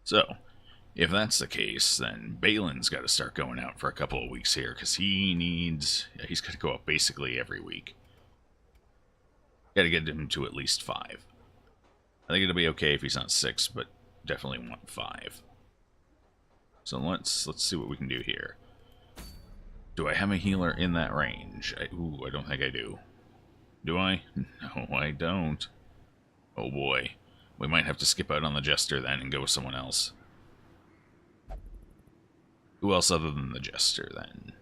So, if that's the case, then Balin's got to start going out for a couple of weeks here, because he needs... Yeah, he's got to go out basically every week. Got to get him to at least 5. I think it'll be okay if he's not 6, but definitely want 5. So let's see what we can do here. Do I have a healer in that range? Ooh, I don't think I do. Do I? No, I don't. Oh boy. We might have to skip out on the Jester then and go with someone else. Who else other than the Jester then?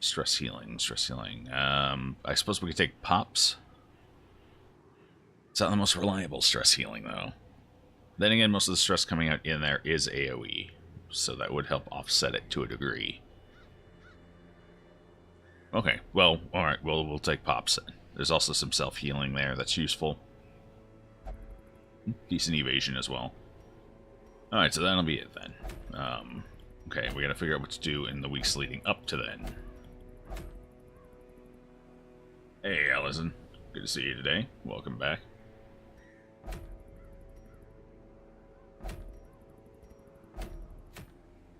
Stress healing, stress healing. I suppose we could take Pops. It's not the most reliable stress healing though. Then again, most of the stress coming out in there is AoE, so that would help offset it to a degree. Okay, well, alright, well, we'll take Pops then. There's also some self-healing there that's useful. Decent evasion as well. Alright, so that'll be it then. Okay, we gotta figure out what to do in the weeks leading up to then. Hey, Allison. Good to see you today. Welcome back.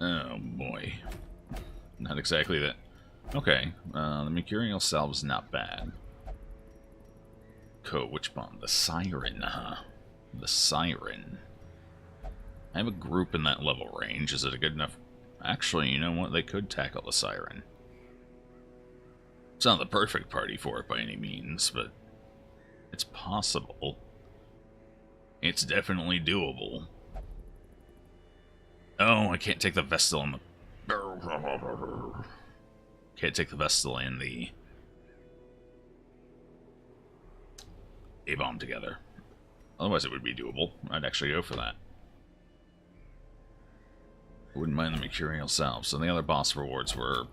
Oh, boy. Not exactly that. Okay, the Mercurial Salve's not bad. Which bomb? The Siren, huh? The Siren. I have a group in that level range. Is it a good enough... Actually, you know what? They could tackle the Siren. It's not the perfect party for it by any means, but it's possible. It's definitely doable. Oh, I can't take the Vestal and the... Can't take the Vestal and the A-Bomb together. Otherwise it would be doable. I'd actually go for that. I wouldn't mind the Mercurial Salve. So the other boss rewards were...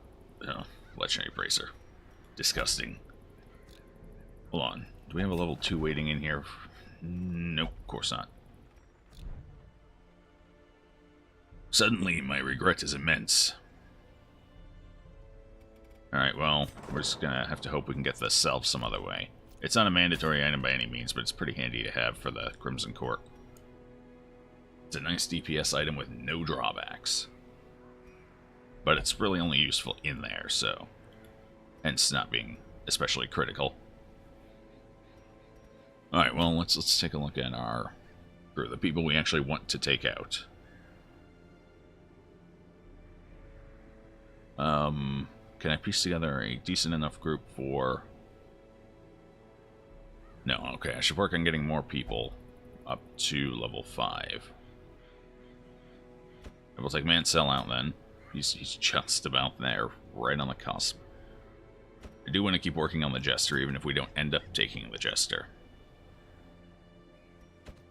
Legendary Bracer. Disgusting. Hold on. Do we have a level 2 waiting in here? Nope, of course not. Suddenly, my regret is immense. Alright, well, we're just gonna have to hope we can get this Salve some other way. It's not a mandatory item by any means, but it's pretty handy to have for the Crimson Court. It's a nice DPS item with no drawbacks. But it's really only useful in there, so... hence not being especially critical. Alright, well, let's take a look at our crew, the people we actually want to take out. Can I piece together a decent enough group for... No, okay, I should work on getting more people up to level 5. We'll take Mansell out then. He's just about there, right on the cusp. I do want to keep working on the Jester, even if we don't end up taking the Jester.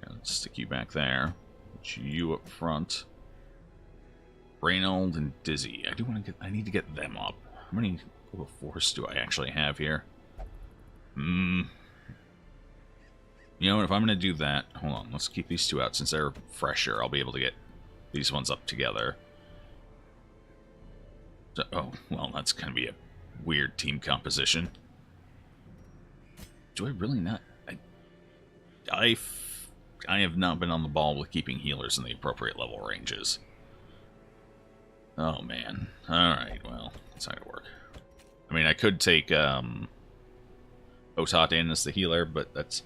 Okay, let's stick you back there. Put you up front. Reynold and Dizzy. I need to get them up. How many force do I actually have here? You know what, if I'm going to do that... Hold on, let's keep these two out. Since they're fresher, I'll be able to get these ones up together. So, oh, well, that's going to be a weird team composition. Do I really not... I have not been on the ball with keeping healers in the appropriate level ranges. Oh, man. Alright, well, that's not going to work. I mean, I could take Otot in as the healer, but that's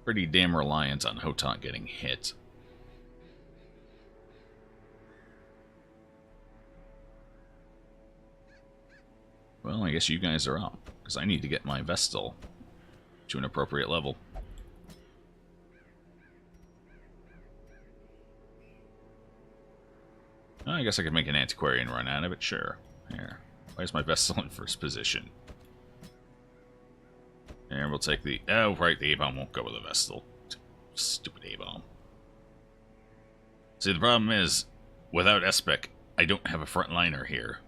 pretty damn reliant on Hotot getting hit. Well, I guess you guys are up, because I need to get my Vestal to an appropriate level. I guess I could make an Antiquarian run out of it, sure. Here. Why is my Vestal in first position? And we'll take the... Oh, right, the A-Bomb won't go with the Vestal. Stupid A-Bomb. See, the problem is, without Espec, I don't have a frontliner here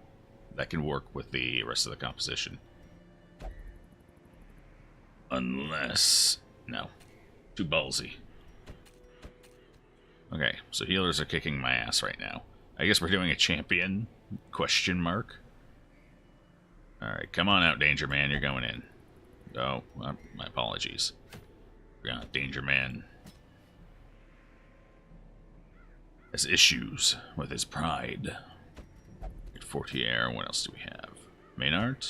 that can work with the rest of the composition. Unless... No. Too ballsy. Okay, so healers are kicking my ass right now. I guess we're doing a champion? Question mark? Alright, come on out, Danger Man. You're going in. Oh, my apologies. Danger Man. has issues with his pride. Fortier, what else do we have? Maynard?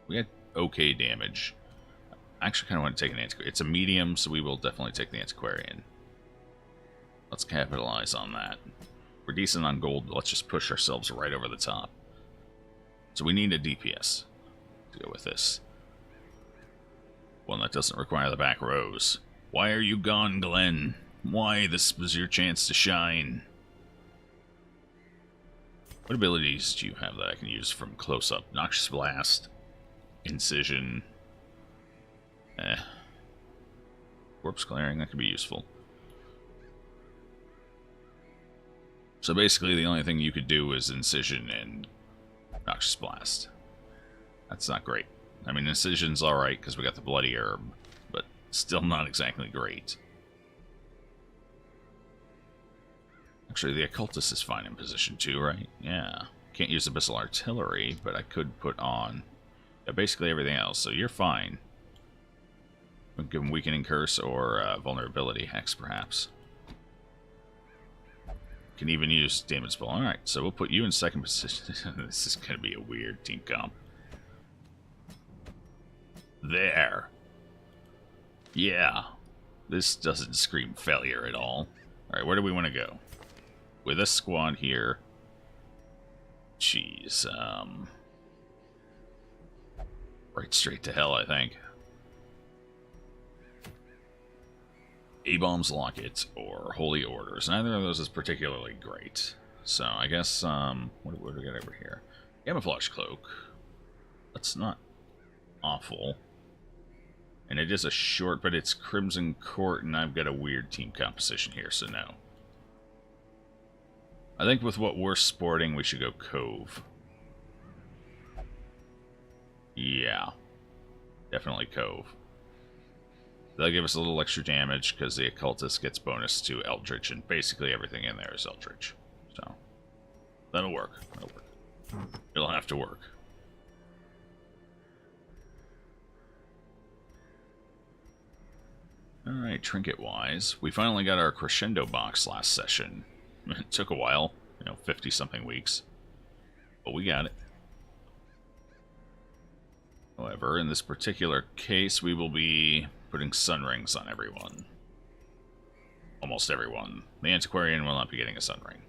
We had okay damage. I actually kind of want to take an antiquarian. It's a medium, so we will definitely take the antiquarian. Let's capitalize on that. We're decent on gold, but let's just push ourselves right over the top. So we need a DPS to go with this. One that doesn't require the back rows. Why are you gone, Glenn? Why? This was your chance to shine. What abilities do you have that I can use from close-up? Noxious Blast, Incision, Corpse Clearing, that could be useful. So basically the only thing you could do is Incision and Noxious Blast. That's not great. I mean, Incision's alright because we got the Bloody Herb, but still not exactly great. Actually, the Occultist is fine in position 2, right? Yeah. Can't use Abyssal Artillery, but I could put on basically everything else, so you're fine. We'll give him Weakening Curse or Vulnerability Hex, perhaps. Can even use Damage Spell. Alright, so we'll put you in second position. This is going to be a weird team comp. There. Yeah. This doesn't scream failure at all. Alright, where do we want to go? With this squad here. Jeez, right straight to hell, I think. A-Bombs Locket or Holy Orders. Neither of those is particularly great. So I guess, what do we got over here? Camouflage Cloak. That's not awful. And it is a short, but it's Crimson Court, and I've got a weird team composition here, so no. I think with what we're sporting, we should go Cove. Yeah. Definitely Cove. They'll give us a little extra damage because the Occultist gets bonus to Eldritch, and basically everything in there is Eldritch. So, that'll work. That'll work. It'll have to work. Alright, trinket-wise, we finally got our Crescendo box last session. It took a while, 50-something weeks. But we got it. However, in this particular case, we will be putting sun rings on everyone. Almost everyone. The Antiquarian will not be getting a sun ring.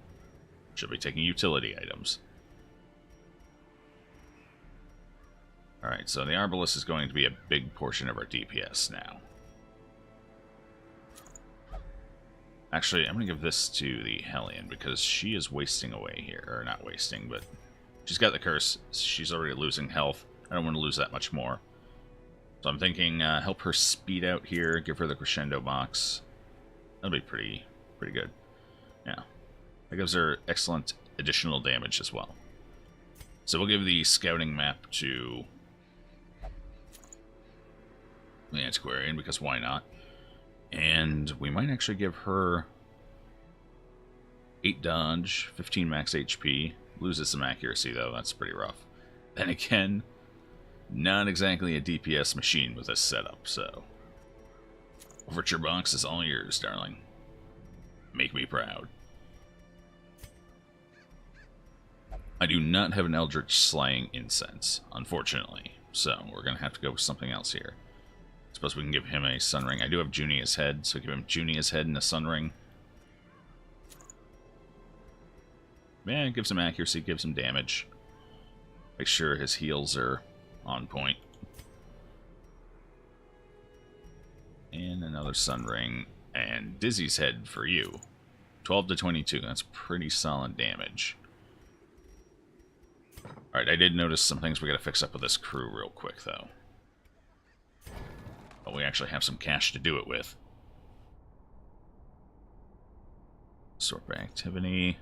She'll be taking utility items. Alright, so the Arbalest is going to be a big portion of our DPS now. Actually, I'm going to give this to the Hellion because she is wasting away here. Or not wasting, but she's got the curse. She's already losing health. I don't want to lose that much more. So I'm thinking help her speed out here, give her the Crescendo box. That'll be pretty good. Yeah. That gives her excellent additional damage as well. So we'll give the scouting map to the Antiquarian because why not? And we might actually give her 8 dodge, 15 max HP. Loses some accuracy, though. That's pretty rough. Then again, not exactly a DPS machine with this setup, so... Overture box is all yours, darling. Make me proud. I do not have an Eldritch Slaying Incense, unfortunately. So we're going to have to go with something else here. Suppose we can give him a sun ring. I do have Junia's head, so give him Junia's head and a sun ring. Yeah, it gives him accuracy, gives him damage. Make sure his heals are on point. And another sun ring. And Dizzy's head for you. 12 to 22. That's pretty solid damage. Alright, I did notice some things we gotta fix up with this crew real quick, though. But we actually have some cash to do it with. Sort by activity.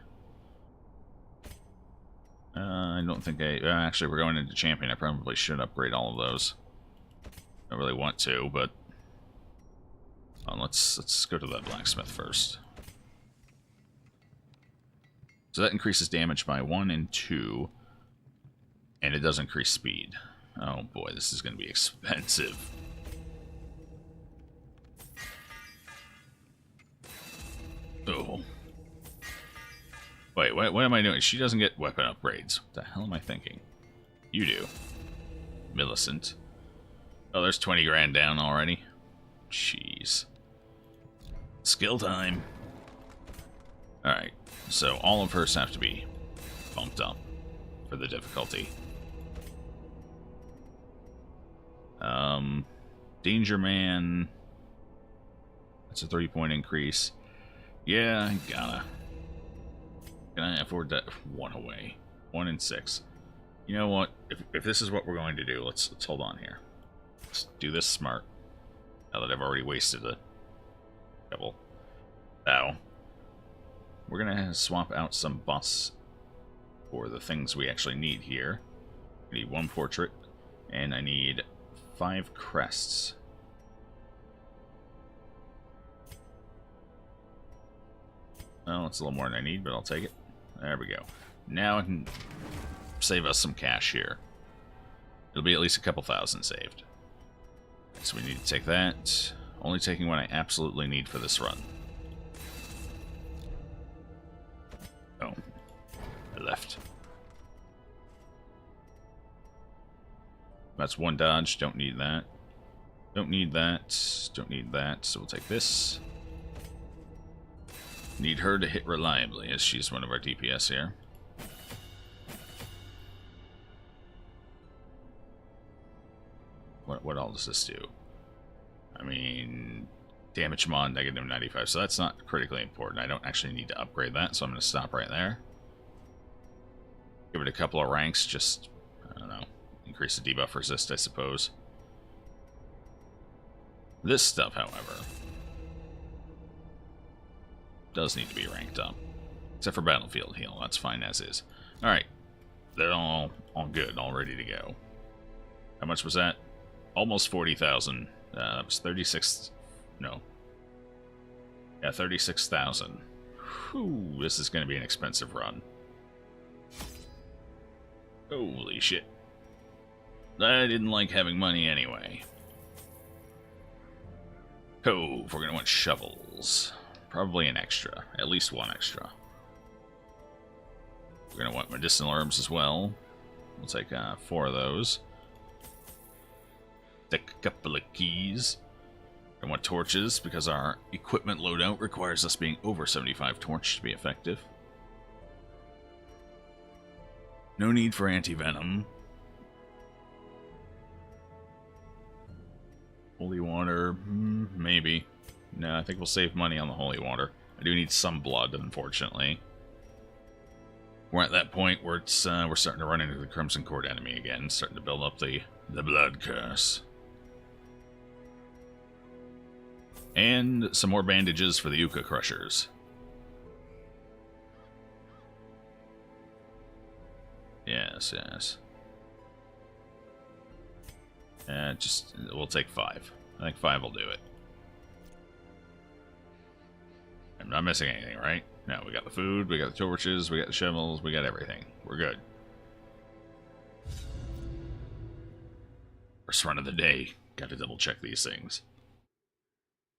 I don't think actually, we're going into champion. I probably should upgrade all of those. I really want to, but... let's go to that blacksmith first. So that increases damage by 1 and 2. And it does increase speed. Oh boy, this is going to be expensive. wait, what am I doing? She doesn't get weapon upgrades. What the hell am I thinking? You do. Millicent. Oh, there's 20 grand down already. Jeez. Skill time. Alright, so all of hers have to be bumped up for the difficulty. Danger Man. That's a 3-point increase. Yeah, I gotta. Can I afford that? 1 away. 1 in 6. You know what? If this is what we're going to do, let's hold on here. Let's do this smart. Now that I've already wasted a couple. Now, we're gonna swap out some buffs for the things we actually need here. I need 1 portrait, and I need 5 crests. Well, it's a little more than I need, but I'll take it. There we go. Now I can save us some cash here. It'll be at least a couple thousand saved. So we need to take that. Only taking what I absolutely need for this run. Oh. I left. That's 1 dodge. Don't need that. Don't need that. Don't need that. So we'll take this. Need her to hit reliably, as she's one of our DPS here. What all does this do? I mean, damage mod negative 95, so that's not critically important. I don't actually need to upgrade that, so I'm going to stop right there. Give it a couple of ranks, just, I don't know, increase the debuff resist, I suppose. This stuff, however, does need to be ranked up. Except for Battlefield Heal, that's fine as is. Alright, they're all good, all ready to go. How much was that? Almost 40,000. That was 36... no. Yeah, 36,000. Whew, this is going to be an expensive run. Holy shit. I didn't like having money anyway. Oh, we're going to want shovels. Probably an extra. At least 1 extra. We're going to want medicinal herbs as well. We'll take 4 of those. Take a couple of keys. I want torches because our equipment loadout requires us being over 75 torch to be effective. No need for anti-venom. Holy water, maybe. No, I think we'll save money on the holy water. I do need some blood, unfortunately. We're at that point where it's we're starting to run into the Crimson Court enemy again, starting to build up the blood curse. And some more bandages for the Yucca Crushers. Yes, yes. We'll take 5. I think 5 will do it. I'm not missing anything, right? No, we got the food, we got the torches, we got the shovels, we got everything. We're good. First run of the day. Gotta double check these things.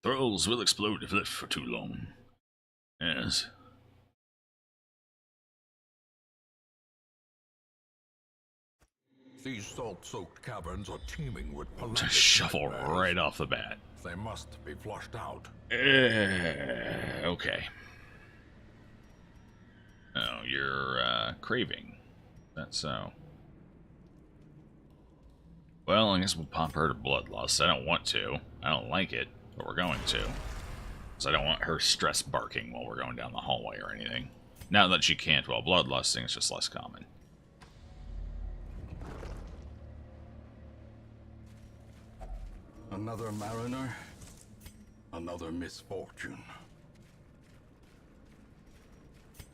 Thralls will explode if left for too long. Yes. These salt-soaked caverns are teeming with To shovel right off the bat. They must be flushed out. Okay. Oh, you're craving. That's so. Well, I guess we'll pop her to bloodlust. I don't want to. I don't like it, but we're going to. Because I don't want her stress barking while we're going down the hallway or anything. Now that she can't while bloodlusting, it's just less common. Another mariner, another misfortune.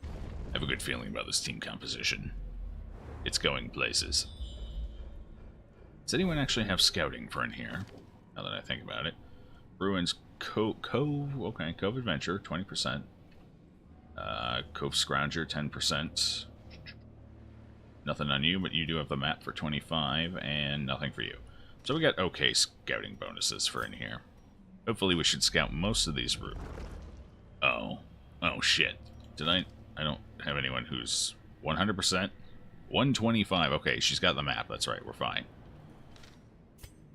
I have a good feeling about this team composition. It's going places. Does anyone actually have scouting for in here? Now that I think about it. Ruins Cove, okay, Cove Adventure, 20%. Cove Scrounger, 10%. Nothing on you, but you do have the map for 25, and nothing for you. So we got okay scouting bonuses for in here. Hopefully we should scout most of these routes. Oh shit. Did I I don't have anyone who's 100%. 125. Okay, she's got the map. That's right. We're fine.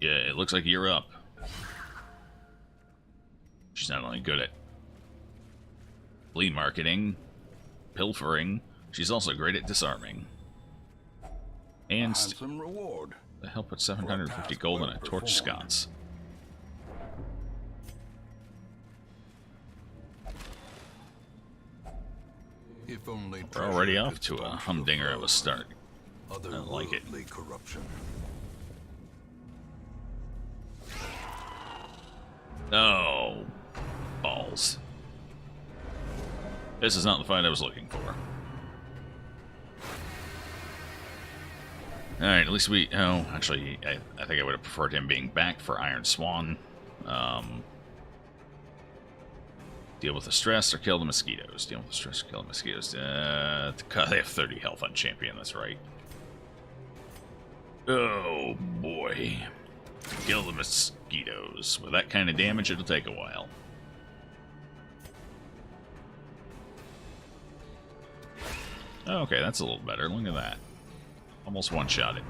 Yeah, it looks like you're up. She's not only good at flea marketing, pilfering, she's also great at disarming. And Handsome reward. the hell put 750 gold on a torch sconce? If only We're already treasure off could to a staunch the humdinger of flow a start. of I don't like it. otherworldly corruption. Oh, balls. This is not the fight I was looking for. Alright, at least we... Oh, actually, I think I would have preferred him being back for Iron Swan. Deal with the stress or kill the mosquitoes. Deal with the stress or kill the mosquitoes. God, they have 30 health on champion, that's right. Oh, boy. Kill the mosquitoes. With that kind of damage, it'll take a while. Okay, that's a little better. Look at that. Almost one-shotted.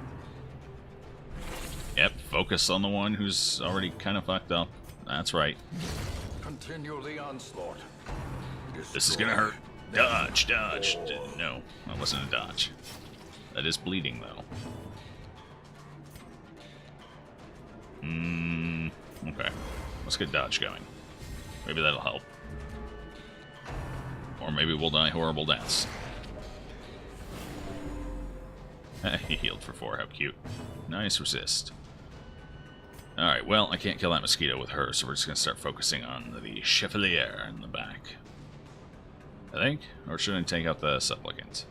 Yep, focus on the one who's already kind of fucked up. That's right. Continue the onslaught. This is gonna hurt. Dodge, dodge. No, that wasn't a dodge. That is bleeding, though. Okay. Let's get dodge going. Maybe that'll help. Or maybe we'll die horrible deaths. He healed for 4, how cute. Nice resist. Alright, well, I can't kill that mosquito with her, so we're just going to start focusing on the Chevalier in the back. I think? Or should I take out the Supplicant?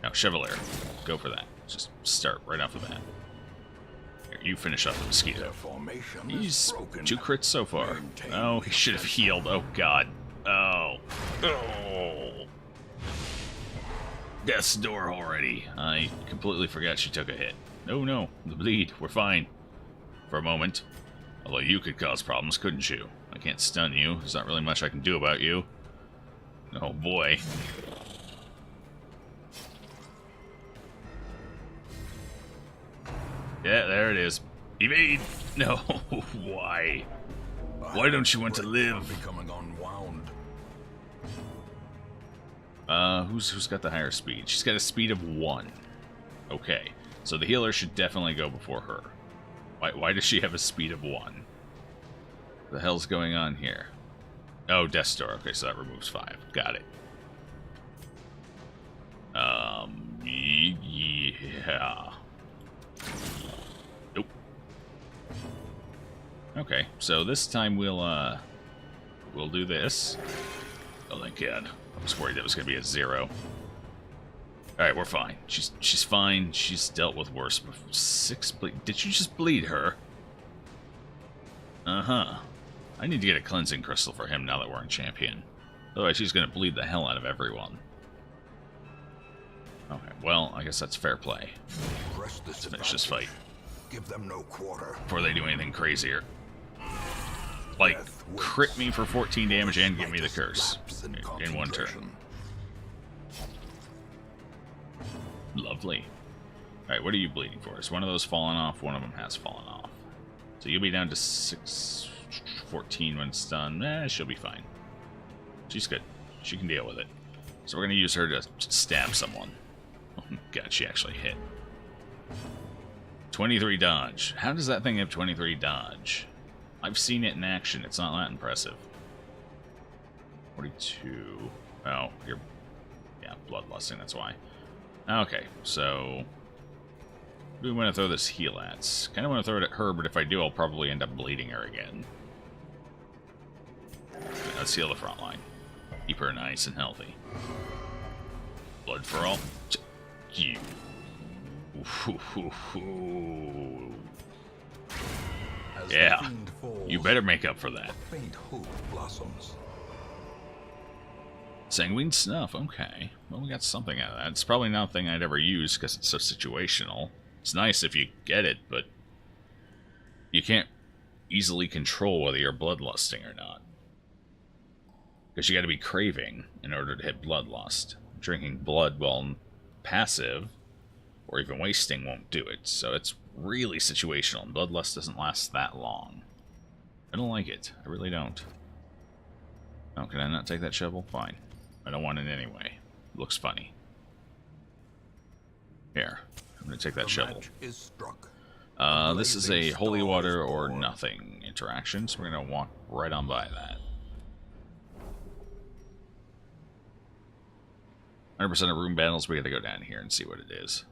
No, Chevalier. Go for that. Just start right off the bat. Here, you finish off the mosquito. He's 2 crits so far. Oh, he should have healed. Oh, God. Oh. Oh. Death's door already. I completely forgot she took a hit. Oh no, the bleed. We're fine. For a moment. Although you could cause problems, couldn't you? I can't stun you. There's not really much I can do about you. Oh boy. Yeah, there it is. Evade! No, why? Why don't you want to live? Becoming unwound. Who's got the higher speed? She's got a speed of 1. Okay, so the healer should definitely go before her. Why does she have a speed of 1? What the hell's going on here? Oh, Death Door. Okay, so that removes 5. Got it. Yeah. Nope. Okay, so this time we'll do this. Oh, thank God. I was worried that was going to be a 0. Alright, we're fine. She's fine. She's dealt with worse. 6 bleed. Did you just bleed her? Uh-huh. I need to get a cleansing crystal for him now that we're in champion. Otherwise, she's going to bleed the hell out of everyone. Okay, well, I guess that's fair play. Let's finish this fight. Give them no quarter. Before they do anything crazier. Like, crit me for 14 damage and give me the curse. In one turn. Lovely. Alright, what are you bleeding for? Is one of those fallen off? One of them has fallen off. So you'll be down to 14 when it's done. She'll be fine. She's good. She can deal with it. So we're going to use her to stab someone. Oh, God, she actually hit. 23 dodge. How does that thing have 23 dodge? I've seen it in action. It's not that impressive. 42. Oh, you're... Yeah, bloodlusting, that's why. Okay, so... What do we want to throw this heal at? Kind of want to throw it at her, but if I do, I'll probably end up bleeding her again. Okay, let's heal the front line. Keep her nice and healthy. Blood for all. You. Yeah. You better make up for that. Faint hope blossoms. Sanguine Snuff, okay. Well, we got something out of that. It's probably not a thing I'd ever use because it's so situational. It's nice if you get it, but you can't easily control whether you're bloodlusting or not. Because you gotta be craving in order to hit bloodlust. drinking blood while passive, or even wasting, won't do it. So it's really situational, and bloodlust doesn't last that long. I don't like it. I really don't. Oh, can I not take that shovel? Fine. I don't want it anyway. It looks funny. Here. I'm going to take that shovel. Is struck. This is a holy water or nothing interaction, so we're going to walk right on by that. 100% of room battles, we got to go down here and see what it is.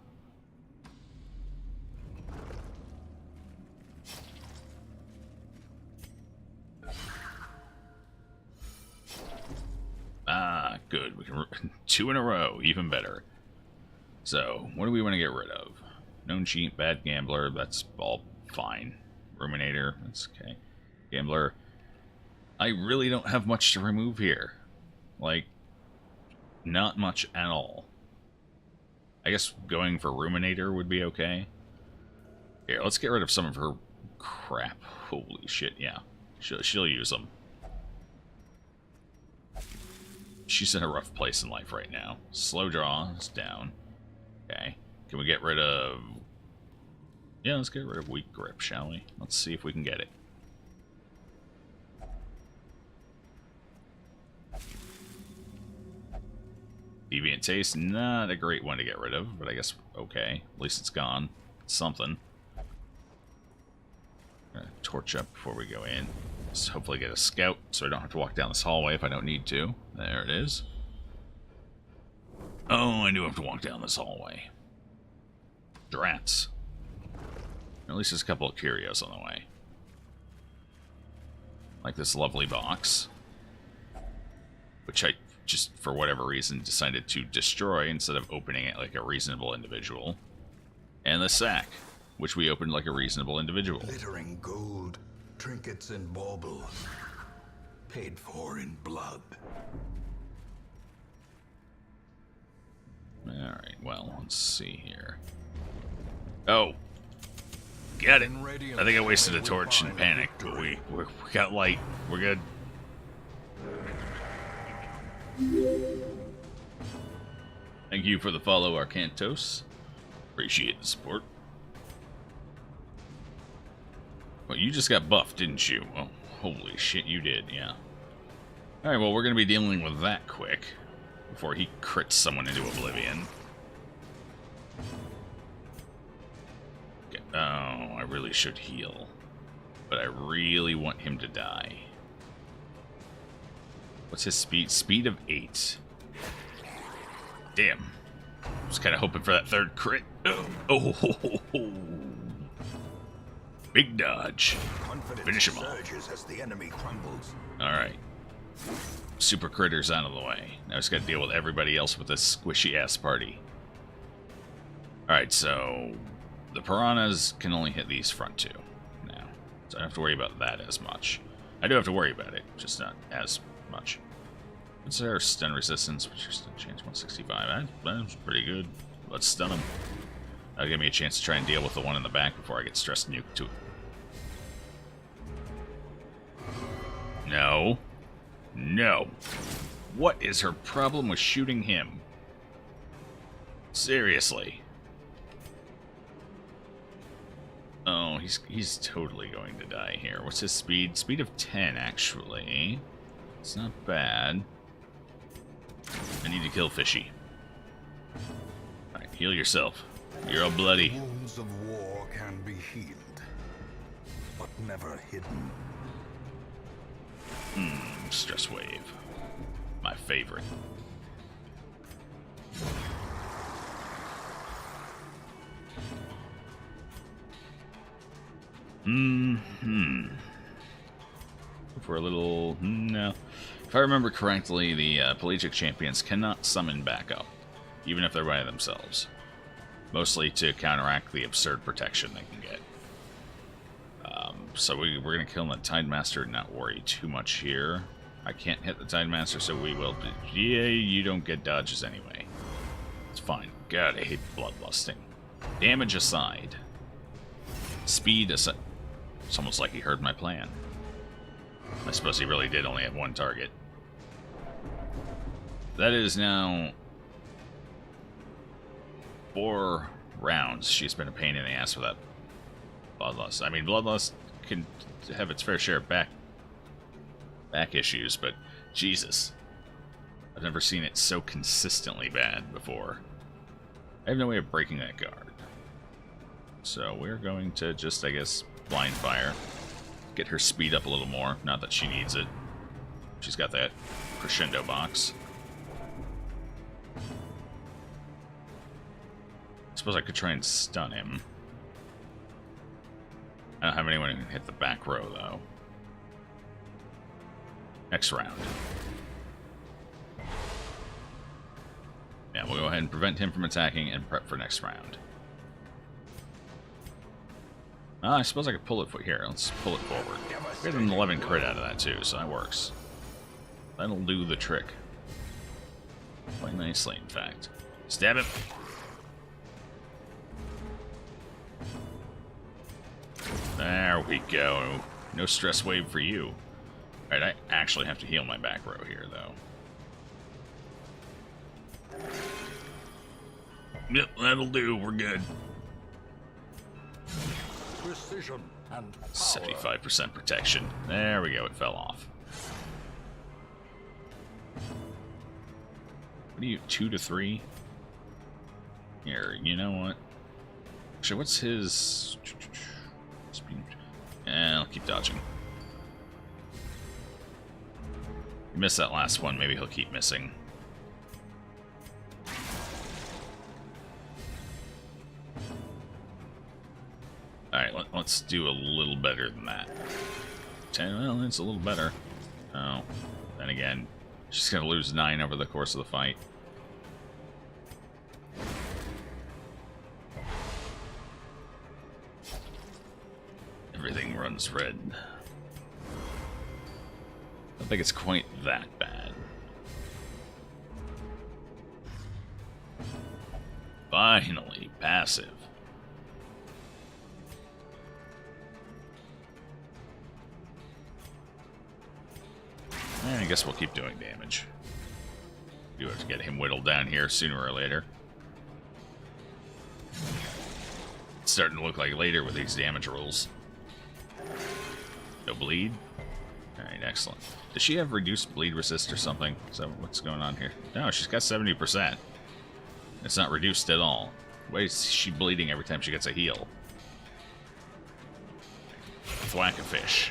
Ah, good. We can 2 in a row, even better. So, what do we want to get rid of? Known cheat, bad gambler, that's all fine. Ruminator, that's okay. Gambler. I really don't have much to remove here. Like, not much at all. I guess going for Ruminator would be okay. Here, let's get rid of some of her crap. Holy shit, yeah. She'll use them. She's in a rough place in life right now. Slow draw is down. Okay. Can we get rid of... Yeah, let's get rid of weak grip, shall we? Let's see if we can get it. Deviant taste, not a great one to get rid of, but I guess okay. At least it's gone. It's something. Gonna torch up before we go in. Let's hopefully get a scout so I don't have to walk down this hallway if I don't need to. There it is. Oh, I do have to walk down this hallway. Drats. At least there's a couple of curios on the way. Like this lovely box. Which I just, for whatever reason, decided to destroy instead of opening it like a reasonable individual. And the sack, which we opened like a reasonable individual. Glittering gold, trinkets and baubles, paid for in blood. Alright, well, let's see here. Oh! Got it! I think I wasted a torch in panic, but we got light. We're good. Thank you for the follow, Arcantos. Appreciate the support. Well, you just got buffed, didn't you? Oh, holy shit, you did, yeah. Alright, well, we're going to be dealing with that quick before he crits someone into oblivion. Okay. Oh, I really should heal. But I really want him to die. What's his speed? Speed of 8. Damn. I was kind of hoping for that third crit. Oh. Big dodge. Finish him off. As the enemy crumbles. Alright. Super critters out of the way. Now I just gotta deal with everybody else with this squishy ass party. Alright, so the piranhas can only hit these front two now. So I don't have to worry about that as much. I do have to worry about it, just not as much. What's our stun resistance? What's your stun change? 165. That's pretty good. Let's stun him. That'll give me a chance to try and deal with the one in the back before I get stressed nuked to it. No. No. What is her problem with shooting him? Seriously. Oh, he's totally going to die here. What's his speed? Speed of 10, actually. It's not bad. I need to kill Fishy. Alright, heal yourself. You're all bloody. The wounds of war can be healed, but never hidden. Stress wave. My favorite. For a little... No. If I remember correctly, the pelagic champions cannot summon back up, even if they're by themselves. Mostly to counteract the absurd protection they can get. So we're going to kill the Tidemaster and not worry too much here. I can't hit the Tidemaster, so we will... Yeah, you don't get dodges anyway. It's fine. God, I hate bloodlusting. Damage aside. Speed aside. It's almost like he heard my plan. I suppose he really did only have one target. That is now 4 rounds, she's been a pain in the ass with that Bloodlust. I mean, Bloodlust can have its fair share of back issues, but Jesus. I've never seen it so consistently bad before. I have no way of breaking that guard. So we're going to just, I guess, blind fire. Get her speed up a little more. Not that she needs it. She's got that crescendo box. I suppose I could try and stun him. I don't have anyone who can hit the back row, though. Next round. Yeah, we'll go ahead and prevent him from attacking and prep for next round. I suppose I could pull it here. Let's pull it forward. We had an 11 crit out of that, too, so that works. That'll do the trick. Quite nicely, in fact. Stab him! There we go. No stress wave for you. Alright, I actually have to heal my back row here, though. Yep, that'll do. We're good. Precision and power. 75% protection. There we go. It fell off. What are you, 2 to 3? Here, you know what? Actually, what's his speed? Yeah, I'll keep dodging. He missed that last one. Maybe he'll keep missing. Alright, let's do a little better than that. 10, well, it's a little better. Oh, then again, she's going to lose 9 over the course of the fight. Everything runs red. I don't think it's quite that bad. Finally, passive. And I guess we'll keep doing damage. Do have to get him whittled down here sooner or later. It's starting to look like later with these damage rolls. No bleed? Alright, excellent. Does she have reduced bleed resist or something? Is that what's going on here? No, she's got 70%. It's not reduced at all. Why is she bleeding every time she gets a heal? Thwack a fish.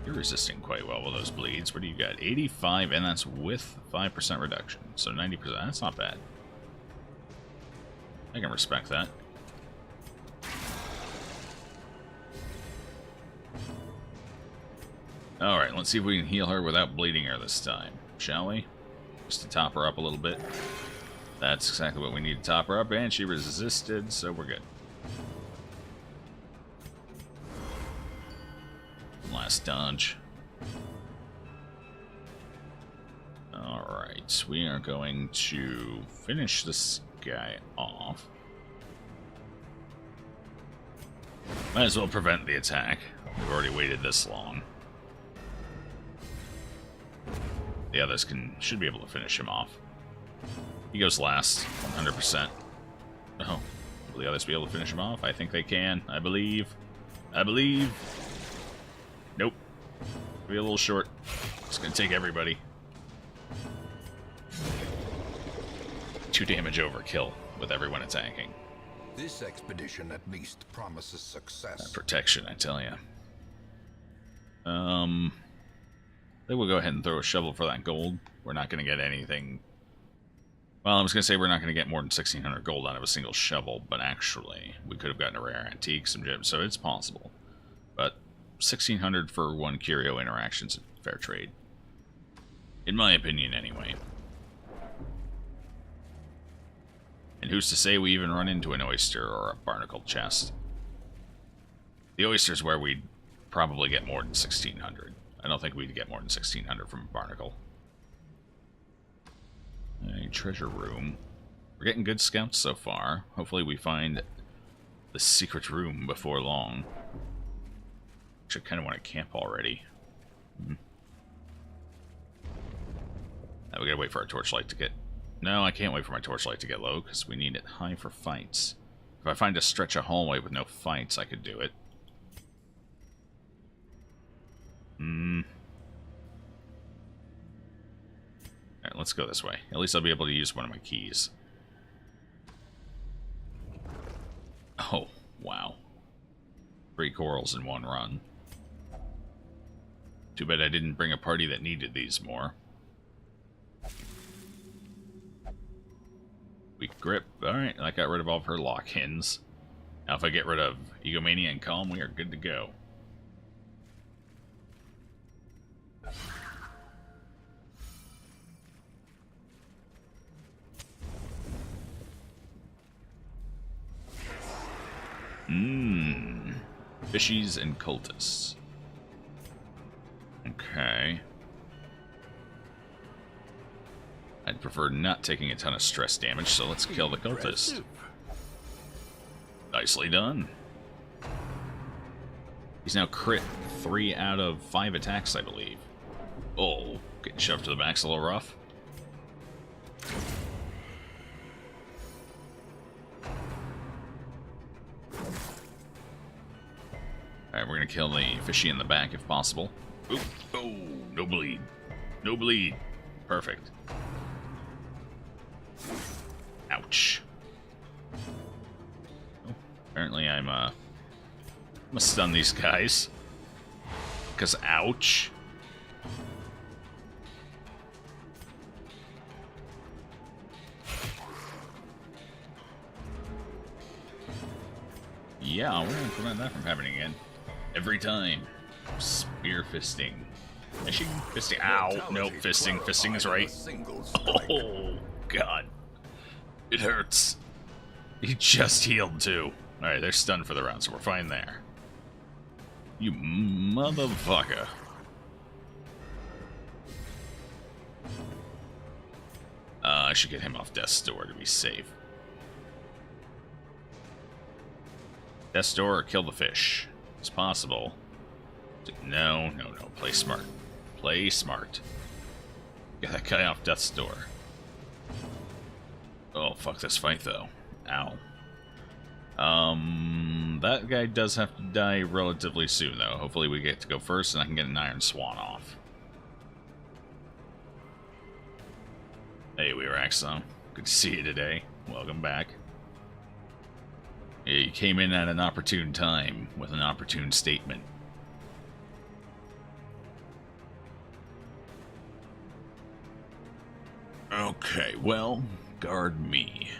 You're resisting quite well with those bleeds. What do you got? 85, and that's with 5% reduction. So 90%. That's not bad. I can respect that. Alright, let's see if we can heal her without bleeding her this time. Shall we? Just to top her up a little bit. That's exactly what we need to top her up, and she resisted, so we're good. Last dodge. Alright, we are going to finish this guy off. Might as well prevent the attack. We've already waited this long. The others should be able to finish him off. He goes last, 100%. Oh, will the others be able to finish him off? I think they can. I believe. I believe. Nope. Be a little short. It's gonna take everybody. 2 damage overkill with everyone attacking. This expedition at least promises success. That protection, I tell ya. Then we'll go ahead and throw a shovel for that gold. We're not gonna get anything. Well, I was gonna say we're not gonna get more than 1,600 gold out of a single shovel, but actually, we could have gotten a rare antique, some gems, so it's possible. But 1,600 for 1 curio interaction's a fair trade. In my opinion, anyway. And who's to say we even run into an oyster or a barnacle chest? The oyster's where we'd probably get more than 1,600. I don't think we'd get more than 1,600 from a barnacle. A treasure room. We're getting good scouts so far. Hopefully we find the secret room before long. Actually, I kind of want to camp already. We gotta wait for our torchlight to get... No, I can't wait for my torchlight to get low, because we need it high for fights. If I find a stretch of hallway with no fights, I could do it. Alright, let's go this way. At least I'll be able to use one of my keys. Oh, wow. 3 corals in one run. Too bad I didn't bring a party that needed these more. Weak grip. Alright, that got rid of all of her lock-ins. Now if I get rid of Egomania and Calm, we are good to go. Fishies and cultists. Okay. I'd prefer not taking a ton of stress damage, so let's kill the cultist. Nicely done. He's now crit 3 out of 5 attacks, I believe. Oh, getting shoved to the back's a little rough. Alright, we're gonna kill the fishy in the back if possible. Oop. Oh, no bleed. No bleed. Perfect. Ouch. Oh, apparently I'm gonna stun these guys. Because ouch. Yeah, we're gonna prevent that from happening again. Every time. Spear fisting. Fishing? Fisting. Ow. Nope, fisting. Fisting is right. Oh, God. It hurts. He just healed, too. Alright, they're stunned for the round, so we're fine there. You motherfucker. I should get him off Death's Door to be safe. Death's Door or kill the fish. It's possible. No. Play smart. Play smart. Get that guy off Death's Door. Oh, fuck this fight, though. Ow. That guy does have to die relatively soon, though. Hopefully we get to go first and I can get an Iron Swan off. Hey, Weerax, good to see you today. Welcome back. Yeah, you came in at an opportune time with an opportune statement. Okay, well, guard me.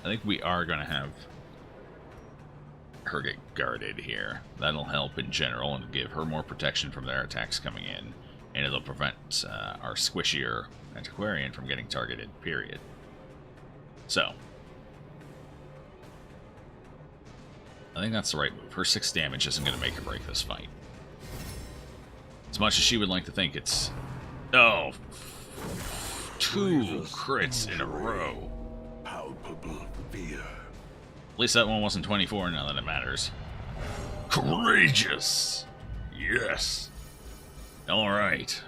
I think we are going to have her get guarded here. That'll help in general and give her more protection from their attacks coming in. And it'll prevent our squishier antiquarian from getting targeted, period. So, I think that's the right move. Her 6 damage isn't going to make or break this fight. As much as she would like to think it's... Oh, 2 crits in a row. Palpable fear. At least that one wasn't 24, now that it matters. Courageous! Yes! Alright.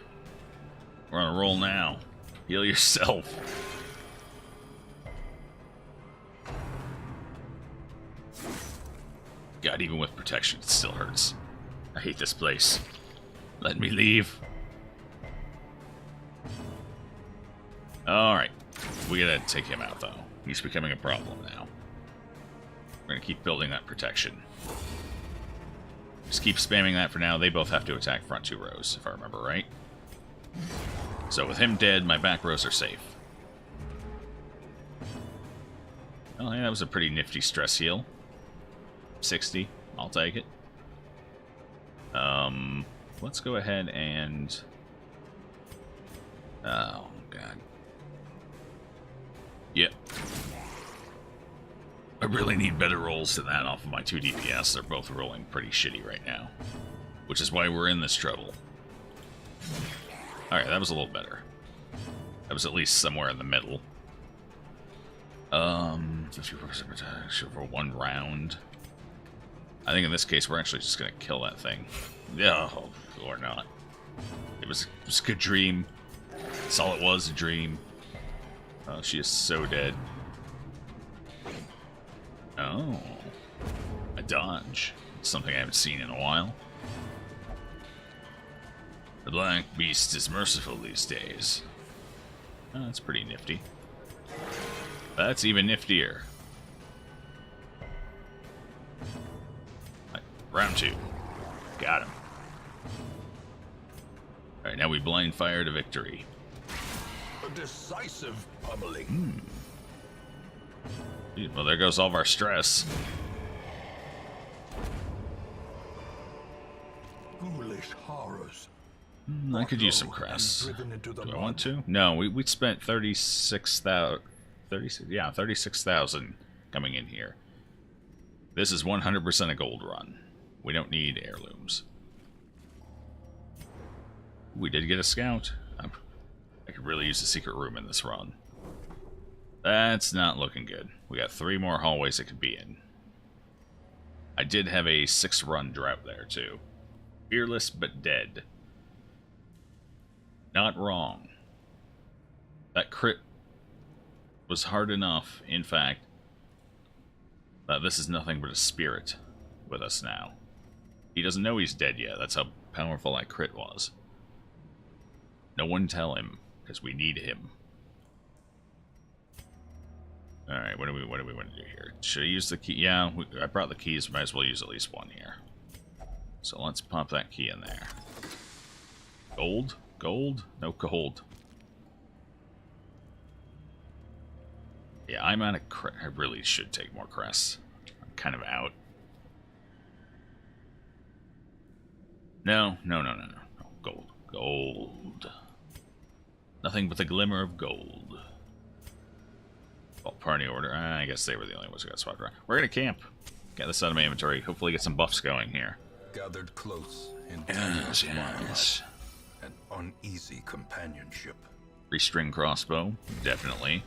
We're on a roll now. Heal yourself. God, even with protection, it still hurts. I hate this place. Let me leave. Alright. We gotta take him out, though. He's becoming a problem now. We're gonna keep building that protection. Just keep spamming that for now. They both have to attack front 2 rows, if I remember right. So with him dead, my back rows are safe. Oh, yeah, that was a pretty nifty stress heal. 60. I'll take it. Let's go ahead and... Oh, God. Yep. I really need better rolls than that off of my 2 DPS. They're both rolling pretty shitty right now. Which is why we're in this trouble. Alright, that was a little better. That was at least somewhere in the middle. 50% protection for 1 round. I think in this case we're actually just gonna kill that thing. Oh, or not. It was a good dream. That's all it was, a dream. Oh, she is so dead. Oh. A dodge. Something I haven't seen in a while. The Black Beast is merciful these days. Oh, that's pretty nifty. That's even niftier. Right, round 2. Got him. Alright, now we blind fire to victory. A decisive pummeling. Well, there goes all of our stress. Foolish horrors. I could use some cress. Do I want to? No, we spent 36,000. 36,000 coming in here. This is 100% a gold run. We don't need heirlooms. We did get a scout. I could really use a secret room in this run. That's not looking good. We got 3 more hallways it could be in. I did have a 6-run drought there, too. Fearless but dead. Not wrong. That crit was hard enough, in fact, that this is nothing but a spirit with us now. He doesn't know he's dead yet. That's how powerful that crit was. No one tell him, because we need him. Alright, what do we want to do here? Should I use the key? Yeah, I brought the keys. Might as well use at least one here. So let's pop that key in there. Gold? Gold? No gold. Yeah, I'm out of crest. I really should take more crests. I'm kind of out. No. Gold. Gold. Nothing but the glimmer of gold. Well, party order. I guess they were the only ones who got swapped around. We're gonna camp. Get this out of my inventory. Hopefully get some buffs going here. Gathered close in Yes. an uneasy companionship. Restring crossbow. Definitely.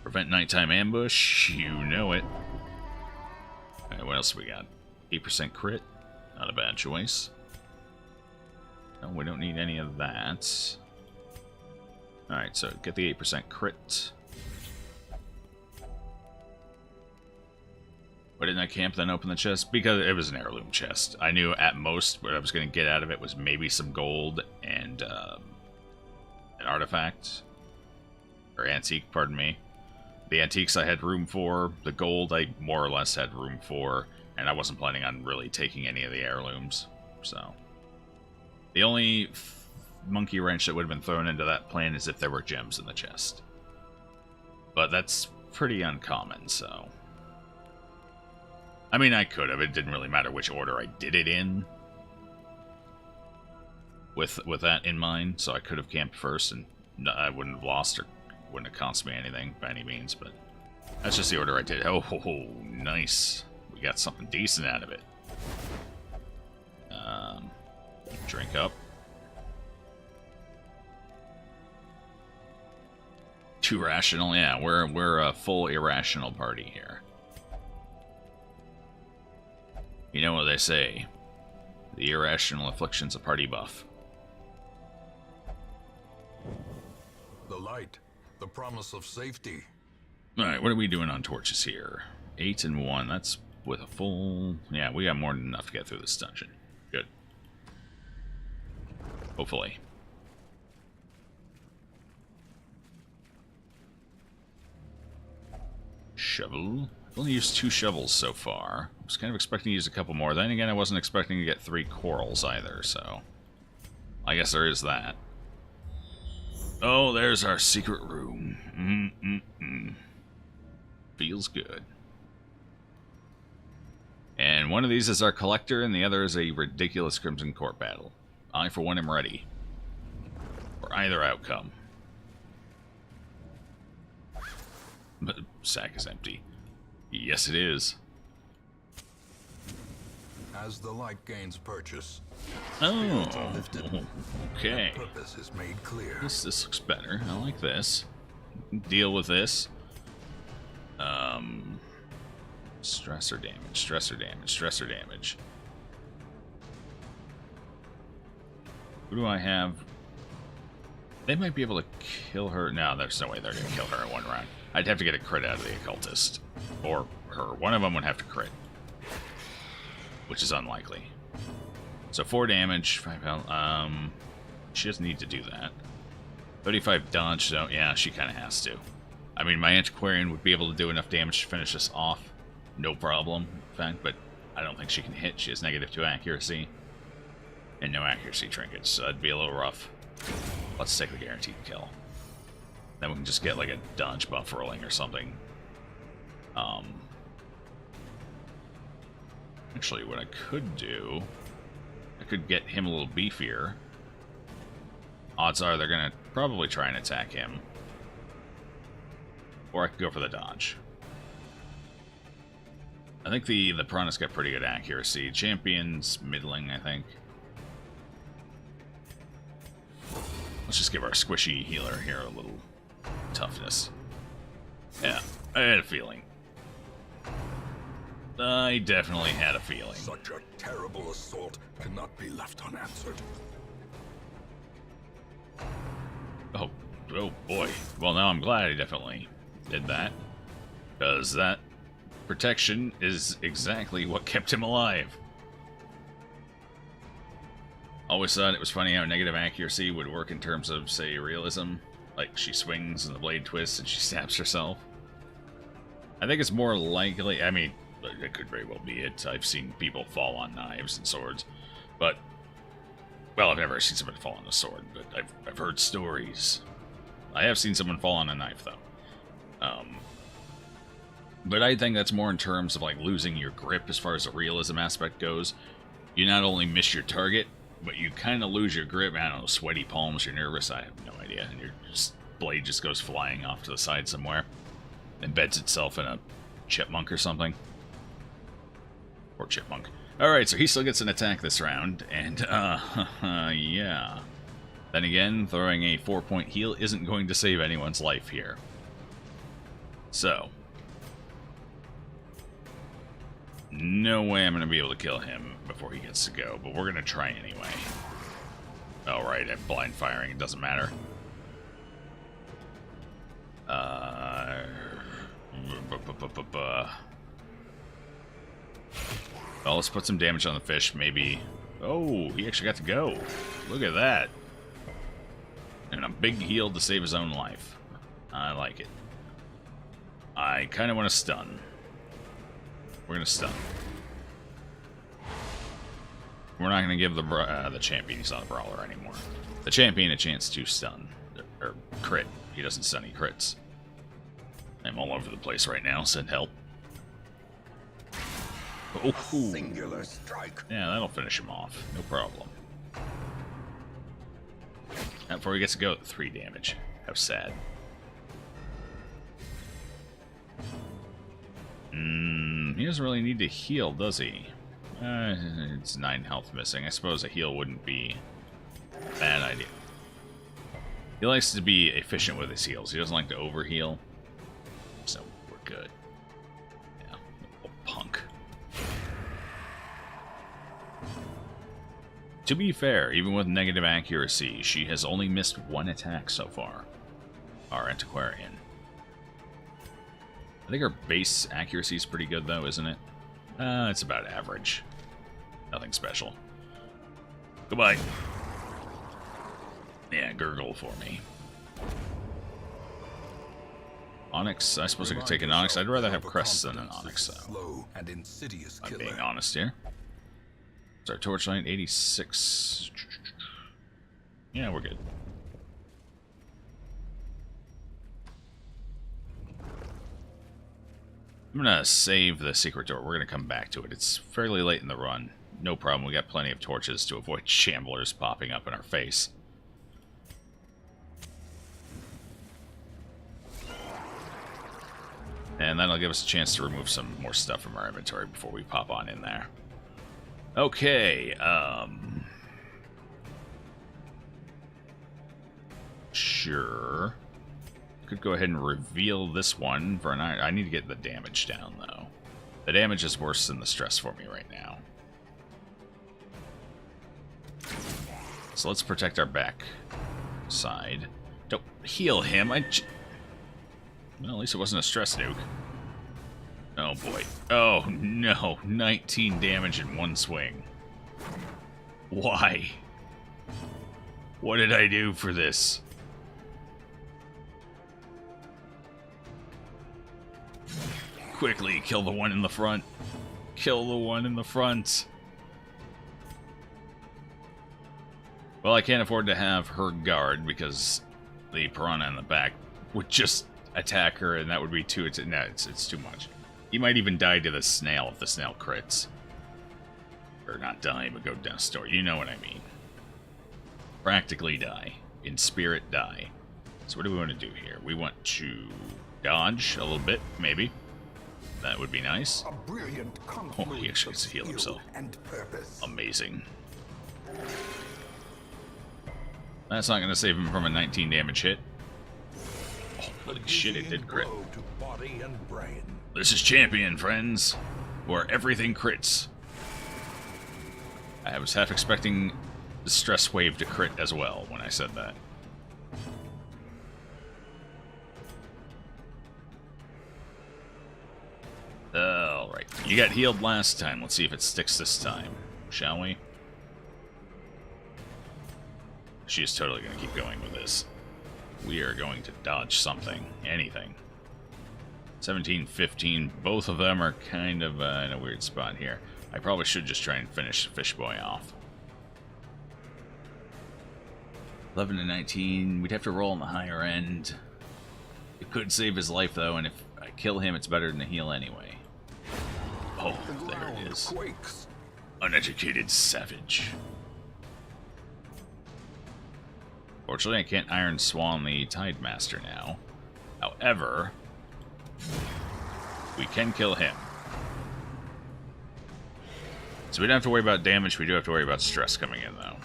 Prevent nighttime ambush. You know it. Alright, what else we got? 8% crit. Not a bad choice. No, we don't need any of that. Alright, so get the 8% crit. Why didn't I camp then open the chest? Because it was an heirloom chest. I knew at most what I was going to get out of it was maybe some gold and an artifact. Or antique, pardon me. The antiques I had room for. The gold I more or less had room for. And I wasn't planning on really taking any of the heirlooms. So the only monkey wrench that would have been thrown into that plan is if there were gems in the chest. But that's pretty uncommon, so... I mean, I could have. It didn't really matter which order I did it in. With that in mind, so I could have camped first, and I wouldn't have lost or wouldn't have cost me anything by any means. But that's just the order I did. Oh, nice. We got something decent out of it. Drink up. Too rational, yeah. We're a full irrational party here. You know what they say. The irrational affliction's a party buff. The light, the promise of safety. Alright, what are we doing on torches here? 8 and 1, that's with a full... Yeah, we got more than enough to get through this dungeon. Good. Hopefully. Shovel. I've only used 2 shovels so far. I was kind of expecting to use a couple more. Then again, I wasn't expecting to get 3 corals either, so... I guess there is that. Oh, there's our secret room. Feels good. And one of these is our collector, and the other is a ridiculous Crimson Court battle. I, for one, am ready. For either outcome. But sack is empty. Yes, it is. As the light gains purchase, Oh, are lifted. okay. Purpose is made clear. This looks better. I like this. Deal with this. Stressor damage, stressor damage, stressor damage. Who do I have? They might be able to kill her. No, there's no way they're going to kill her in one round. I'd have to get a crit out of the occultist. Or her. One of them would have to crit. Which is unlikely. So 4 damage, 5 health. She doesn't need to do that. 35 dodge, so yeah, she kind of has to. I mean, my Antiquarian would be able to do enough damage to finish us off. No problem, in fact, but I don't think she can hit. She has -2 accuracy. And no accuracy trinkets, so that'd be a little rough. Let's take the guaranteed kill. Then we can just get like a dodge buff rolling or something. Actually, what I could do, I could get him a little beefier. Odds are they're going to probably try and attack him. Or I could go for the dodge. I think the Piranha's got pretty good accuracy. Champion's middling, I think. Let's just give our squishy healer here a little toughness. Yeah, I had a feeling. I definitely had a feeling. Such a terrible assault cannot be left unanswered. Oh boy. Well, now I'm glad I definitely did that. Because that protection is exactly what kept him alive. Always thought it was funny how negative accuracy would work in terms of, say, realism. Like, she swings and the blade twists and she stabs herself. I think it's more likely, I mean, it could very well be it. I've seen people fall on knives and swords, but, well, I've never seen somebody fall on a sword, but I've heard stories. I have seen someone fall on a knife, though. But I think that's more in terms of, like, losing your grip as far as the realism aspect goes. You not only miss your target, but you kind of lose your grip. I don't know, sweaty palms, you're nervous, I have no idea. And your blade just goes flying off to the side somewhere. Embeds itself in a chipmunk or something. Or chipmunk. Alright, so he still gets an attack this round. And, yeah. Then again, throwing a 4-point heal isn't going to save anyone's life here. So. No way I'm going to be able to kill him before he gets to go, but we're going to try anyway. Oh, right, I'm blind firing, it doesn't matter. Well, let's put some damage on the fish, maybe. Oh, he actually got to go. Look at that. And a big heal to save his own life. I like it. I kind of want to stun. We're going to stun. We're not going to give the champion, he's not a brawler anymore. The champion a chance to stun. Or crit. He doesn't stun, he crits. I'm all over the place right now, send help. Oh, Singular strike. yeah, that'll finish him off. No problem. Now, before he gets to go, 3 damage. How sad. He doesn't really need to heal, does he? It's 9 health missing. I suppose a heal wouldn't be a bad idea. He likes to be efficient with his heals. He doesn't like to overheal. So, we're good. Yeah, little punk. To be fair, even with negative accuracy, she has only missed 1 attack so far. Our Antiquarian. I think her base accuracy is pretty good, though, isn't it? It's about average. Nothing special. Goodbye. Yeah, gurgle for me. Onyx, I suppose I could take an Onyx. I'd rather have crests than an Onyx, though. Slow and insidious I'm killer. being honest here. Is our Torchlight 86? Yeah, we're good. I'm gonna save the secret door. We're gonna come back to it. It's fairly late in the run. No problem. We got plenty of torches to avoid shamblers popping up in our face. And that'll give us a chance to remove some more stuff from our inventory before we pop on in there. Okay, sure. Could go ahead and reveal this one for an iron. I need to get the damage down, though. The damage is worse than the stress for me right now. So let's protect our back side. Don't heal him. Well, at least it wasn't a stress nuke. Oh boy. Oh no. 19 damage in one swing. Why? What did I do for this? Quickly, kill the one in the front. Kill the one in the front. Well, I can't afford to have her guard because the piranha in the back would just attack her, and that would be too... No, it's too much. He might even die to the snail if the snail crits. Or not die, but go down store. You know what I mean. Practically die. In spirit, die. So what do we want to do here? We want to dodge a little bit, maybe. That would be nice. Oh, he actually gets to heal himself. Amazing. That's not going to save him from a 19 damage hit. Oh, holy shit, it did crit. This is Champion, friends, where everything crits. I was half expecting the stress wave to crit as well when I said that. Alright, you got healed last time. Let's see if it sticks this time, shall we? She is totally going to keep going with this. We are going to dodge something, anything. 17, 15, both of them are kind of in a weird spot here. I probably should just try and finish Fishboy off. 11 to 19, we'd have to roll on the higher end. It could save his life though, and if I kill him, it's better than a heal anyway. Oh, there it is. Uneducated savage. Fortunately, I can't Iron Swan the Tidemaster now. However, we can kill him. So we don't have to worry about damage, we do have to worry about stress coming in, though.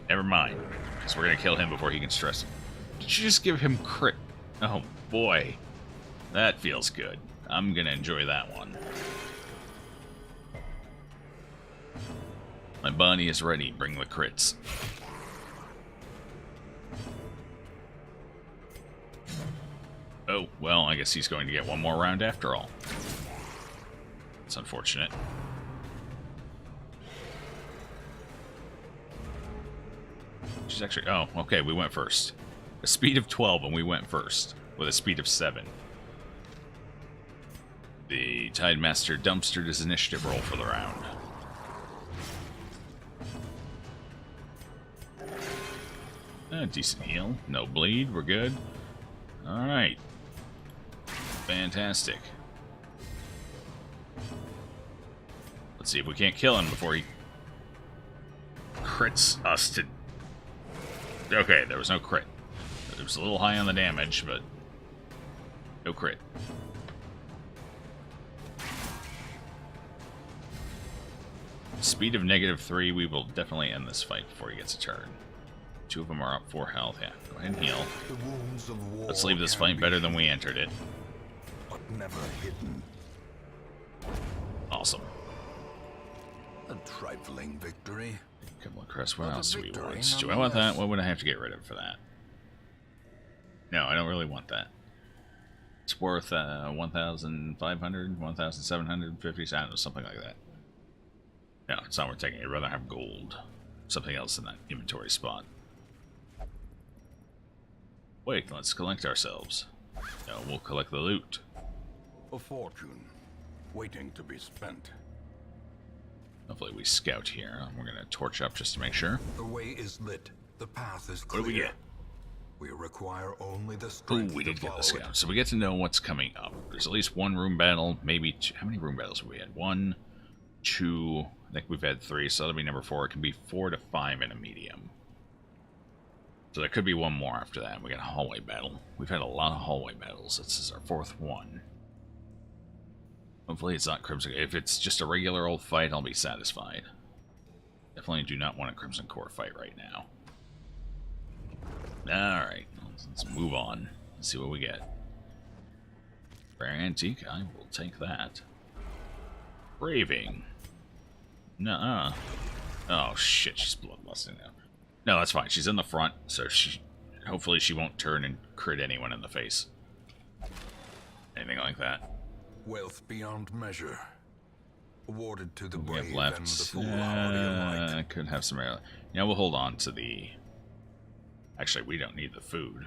Never mind, because we're going to kill him before he can stress. Did you just give him crit? Oh, boy. That feels good. I'm going to enjoy that one. My body is ready. Bring the crits. Oh, well, I guess he's going to get one more round after all. It's unfortunate. She's actually... Oh, okay, we went first. A speed of 12, and we went first. With a speed of 7. The Tidemaster dumpstered his initiative roll for the round. Decent heal. No bleed. We're good. Alright. Fantastic. Let's see if we can't kill him before he crits us to... Okay, there was no crit. It was a little high on the damage, but no crit. Speed of -3, we will definitely end this fight before he gets a turn. 2 of them are up 4 health. Yeah, go ahead and heal. Let's leave this fight better than we entered it. But never hidden. Awesome. A trifling victory. Couple of crests. What else do we want? Do I want that? What would I have to get rid of for that? No, I don't really want that. It's worth 1,500, 1,750, I don't know, something like that. No, it's not worth taking. I'd rather have gold. Something else in that inventory spot. Wait, let's collect ourselves. No, we'll collect the loot. A fortune waiting to be spent. Hopefully we scout here. We're going to torch up just to make sure. The way is lit. The path is clear. What do we get? We require only the Ooh, strength we did to get follow the scout. it. So we get to know what's coming up. There's at least one room battle, maybe two. How many room battles have we had? 1, 2, I think we've had 3, so that'll be number 4. It can be 4 to 5 in a medium. So there could be one more after that. We got a hallway battle. We've had a lot of hallway battles. This is our 4th one. Hopefully it's not Crimson. If it's just a regular old fight, I'll be satisfied. Definitely do not want a Crimson Core fight right now. Alright, let's move on. Let's see what we get. Rare antique, I will take that. Braving. Nuh-uh. Oh shit, she's bloodlusting now. No, that's fine. She's in the front, so she Hopefully she won't turn and crit anyone in the face. Anything like that. Wealth beyond measure. Awarded to the We have brave left. and the foolhardy alike. Could have some air. Yeah, we'll hold on to the... Actually, we don't need the food.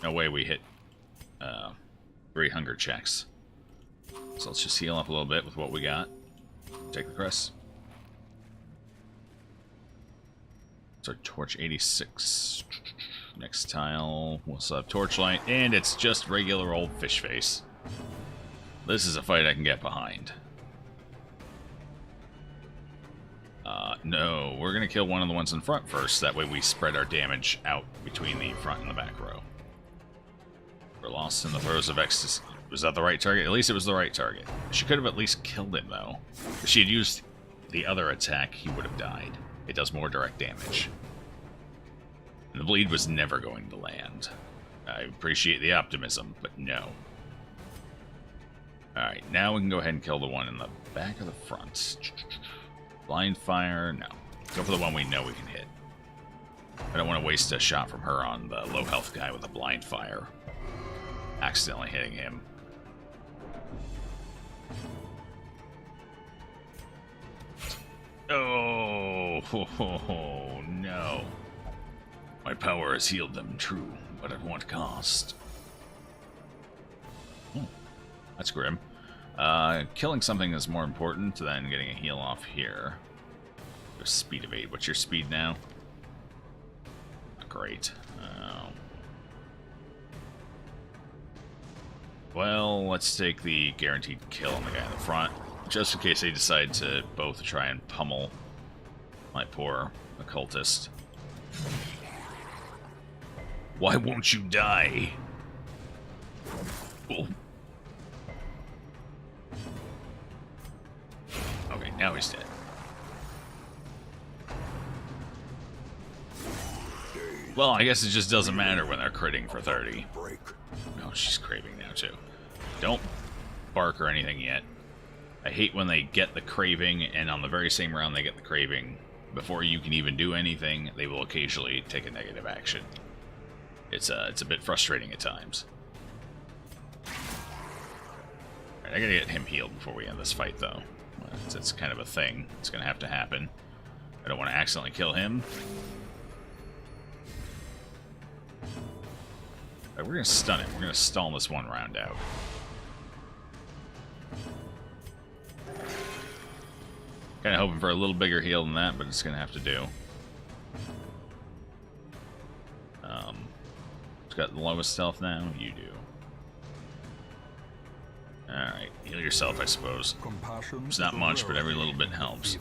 No way we hit 3 hunger checks. So let's just heal up a little bit with what we got. Take the crest. So torch 86. Next tile, we'll still have torchlight, and it's just regular old fish face. This is a fight I can get behind. No, we're gonna kill one of the ones in front first. That way we spread our damage out between the front and the back row. We're lost in the throes of ecstasy. Was that the right target? At least it was the right target. She could have at least killed him, though. If she had used the other attack, he would have died. It does more direct damage. And the bleed was never going to land. I appreciate the optimism, but no. Alright, now we can go ahead and kill the one in the back or the front. Blind fire, no. Go for the one we know we can hit. I don't want to waste a shot from her on the low health guy with a blind fire. Accidentally hitting him. Oh, no. My power has healed them, true, but at what cost? Oh, that's grim. Killing something is more important than getting a heal off here. There's speed of 8. What's your speed now? Not great. Well, let's take the guaranteed kill on the guy in the front, just in case they decide to both try and pummel my poor occultist. Why won't you die? Oh. Okay, now he's dead. Well, I guess it just doesn't matter when they're critting for 30. No, she's craving now, too. Don't bark or anything yet. I hate when they get the craving, and on the very same round they get the craving, before you can even do anything, they will occasionally take a negative action. It's a bit frustrating at times. Alright, I gotta get him healed before we end this fight, though. It's kind of a thing. It's gonna have to happen. I don't want to accidentally kill him. Alright, we're gonna stun him. We're gonna stall this one round out. Kinda hoping for a little bigger heal than that, but it's gonna have to do. Who's got the lowest health now? You do. Alright, heal yourself, I suppose. It's not much, but every little bit helps.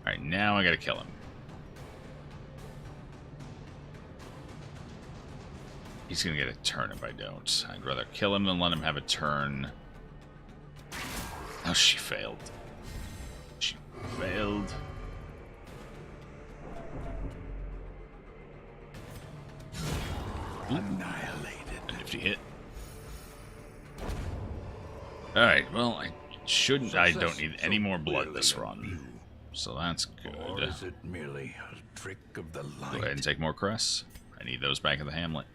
Alright, now I gotta kill him. He's gonna get a turn if I don't. I'd rather kill him than let him have a turn. Oh, she failed. She failed. Annihilated. A nifty hit. Alright, well, I shouldn't. I don't need any more blood this run. So that's good. Or is it merely a trick of the light? Go ahead and take more crests. I need those back in the hamlet.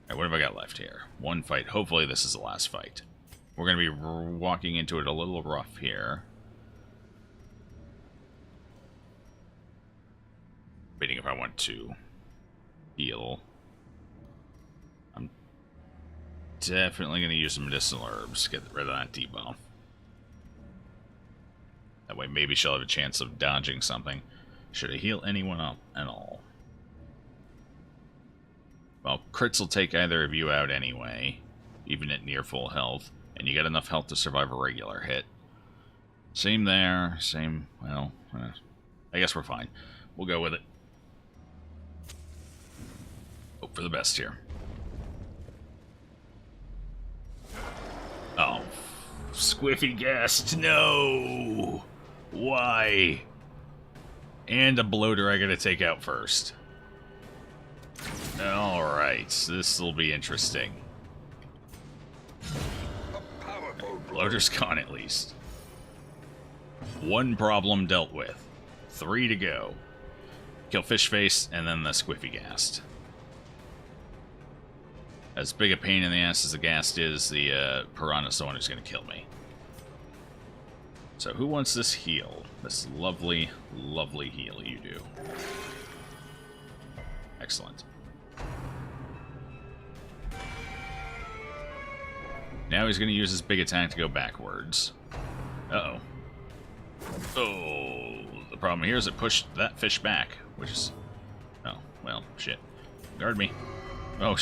Alright, what have I got left here? One fight. Hopefully this is the last fight. We're going to be walking into it a little rough here. Debating if I want to heal. I'm definitely going to use some medicinal herbs to get rid of that debuff. That way maybe she'll have a chance of dodging something. Should I heal anyone up at all? Well, crits will take either of you out anyway, even at near full health. And you got enough health to survive a regular hit. Same there, same, well, I guess we're fine. We'll go with it. Hope for the best here. Oh, Squiffy guessed, no! Why? And a bloater I gotta take out first. Alright, this will be interesting. Bloater's gone at least. One problem dealt with. 3 to go. Kill Fish Face, and then the Squiffy Ghast. As big a pain in the ass as the Ghast is, the Piranha's the one who's going to kill me. So who wants this heal? This lovely, lovely heal you do. Excellent. Now he's going to use his big attack to go backwards. Uh-oh. Oh, the problem here is it pushed that fish back, which is... Oh, well, shit. Guard me. Oh,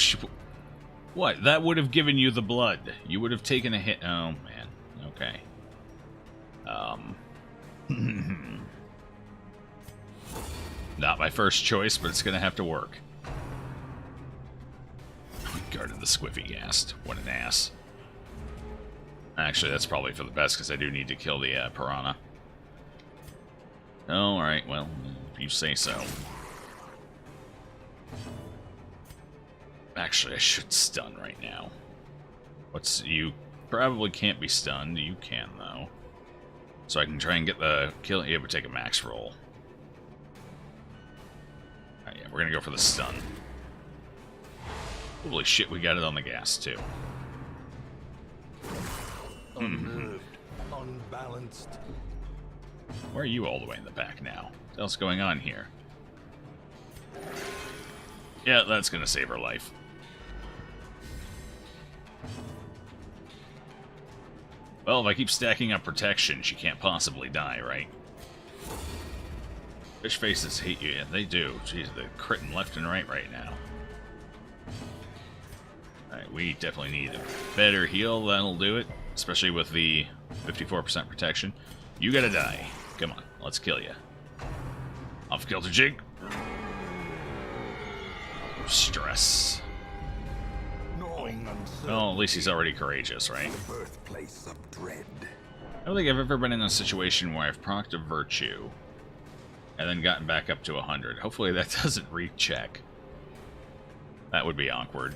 what? That would have given you the blood. You would have taken a hit. Oh, man. Okay. Not my first choice, but it's going to have to work. Guarded the Squiffy Ghast. What an ass. Actually, that's probably for the best, because I do need to kill the Piranha. Oh, alright, well, if you say so. Actually, I should stun right now. You probably can't be stunned. You can, though. So I can try and get the kill. Yeah, but take a max roll. Alright, yeah, we're gonna go for the stun. Holy shit, we got it on the gas, too. Unnerved, unbalanced. Why are you all the way in the back now? What else going on here? Yeah, that's gonna save her life. Well, if I keep stacking up protection, she can't possibly die, right? Fish faces hate you. Yeah, they do. Jeez, they're critting left and right now. Alright, we definitely need a better heal. That'll do it. Especially with the 54% protection. You gotta die. Come on, let's kill you. Off kilter jig. Stress. Well, at least he's already courageous, right? The birthplace of dread. I don't think I've ever been in a situation where I've procced a virtue and then gotten back up to 100. Hopefully that doesn't recheck. That would be awkward.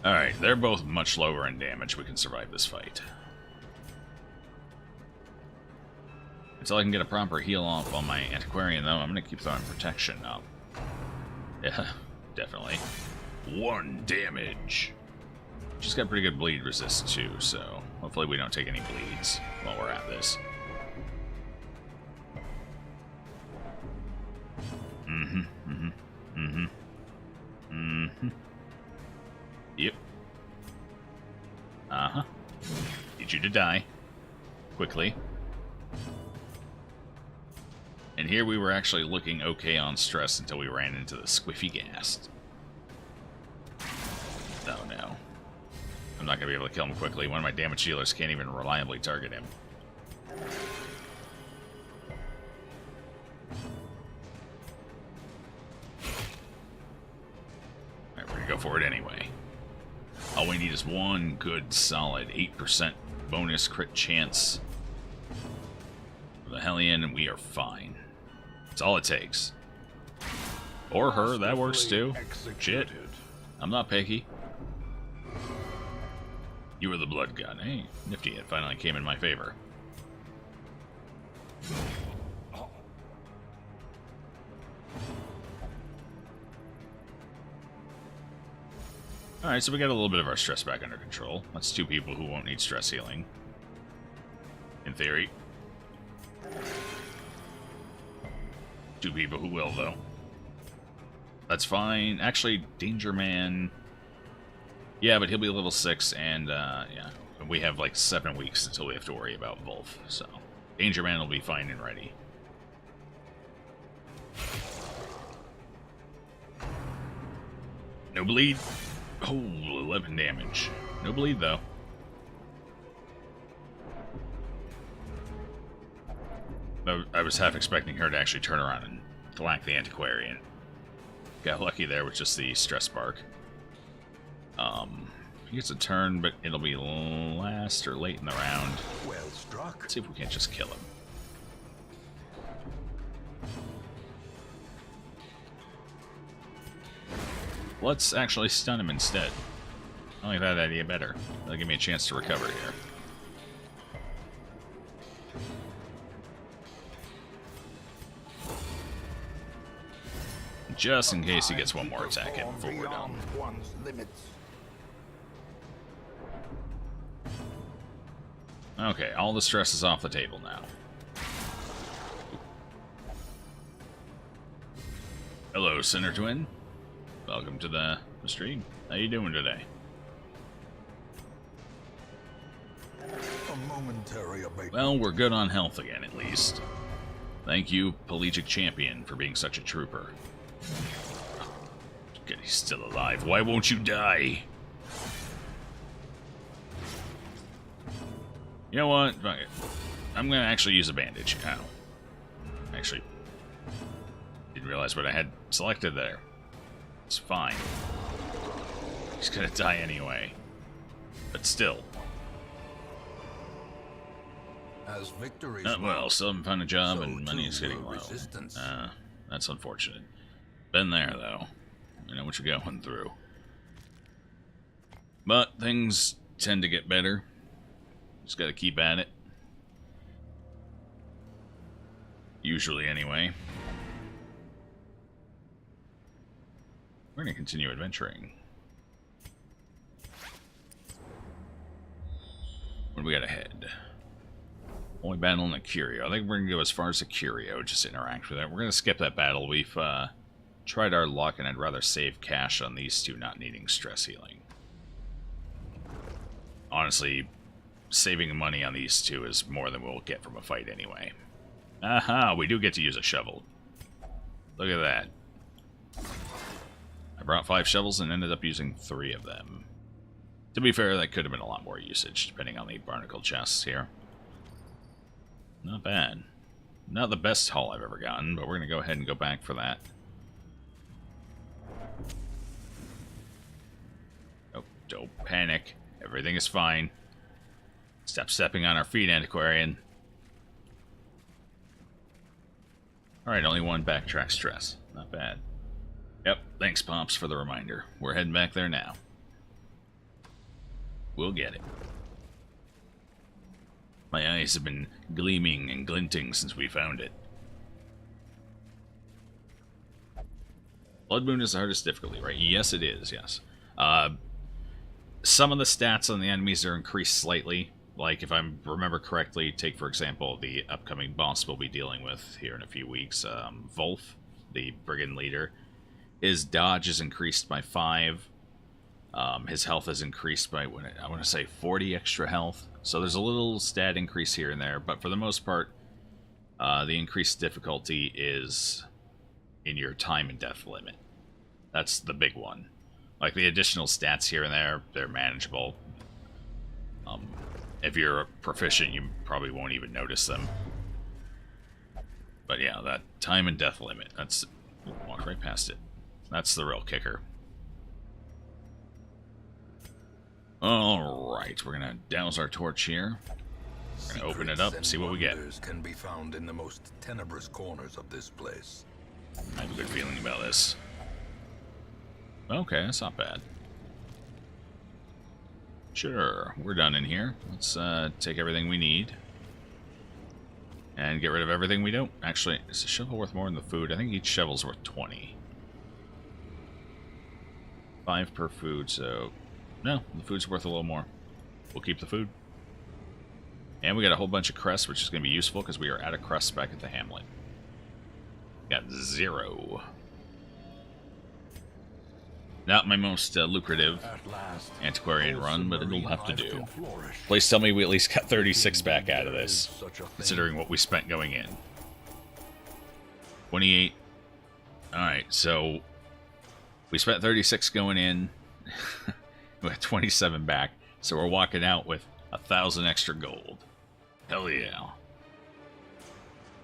Alright, they're both much lower in damage. We can survive this fight. Until I can get a proper heal off on my Antiquarian, though, I'm going to keep throwing protection up. Yeah, definitely. 1 damage. She's got pretty good bleed resist, too, so hopefully we don't take any bleeds while we're at this. Yep. Uh-huh. Need you to die. Quickly. And here we were actually looking okay on stress until we ran into the Squiffy Ghast. Oh no. I'm not going to be able to kill him quickly. One of my damage dealers can't even reliably target him. Alright, we're going to go for it anyway. All we need is one good solid 8% bonus crit chance for the Hellion, and we are fine. That's all it takes. Or her, that works too. Shit. I'm not picky. You were the blood gun. Hey, nifty, it finally came in my favor. Alright, so we got a little bit of our stress back under control. That's 2 people who won't need stress healing. In theory. 2 people who will, though. That's fine. Actually, Danger Man... Yeah, but he'll be level 6, and, yeah. We have, like, 7 weeks until we have to worry about Wolf, so... Danger Man will be fine and ready. No bleed. Oh, 11 damage. No bleed, though. I was half expecting her to actually turn around and thwack the Antiquarian. Got lucky there with just the stress bark. He gets a turn, but it'll be last or late in the round. Well struck. Let's see if we can't just kill him. Let's actually stun him instead. I like that idea better. That'll give me a chance to recover here. just in case he gets one more attack in before we're done. One's limits. Okay, all the stress is off the table now. Hello, Sinner Twin. Welcome to the stream. How you doing today? A momentary abatement. Well, we're good on health again, at least. Thank you, Pelagic Champion, for being such a trooper. Good, he's still alive. Why won't you die? You know what? Fuck it. I'm gonna actually use a bandage. Ow. Actually, didn't realize what I had selected there. It's fine. He's gonna die anyway. But still. As victory. Well, still haven't found a job so and money is too getting will low. resistance. That's unfortunate. Been there, though. I know what you're going through. But things tend to get better. Just gotta keep at it. Usually, anyway. We're gonna continue adventuring. Where do we got ahead? Only battle in the Curio. I think we're gonna go as far as the Curio, just interact with it. We're gonna skip that battle. We've tried our luck, and I'd rather save cash on these two not needing stress healing. Honestly, saving money on these two is more than we'll get from a fight anyway. Aha, we do get to use a shovel. Look at that. I brought 5 shovels and ended up using 3 of them. To be fair, that could have been a lot more usage, depending on the barnacle chests here. Not bad. Not the best haul I've ever gotten, but we're going to go ahead and go back for that. Oh, don't panic. Everything is fine. Stop stepping on our feet, Antiquarian. Alright, only 1 backtrack stress. Not bad. Yep, thanks, Pops, for the reminder. We're heading back there now. We'll get it. My eyes have been gleaming and glinting since we found it. Bloodmoon is the hardest difficulty, right? Yes, it is, yes. Some of the stats on the enemies are increased slightly. Like, if I remember correctly, take, for example, the upcoming boss we'll be dealing with here in a few weeks, Wolf, the brigand leader. His dodge is increased by 5. His health is increased by, I want to say, 40 extra health. So there's a little stat increase here and there, but for the most part, the increased difficulty is in your time and death limit. That's the big one. Like, the additional stats here and there, they're manageable. If you're proficient, you probably won't even notice them. But yeah, that time and death limit, that's... Walk right past it. That's the real kicker. Alright, we're gonna douse our torch here. We're gonna open it up, see what we get. Can be found in the most tenebrous corners of this place. I have a good feeling about this. Okay, that's not bad. Sure, we're done in here. Let's take everything we need. And get rid of everything we don't. Actually, is the shovel worth more than the food? I think each shovel's worth 20. 5 per food, so... No, the food's worth a little more. We'll keep the food. And we got a whole bunch of crests, which is going to be useful because we are out of crests back at the hamlet. Got 0. Not my most lucrative antiquarian run, but it'll have to do. Please tell me we at least got 36 back out of this, considering what we spent going in. 28. Alright, so we spent 36 going in. We got 27 back, so we're walking out with 1,000 extra gold. Hell yeah.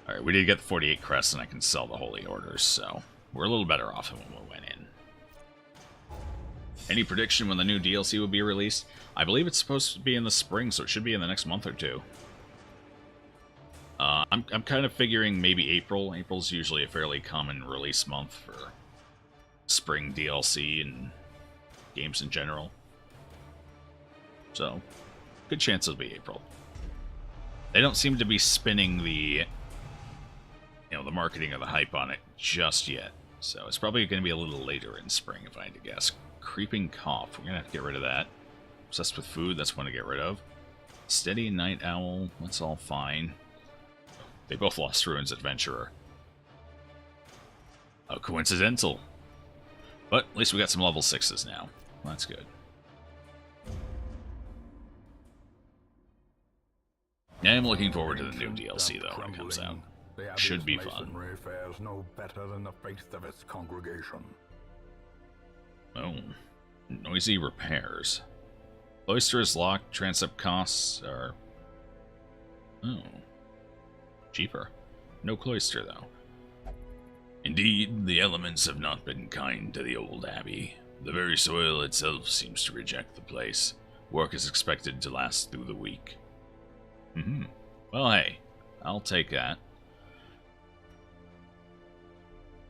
Alright, we did get the 48 crests, and I can sell the Holy Orders, so we're a little better off than when we went in. Any prediction when the new DLC will be released? I believe it's supposed to be in the spring, so it should be in the next month or 2. I'm kind of figuring maybe April. April's usually a fairly common release month for spring DLC and games in general. So, good chance it'll be April. They don't seem to be spinning the, the marketing or the hype on it just yet. So it's probably going to be a little later in spring, if I had to guess. Creeping Cough. We're going to have to get rid of that. Obsessed with Food. That's one to get rid of. Steady Night Owl. That's all fine. They both lost Ruins Adventurer. How coincidental. But at least we got some level 6s now. Well, that's good. Yeah, I'm looking forward to the new DLC, though, when it comes out. Should be fun. Fares no better than the faith of its congregation. Oh. Noisy repairs. Cloister is locked. Transept costs are... Oh. Cheaper. No cloister, though. Indeed, the elements have not been kind to the old abbey. The very soil itself seems to reject the place. Work is expected to last through the week. Well, hey, I'll take that.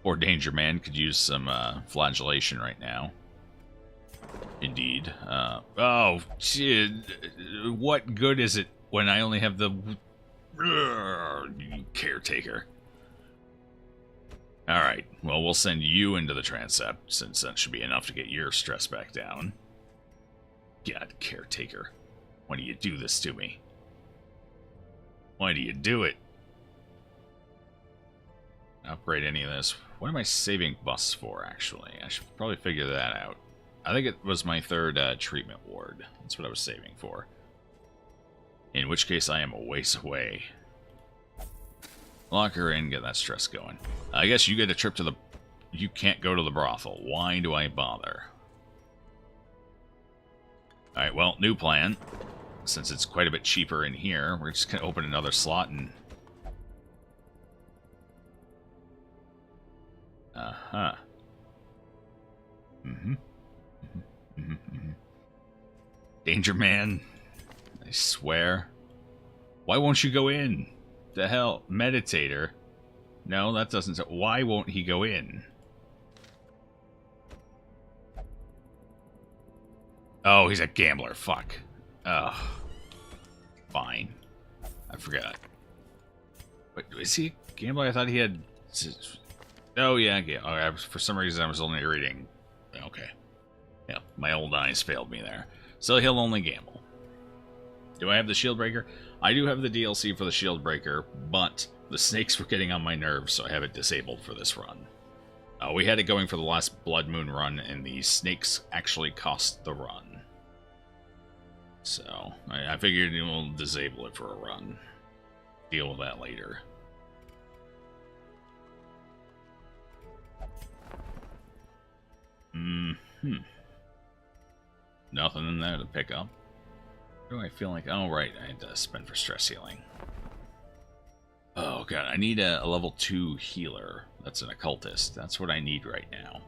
Poor Danger Man could use some flagellation right now. Indeed. Oh, shit. What good is it when I only have the caretaker? Alright, well, we'll send you into the transept, since that should be enough to get your stress back down. God, caretaker. Why do you do this to me? Why do you do it? Upgrade any of this. What am I saving busts for, actually? I should probably figure that out. I think it was my third treatment ward. That's what I was saving for. In which case, I am a ways away. Lock her in, get that stress going. I guess you get a trip to the... You can't go to the brothel. Why do I bother? Alright, well, new plan. Since it's quite a bit cheaper in here, we're just going to open another slot and... Uh-huh. Danger Man. I swear. Why won't you go in? The hell? Meditator? No, that doesn't... Why won't he go in? Oh, he's a gambler. Fuck. Ugh. Fine. I forgot. Wait, is he a gambler? I thought he had... Oh, yeah. For some reason, I was only reading... Okay. Yeah, my old eyes failed me there. So he'll only gamble. Do I have the shield breaker? I do have the DLC for the shield breaker, but the snakes were getting on my nerves, so I have it disabled for this run. We had it going for the last Bloodmoon run, and the snakes actually cost the run. So, I figured we'll disable it for a run. Deal with that later. Nothing in there to pick up. What do I feel like? Oh, right. I had to spend for stress healing. Oh, God. I need a level 2 healer. That's an occultist. That's what I need right now.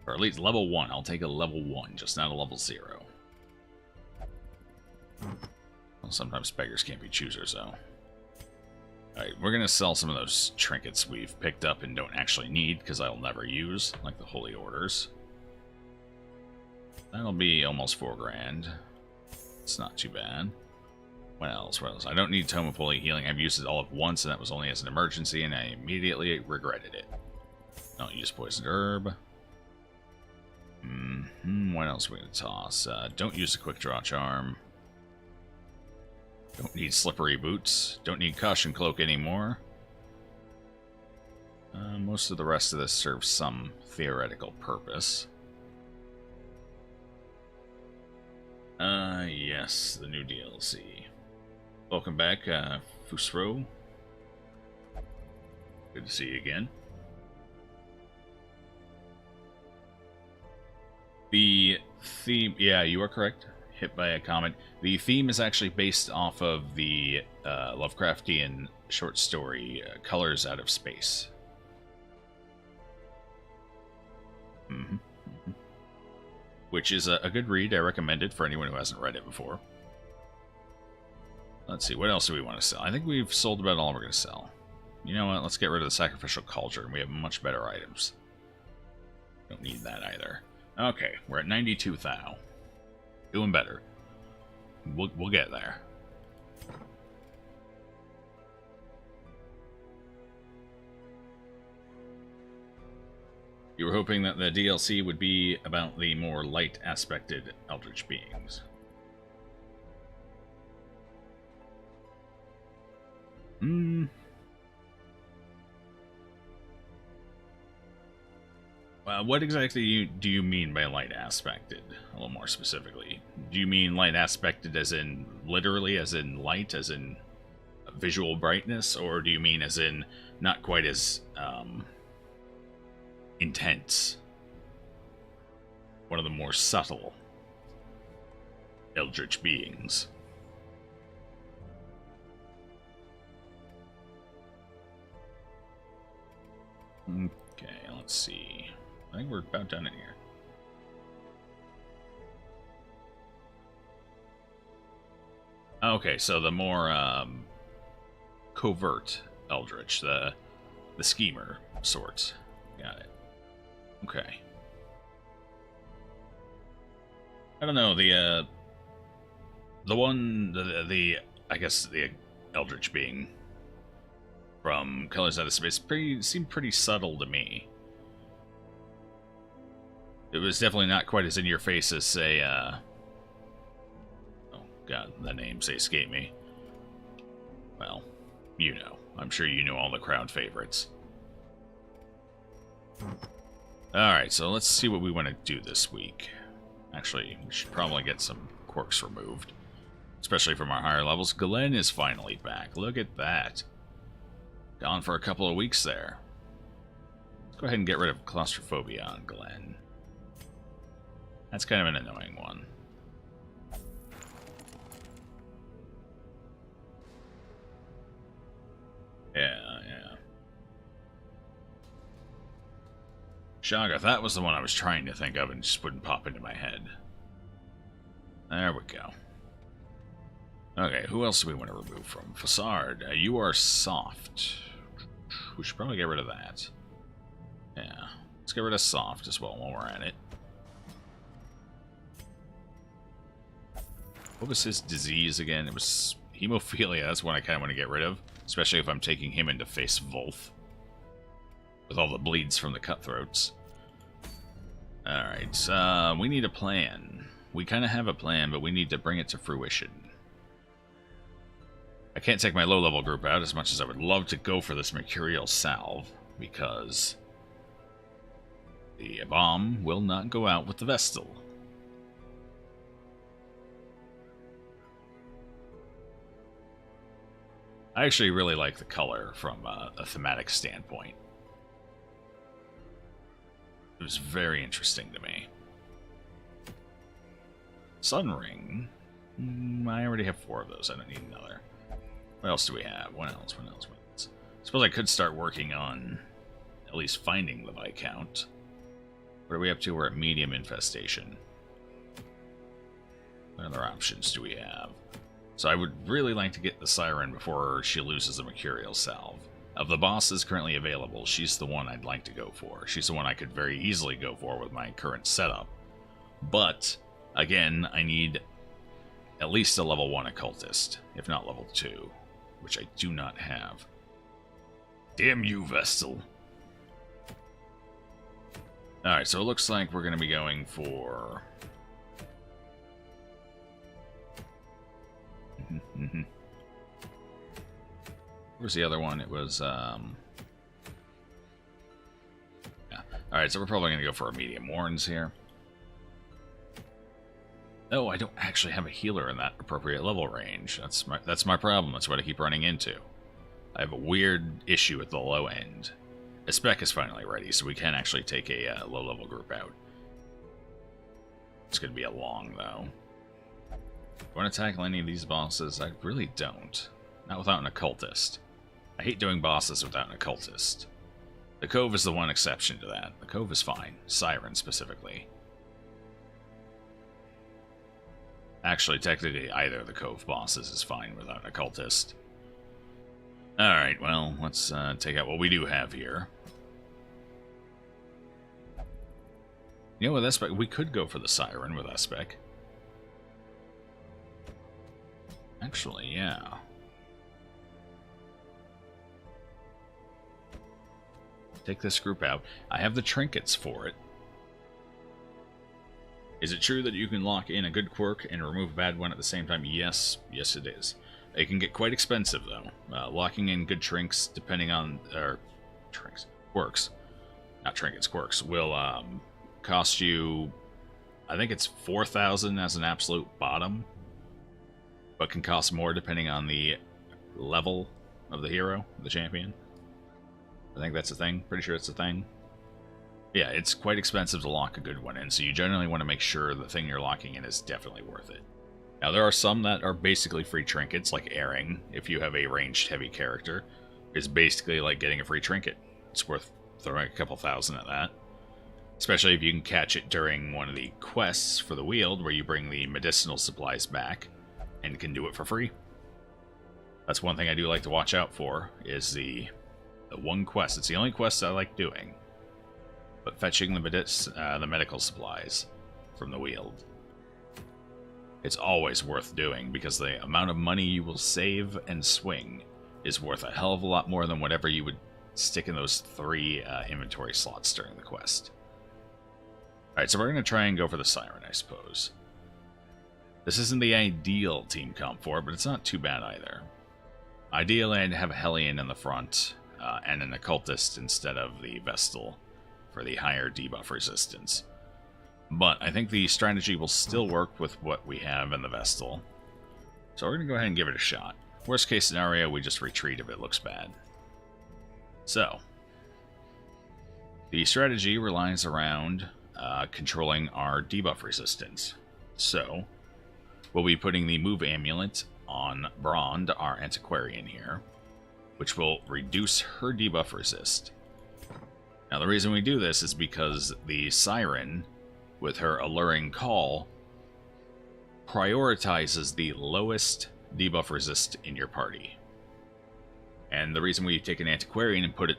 Or at least level 1. I'll take a level 1, just not a level 0. Well, sometimes beggars can't be choosers, though. Alright, we're going to sell some of those trinkets we've picked up and don't actually need, because I'll never use, like the Holy Orders. That'll be almost 4 grand. It's not too bad. What else? What else? I don't need Tome of Holy Healing. I've used it all at once, and that was only as an emergency, and I immediately regretted it. Don't use Poisoned Herb. What else are we going to toss? Don't use the Quick Draw Charm. Don't need Slippery Boots. Don't need Caution Cloak anymore. Most of the rest of this serves some theoretical purpose. Yes, the new DLC. Welcome back, Fusro. Good to see you again. The theme... Yeah, you are correct. Hit by a comet. The theme is actually based off of the Lovecraftian short story, Colors Out of Space. Which is a good read. I recommend it for anyone who hasn't read it before. Let's see, what else do we want to sell? I think we've sold about all we're going to sell. You know what? Let's get rid of the Sacrificial Cauldron. We have much better items. Don't need that either. Okay, we're at 92 thou. Doing better. We'll get there. You were hoping that the DLC would be about the more light-aspected eldritch beings. What exactly do you mean by light aspected? A little more specifically. Do you mean light aspected as in literally, as in light, as in visual brightness, or do you mean as in not quite as intense? One of the more subtle eldritch beings. Okay, let's see. I think we're about done in here. Okay, so the more covert eldritch, the schemer sorts. Got it. Okay. I don't know, the I guess the eldritch being from Colors Out of Space seemed pretty subtle to me. It was definitely not quite as in your face as, say, oh god, the names escape me. Well, you know. I'm sure you know all the crowd favorites. Alright, so let's see what we want to do this week. Actually, we should probably get some quirks removed. Especially from our higher levels. Glenn is finally back. Look at that. Gone for a couple of weeks there. Let's go ahead and get rid of claustrophobia on Glenn. That's kind of an annoying one. Yeah. Shoggoth, that was the one I was trying to think of and just wouldn't pop into my head. There we go. Okay, who else do we want to remove from? Facade, you are soft. We should probably get rid of that. Yeah, let's get rid of soft as well while we're at it. What was his disease again? It was hemophilia. That's one I kind of want to get rid of. Especially if I'm taking him into face Wolf. With all the bleeds from the cutthroats. Alright, we need a plan. We kind of have a plan, but we need to bring it to fruition. I can't take my low-level group out as much as I would love to go for this Mercurial Salve. Because the bomb will not go out with the Vestal. I actually really like the color from a thematic standpoint. It was very interesting to me. Sunring. I already have 4 of those. I don't need another. What else do we have? What else? I suppose I could start working on at least finding the Viscount. What are we up to? We're at medium infestation. What other options do we have? So I would really like to get the Siren before she loses the Mercurial Salve. Of the bosses currently available, she's the one I'd like to go for. She's the one I could very easily go for with my current setup. But, again, I need at least a level 1 occultist, if not level 2, which I do not have. Damn you, Vestal. Alright, so it looks like we're going to be going for... Where's the other one? It was, yeah. Alright, so we're probably going to go for a medium Warrens here. Oh, I don't actually have a healer in that appropriate level range. That's my problem. That's what I keep running into. I have a weird issue at the low end. A spec is finally ready, so we can actually take a low-level group out. It's going to be a long, though. Do I want to tackle any of these bosses? I really don't. Not without an occultist. I hate doing bosses without an occultist. The Cove is the one exception to that. The Cove is fine. Siren, specifically. Actually, technically, either of the Cove bosses is fine without an occultist. Alright, well, let's take out what we do have here. You know, with Espec, we could go for the Siren with Espec. Actually, yeah. take this group out. I have the trinkets for it. Is it true that you can lock in a good quirk and remove a bad one at the same time? Yes. Yes, it is. It can get quite expensive, though. Locking in good trinks, depending on... quirks. Not trinkets, quirks. Will cost you... I think it's 4,000 as an absolute bottom. But can cost more depending on the level of the hero, the champion. I think that's a thing. Pretty sure it's a thing. Yeah, it's quite expensive to lock a good one in, so you generally want to make sure the thing you're locking in is definitely worth it. Now, there are some that are basically free trinkets, like airing, if you have a ranged heavy character, is basically like getting a free trinket. It's worth throwing a couple thousand at that. Especially if you can catch it during one of the quests for the Weald, where you bring the medicinal supplies back, and can do it for free. That's one thing I do like to watch out for, is the one quest. It's the only quest I like doing. But fetching the medical supplies from the Weald. It's always worth doing, because the amount of money you will save and swing is worth a hell of a lot more than whatever you would stick in those 3 inventory slots during the quest. Alright, so we're going to try and go for the Siren, I suppose. This isn't the ideal team comp for it, but it's not too bad either. Ideally, I'd have a Hellion in the front, and an Occultist instead of the Vestal, for the higher debuff resistance. But I think the strategy will still work with what we have in the Vestal. So we're going to go ahead and give it a shot. Worst case scenario, we just retreat if it looks bad. So, the strategy relies around controlling our debuff resistance. So, we'll be putting the move amulet on Brond, our antiquarian here, which will reduce her debuff resist. Now, the reason we do this is because the Siren, with her alluring call, prioritizes the lowest debuff resist in your party. And the reason we take an antiquarian and put it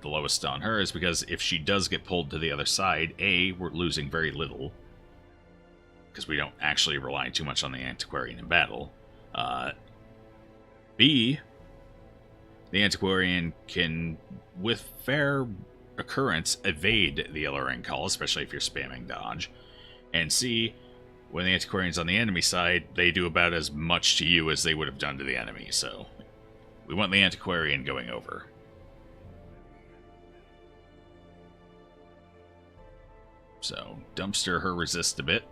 the lowest on her is because if she does get pulled to the other side, A, we're losing very little, because we don't actually rely too much on the antiquarian in battle. B, the antiquarian can, with fair occurrence, evade the alluring call, especially if you're spamming dodge. And C, when the antiquarian's on the enemy side, they do about as much to you as they would have done to the enemy, so we want the antiquarian going over. So, dumpster her resist a bit,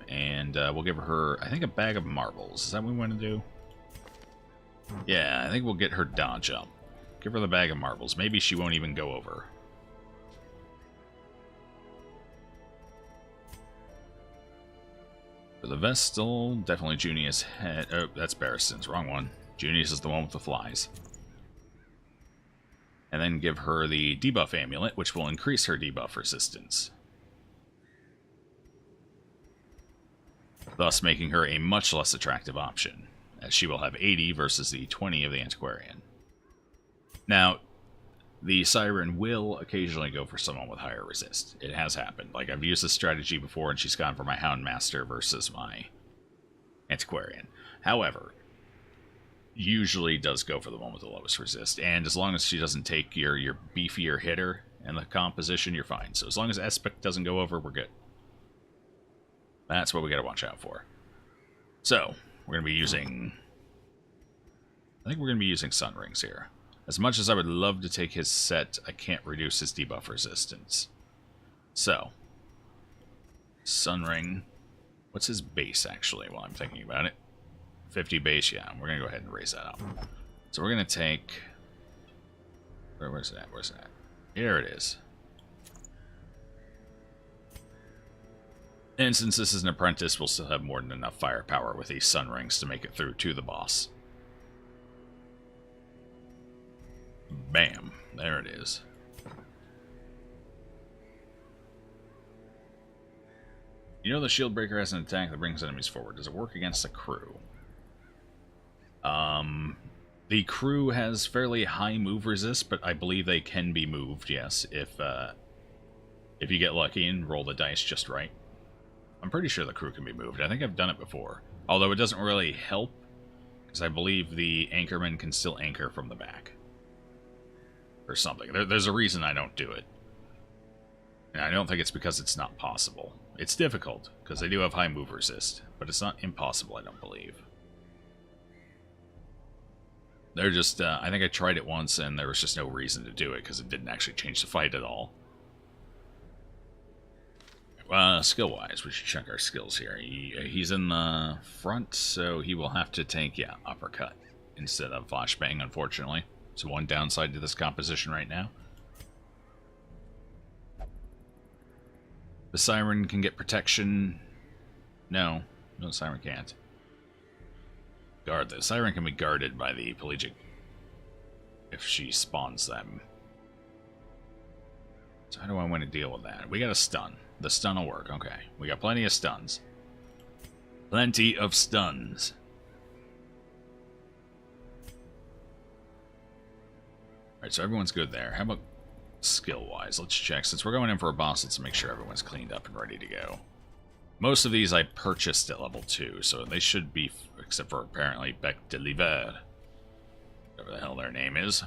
and we'll give her, I think, a bag of marbles. Is that what we want to do? Yeah, I think we'll get her dodge up. Give her the bag of marbles. Maybe she won't even go over. For the Vestal, definitely Junius head. Oh, that's Barristan's. Wrong one. Junius is the one with the flies. And then give her the debuff amulet, which will increase her debuff resistance. Thus making her a much less attractive option, as she will have 80 versus the 20 of the antiquarian. Now, the Siren will occasionally go for someone with higher resist. It has happened. Like, I've used this strategy before, and she's gone for my Houndmaster versus my Antiquarian. However, usually does go for the one with the lowest resist, and as long as she doesn't take your beefier hitter in the composition, you're fine. So as long as Aspect doesn't go over, we're good. That's what we gotta watch out for. So, we're gonna be using... I think we're gonna be using Sun Rings here. As much as I would love to take his set, I can't reduce his debuff resistance. So, Sun Ring. What's his base, actually, while I'm thinking about it? 50 base, yeah. We're going to go ahead and raise that up. So we're going to take... Where's it at? Where's it at? Here it is. And since this is an apprentice, we'll still have more than enough firepower with these Sun Rings to make it through to the boss. Bam. There it is. You know the Shield Breaker has an attack that brings enemies forward. Does it work against the crew? The crew has fairly high move resist, but I believe they can be moved, yes, if you get lucky and roll the dice just right. I'm pretty sure the crew can be moved. I think I've done it before. Although it doesn't really help, because I believe the anchorman can still anchor from the back. or something. There's a reason I don't do it. And I don't think it's because it's not possible. It's difficult, because they do have high move resist, but it's not impossible, I don't believe. They're just, I think I tried it once, and there was just no reason to do it, because it didn't actually change the fight at all. Skill-wise, we should check our skills here. He's in the front, so he will have to take, yeah, uppercut instead of flashbang, unfortunately. So one downside to this composition right now. The Siren can get protection. No, the Siren can't. Guard. The Siren can be guarded by the Pelagic if she spawns them. So how do I want to deal with that? We got a stun. The stun will work. Okay. We got plenty of stuns. Plenty of stuns. Alright, so everyone's good there. How about skill-wise? Let's check. Since we're going in for a boss, let's make sure everyone's cleaned up and ready to go. Most of these I purchased at level 2, so they should be, except for apparently Bec de l'Hiver, whatever the hell their name is.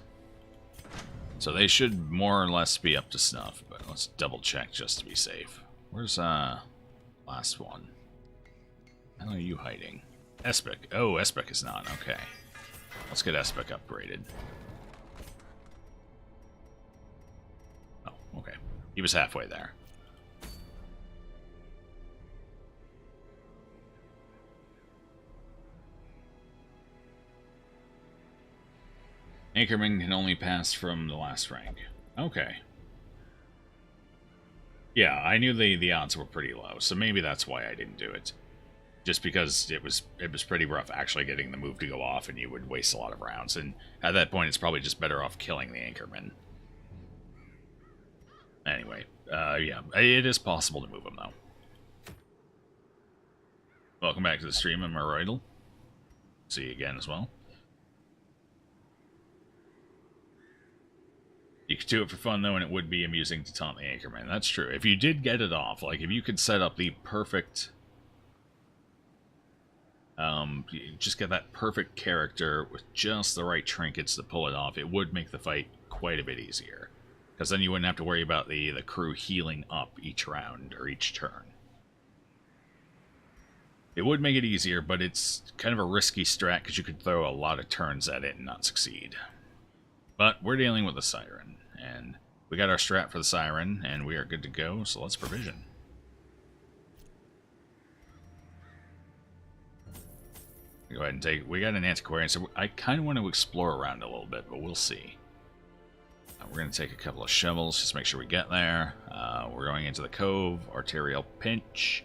So they should more or less be up to snuff, but let's double check just to be safe. Where's, last one? How are you hiding? Espec. Oh, Espec is not. Okay. Let's get Espec upgraded. Oh, okay. He was halfway there. Anchorman can only pass from the last rank. Okay. Yeah, I knew the odds were pretty low, so maybe that's why I didn't do it. Just because it was pretty rough actually getting the move to go off, and you would waste a lot of rounds. And at that point, it's probably just better off killing the Anchorman. Anyway, yeah, it is possible to move him, though. Welcome back to the stream, I'm Roidal. See you again as well. You could do it for fun, though, and it would be amusing to taunt the Anchorman. That's true. If you did get it off, like, if you could set up the perfect... just get that perfect character with just the right trinkets to pull it off, it would make the fight quite a bit easier. Because then you wouldn't have to worry about the crew healing up each round, or each turn. It would make it easier, but it's kind of a risky strat, because you could throw a lot of turns at it and not succeed. But we're dealing with the Siren, and we got our strat for the Siren, and we are good to go, so let's provision. Go ahead and take... We got an Antiquarian, so I kind of want to explore around a little bit, but we'll see. We're going to take a couple of shovels, just make sure we get there. We're going into the Cove, Arterial Pinch.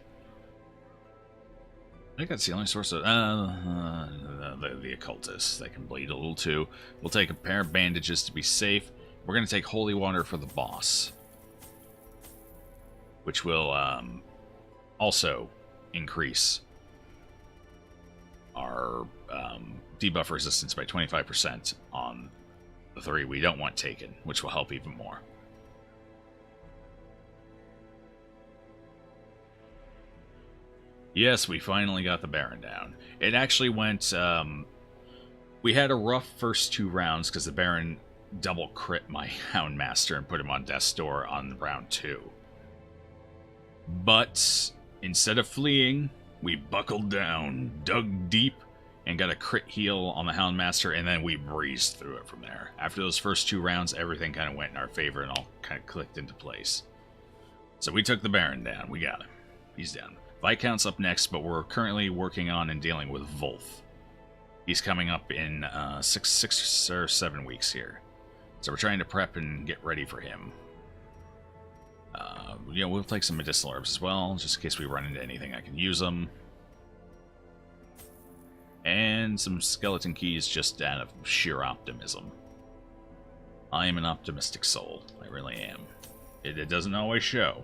I think that's the only source of... the Occultists. They can bleed a little too. We'll take a pair of bandages to be safe. We're going to take Holy Water for the boss. Which will also increase our debuff resistance by 25% on the 3 we don't want taken, which will help even more. Yes, we finally got the Baron down. It actually went... we had a rough first 2 rounds because the Baron double crit my Houndmaster and put him on Death's Door on round 2. But instead of fleeing, we buckled down, dug deep, and got a crit heal on the Houndmaster, and then we breezed through it from there. After those first 2 rounds, everything kind of went in our favor and all kind of clicked into place. So we took the Baron down. We got him. He's down. Viscount's up next, but we're currently working on and dealing with Wolf. He's coming up in 6 or 7 weeks here. So we're trying to prep and get ready for him. You know, we'll take some medicinal herbs as well, just in case we run into anything I can use them. And some skeleton keys just out of sheer optimism. I am an optimistic soul. I really am. It doesn't always show.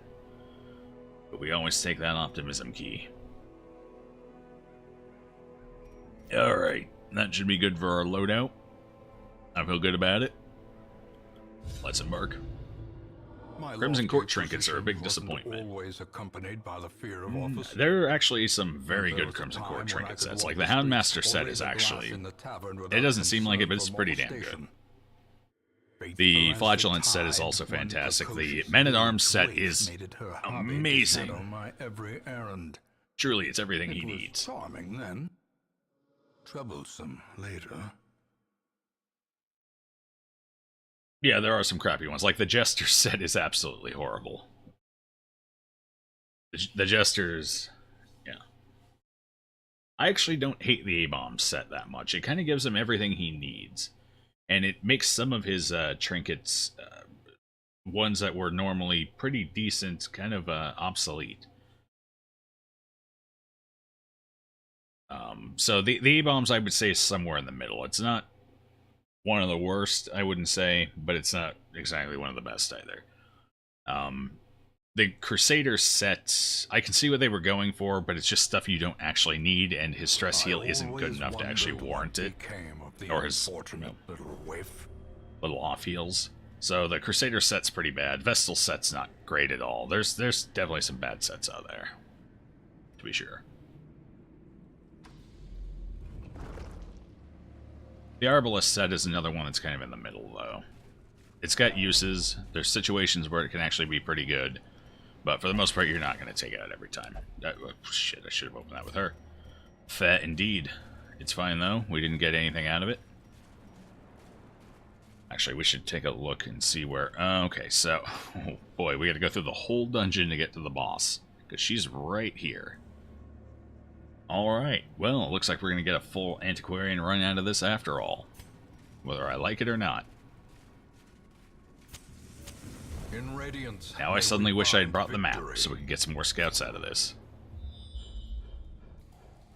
But we always take that optimism key. Alright, that should be good for our loadout. I feel good about it. Let's embark. Crimson Court trinkets are a big disappointment. Always accompanied by the fear of office. There are actually some very good Crimson Court trinket sets. Like the Houndmaster set is actually... It doesn't seem like it, but it's pretty damn good. The Flagellant set is also fantastic. The Men-at-Arms set is amazing. Truly, it's everything he needs. Charming then, troublesome later. Yeah, there are some crappy ones. Like the Jester set is absolutely horrible. The Jesters, yeah. I actually don't hate the A-Bomb set that much. It kind of gives him everything he needs. And it makes some of his trinkets, ones that were normally pretty decent, kind of obsolete. So the A-Bombs, I would say, is somewhere in the middle. It's not one of the worst, I wouldn't say, but it's not exactly one of the best either. The Crusader set, I can see what they were going for, but it's just stuff you don't actually need, and his stress heal isn't good enough to actually warrant it. Or his little off heals. So the Crusader set's pretty bad. Vestal set's not great at all. There's definitely some bad sets out there, to be sure. The Arbalest set is another one that's kind of in the middle, though. It's got uses. There's situations where it can actually be pretty good. But for the most part, you're not going to take it out every time. Shit, I should have opened that with her. Fat indeed. It's fine, though. We didn't get anything out of it. Actually, we should take a look and see where... okay, so... Oh boy, we got to go through the whole dungeon to get to the boss. Because she's right here. Alright, well, it looks like we're going to get a full antiquarian run out of this after all. Whether I like it or not. In Radiance, now I suddenly wish I had brought the map, so we could get some more scouts out of this.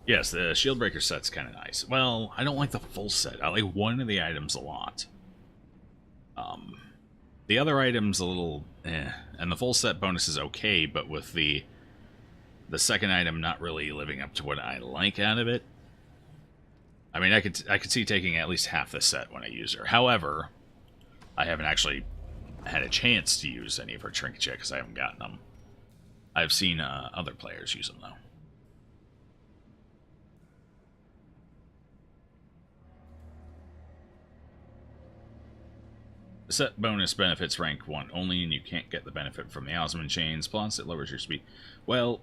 Yes, the Shieldbreaker set's kind of nice. Well, I don't like the full set. I like one of the items a lot. The other item's a little eh. And the full set bonus is okay, but with the second item not really living up to what I like out of it. I mean, I could see taking at least half the set when I use her. However, I haven't actually had a chance to use any of her trinkets yet because I haven't gotten them. I've seen other players use them, though. The set bonus benefits rank 1 only, and you can't get the benefit from the Osman chains, plus it lowers your speed. Well,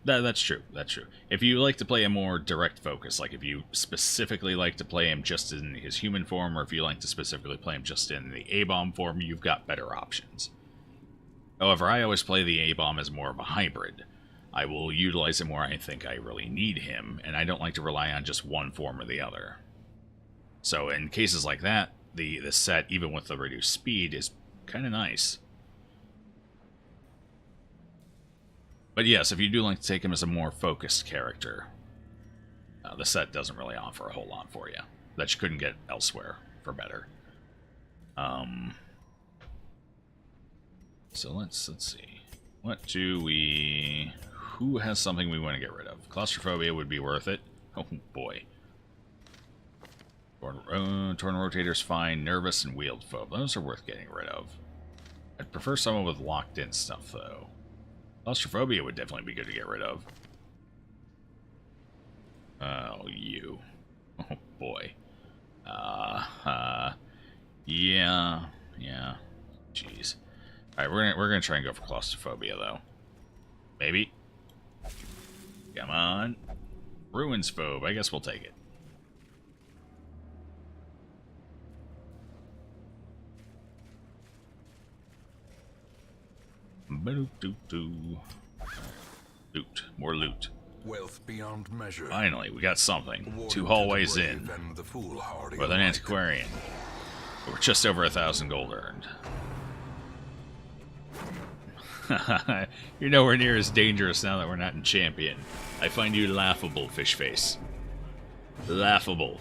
that's true, that's true. If you like to play a more direct focus, like if you specifically like to play him just in his human form, or if you like to specifically play him just in the A-Bomb form, you've got better options. However, I always play the A-Bomb as more of a hybrid. I will utilize him where I think I really need him, and I don't like to rely on just one form or the other. So in cases like that, the set, even with the reduced speed, is kind of nice. But yes, if you do like to take him as a more focused character, the set doesn't really offer a whole lot for you that you couldn't get elsewhere for better. So let's see. What do we... Who has something we want to get rid of? Claustrophobia would be worth it. Oh boy. Torn Rotator's fine. Nervous and Wheeled Phobe. Those are worth getting rid of. I'd prefer someone with locked-in stuff, though. Claustrophobia would definitely be good to get rid of. Oh, you. Oh, boy. Yeah. Jeez. Alright, we're gonna try and go for Claustrophobia, though. Maybe. Come on. Ruins Phobe. I guess we'll take it. Loot. More loot. Wealth beyond measure. Finally, we got something. 2 hallways in. With an antiquarian. We're just over 1,000 gold earned. You're nowhere near as dangerous now that we're not in Champion. I find you laughable, Fishface. Laughable.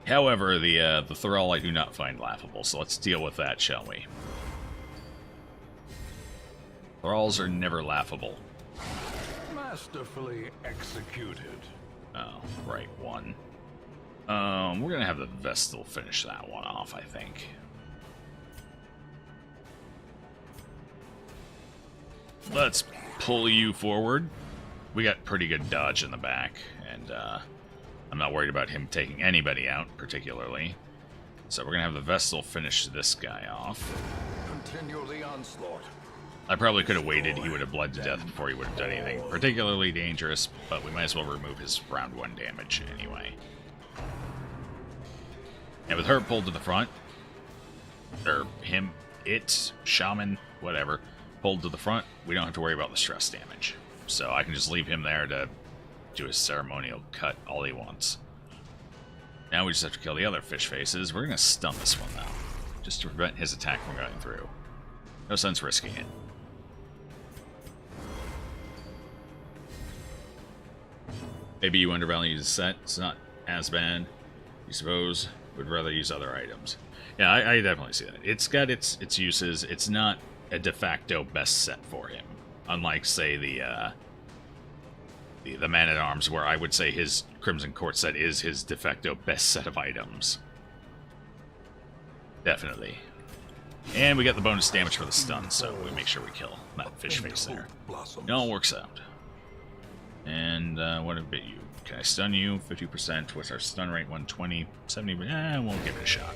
However, the Thrall I do not find laughable, so let's deal with that, shall we? Thralls are never laughable. Masterfully executed. Oh, right, 1. We're gonna have the Vestal finish that one off, I think. Let's pull you forward. We got pretty good dodge in the back, and I'm not worried about him taking anybody out, particularly. So we're going to have the Vestal finish this guy off. Continue the onslaught. I probably could have waited. He would have bled to death before he would have done anything particularly dangerous, but we might as well remove his round 1 damage anyway. And with her pulled to the front, or him, it, shaman, whatever, pulled to the front, we don't have to worry about the stress damage. So I can just leave him there to do his ceremonial cut all he wants. Now we just have to kill the other fish faces. We're going to stun this one, though, just to prevent his attack from going through. No sense risking it. Maybe you undervalue the set. It's not as bad. You suppose would rather use other items. Yeah, I definitely see that. It's got its uses. It's not a de facto best set for him. Unlike, say, the Man-at-Arms, where I would say his Crimson Court set is his de facto best set of items. Definitely. And we get the bonus damage for the stun, so we make sure we kill that fish face there. It all works out. And what about you? Can I stun you? 50%. What's our stun rate? 120. 70. We'll give it a shot.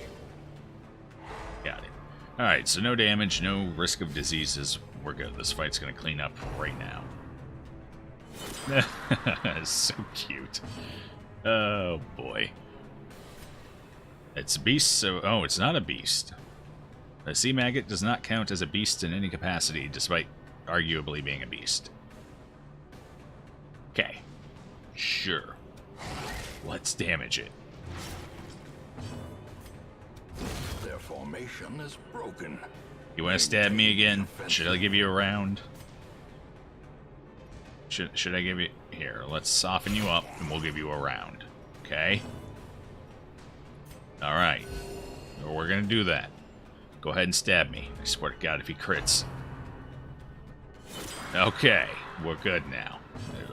Got it. Alright, so no damage, no risk of diseases. We're good. This fight's going to clean up right now. So cute. Oh, boy. It's a beast, so... Oh, it's not a beast. A sea maggot does not count as a beast in any capacity, despite arguably being a beast. Okay. Sure. Let's damage it. Their formation is broken. You want to stab me again? Should I give you a round? Should I give you... Here, let's soften you up, and we'll give you a round. Okay? Alright. We're gonna do that. Go ahead and stab me. I swear to God, if he crits. Okay. We're good now.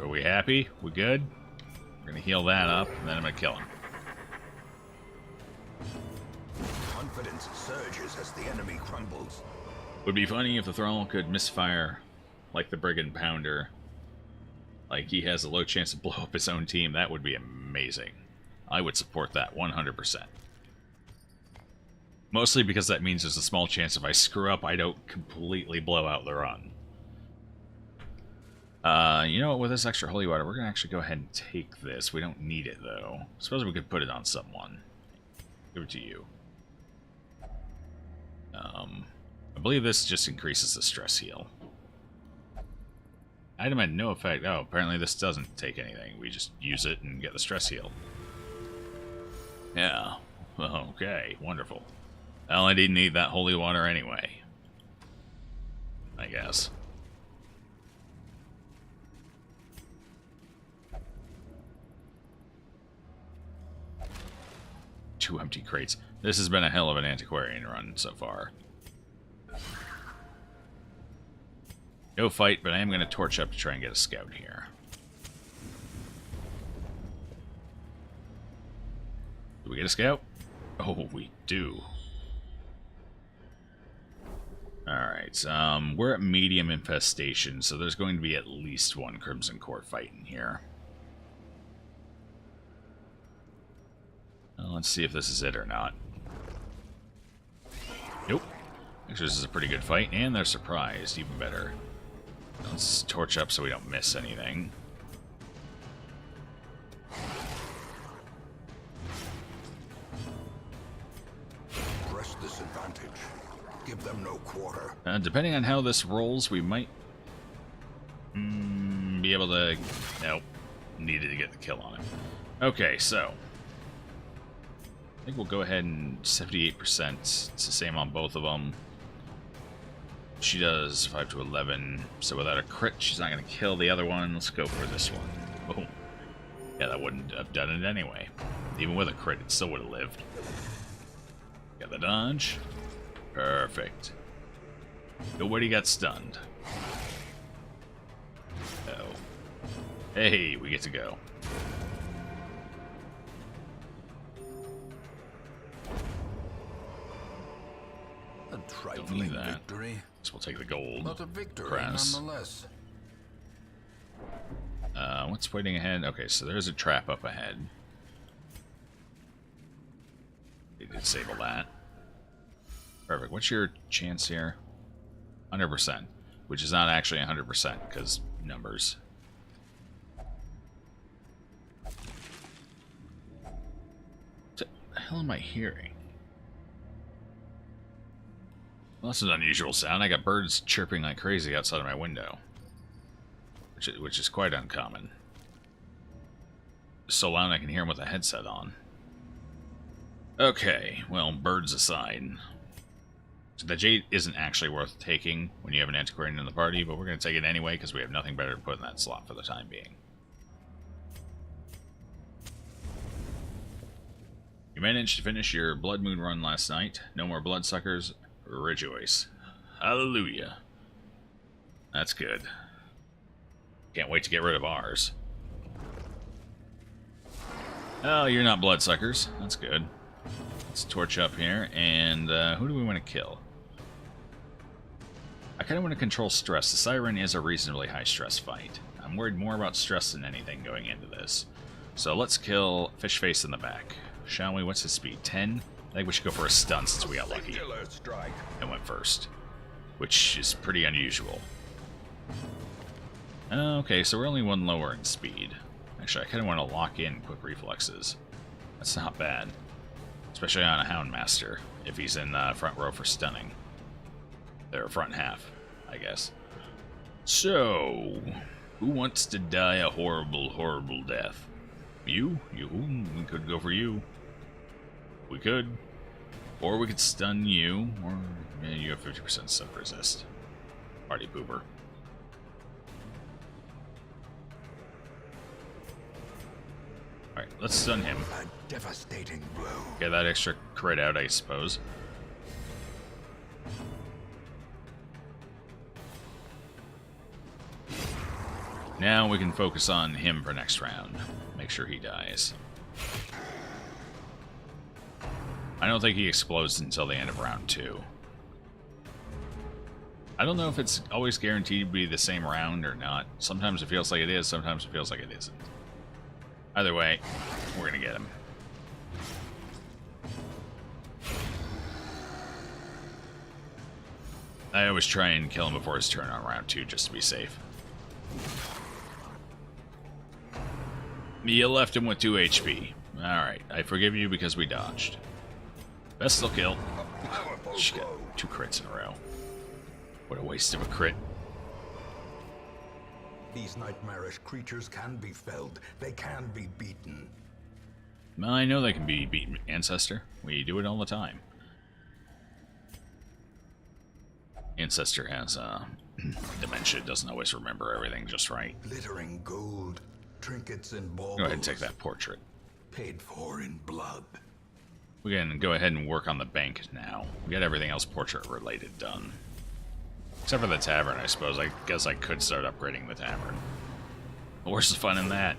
Are we happy? We good? We're gonna heal that up, and then I'm gonna kill him. Confidence surges as the enemy crumbles. Would be funny if the Thrall could misfire like the Brigand Pounder. Like he has a low chance to blow up his own team. That would be amazing. I would support that 100%. Mostly because that means there's a small chance if I screw up, I don't completely blow out the run. You know what, with this extra holy water, we're going to actually go ahead and take this. We don't need it, though. I suppose we could put it on someone. Give it to you. I believe this just increases the stress heal. Item had no effect. Oh, apparently this doesn't take anything. We just use it and get the stress heal. Yeah. Okay, wonderful. Well, I didn't need that holy water anyway. I guess. Two empty crates. This has been a hell of an antiquarian run so far. No fight, but I am going to torch up to try and get a scout here. Do we get a scout? Oh, we do. Alright, we're at medium infestation, so there's going to be at least one Crimson Court fight in here. Well, let's see if this is it or not. Nope. Actually, this is a pretty good fight, and they're surprised. Even better. Let's torch up so we don't miss anything. Press this advantage. Give them no quarter. Depending on how this rolls, we might be able to... Nope. Needed to get the kill on it. Okay, so... I think we'll go ahead and 78%. It's the same on both of them. She does 5 to 11. So without a crit, she's not going to kill the other one. Let's go for this one. Boom. Yeah, that wouldn't have done it anyway. Even with a crit, it still would have lived. Got the dodge. Perfect. Nobody got stunned. Oh. Hey, we get to go. A trifling that. victory. So we'll take the gold. Not a victory, Press. nonetheless. What's waiting ahead? Okay, so there's a trap up ahead. They disable that. Perfect. What's your chance here? 100%. Which is not actually 100% because numbers. What the hell am I hearing? Well, that's an unusual sound. I got birds chirping like crazy outside of my window. Which is quite uncommon. So loud I can hear them with a headset on. Okay, well, birds aside. So the jade isn't actually worth taking when you have an antiquarian in the party, but we're going to take it anyway because we have nothing better to put in that slot for the time being. You managed to finish your Bloodmoon run last night. No more bloodsuckers. Rejoice. Hallelujah. That's good. Can't wait to get rid of ours. Oh, you're not bloodsuckers. That's good. Let's torch up here, and who do we want to kill? I kind of want to control stress. The Siren is a reasonably high-stress fight. I'm worried more about stress than anything going into this. So let's kill Fishface in the back. Shall we? What's his speed? 10? I think we should go for a stun since we got lucky and went first, which is pretty unusual. Okay, so we're only one lower in speed. Actually, I kind of want to lock in quick reflexes. That's not bad. Especially on a Houndmaster, if he's in front row for stunning. Or front half, I guess. So, who wants to die a horrible, horrible death? You? You? We could go for you. We could. Or we could stun you, or you have 50% sub resist. Party pooper. Alright, let's stun him. A devastating blow. Get that extra crit out, I suppose. Now we can focus on him for next round. Make sure he dies. I don't think he explodes until the end of round 2. I don't know if it's always guaranteed to be the same round or not. Sometimes it feels like it is, sometimes it feels like it isn't. Either way, we're gonna get him. I always try and kill him before his turn on round 2 just to be safe. You left him with 2 HP. Alright, I forgive you because we dodged. Best kill. She got 2 crits in a row. What a waste of a crit. These nightmarish creatures can be felled. They can be beaten. Well, I know they can be beaten, Ancestor. We do it all the time. Ancestor has dementia, doesn't always remember everything just right. Glittering gold, trinkets and baubles. Go ahead and take that portrait. Paid for in blood. We can go ahead and work on the bank now. We got everything else portrait-related done. Except for the tavern, I suppose. I guess I could start upgrading the tavern. But where's the fun in that?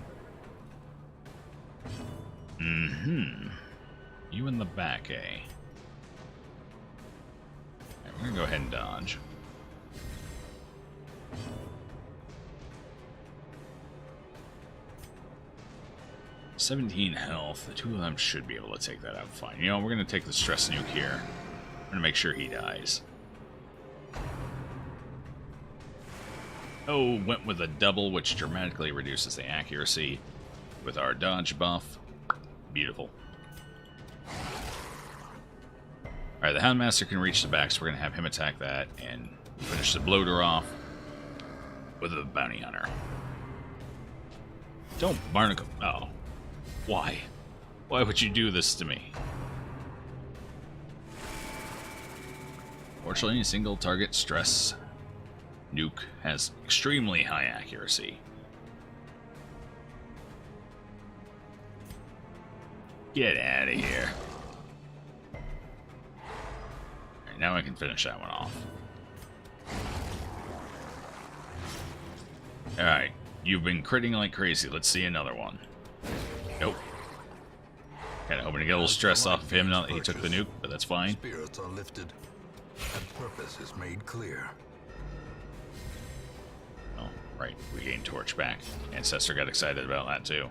You in the back, eh? Right, we're gonna go ahead and dodge. $17 health. The 2 of them should be able to take that out fine. You know, we're gonna take the stress nuke here. We're gonna make sure he dies. Oh, went with a double, which dramatically reduces the accuracy with our dodge buff. Beautiful. Alright, the Houndmaster can reach the back, so we're going to have him attack that and finish the bloater off with a bounty hunter. Don't barnacle. Oh. Why? Why would you do this to me? Fortunately, a single target stress nuke has extremely high accuracy. Get out of here. Alright, now I can finish that one off. Alright, you've been critting like crazy. Let's see another one. Nope. Kinda hoping to get a little stress off of him now that he took the nuke, but that's fine. Spirits are lifted, and purpose is made clear. Oh, right. We gained Torch back. Ancestor got excited about that, too.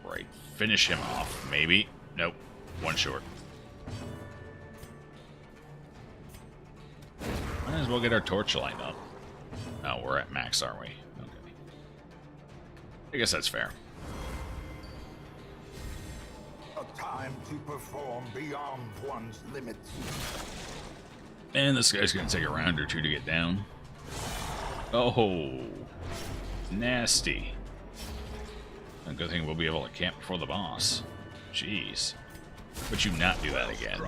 Alright, finish him off. Maybe. Nope. One short. Might as well get our torchlight up. Oh, we're at max, aren't we? Okay. I guess that's fair. A time to perform beyond one's limits. And this guy's gonna take a round or two to get down. Oh, nasty. A good thing we'll be able to camp before the boss. Jeez. Would you not do that again?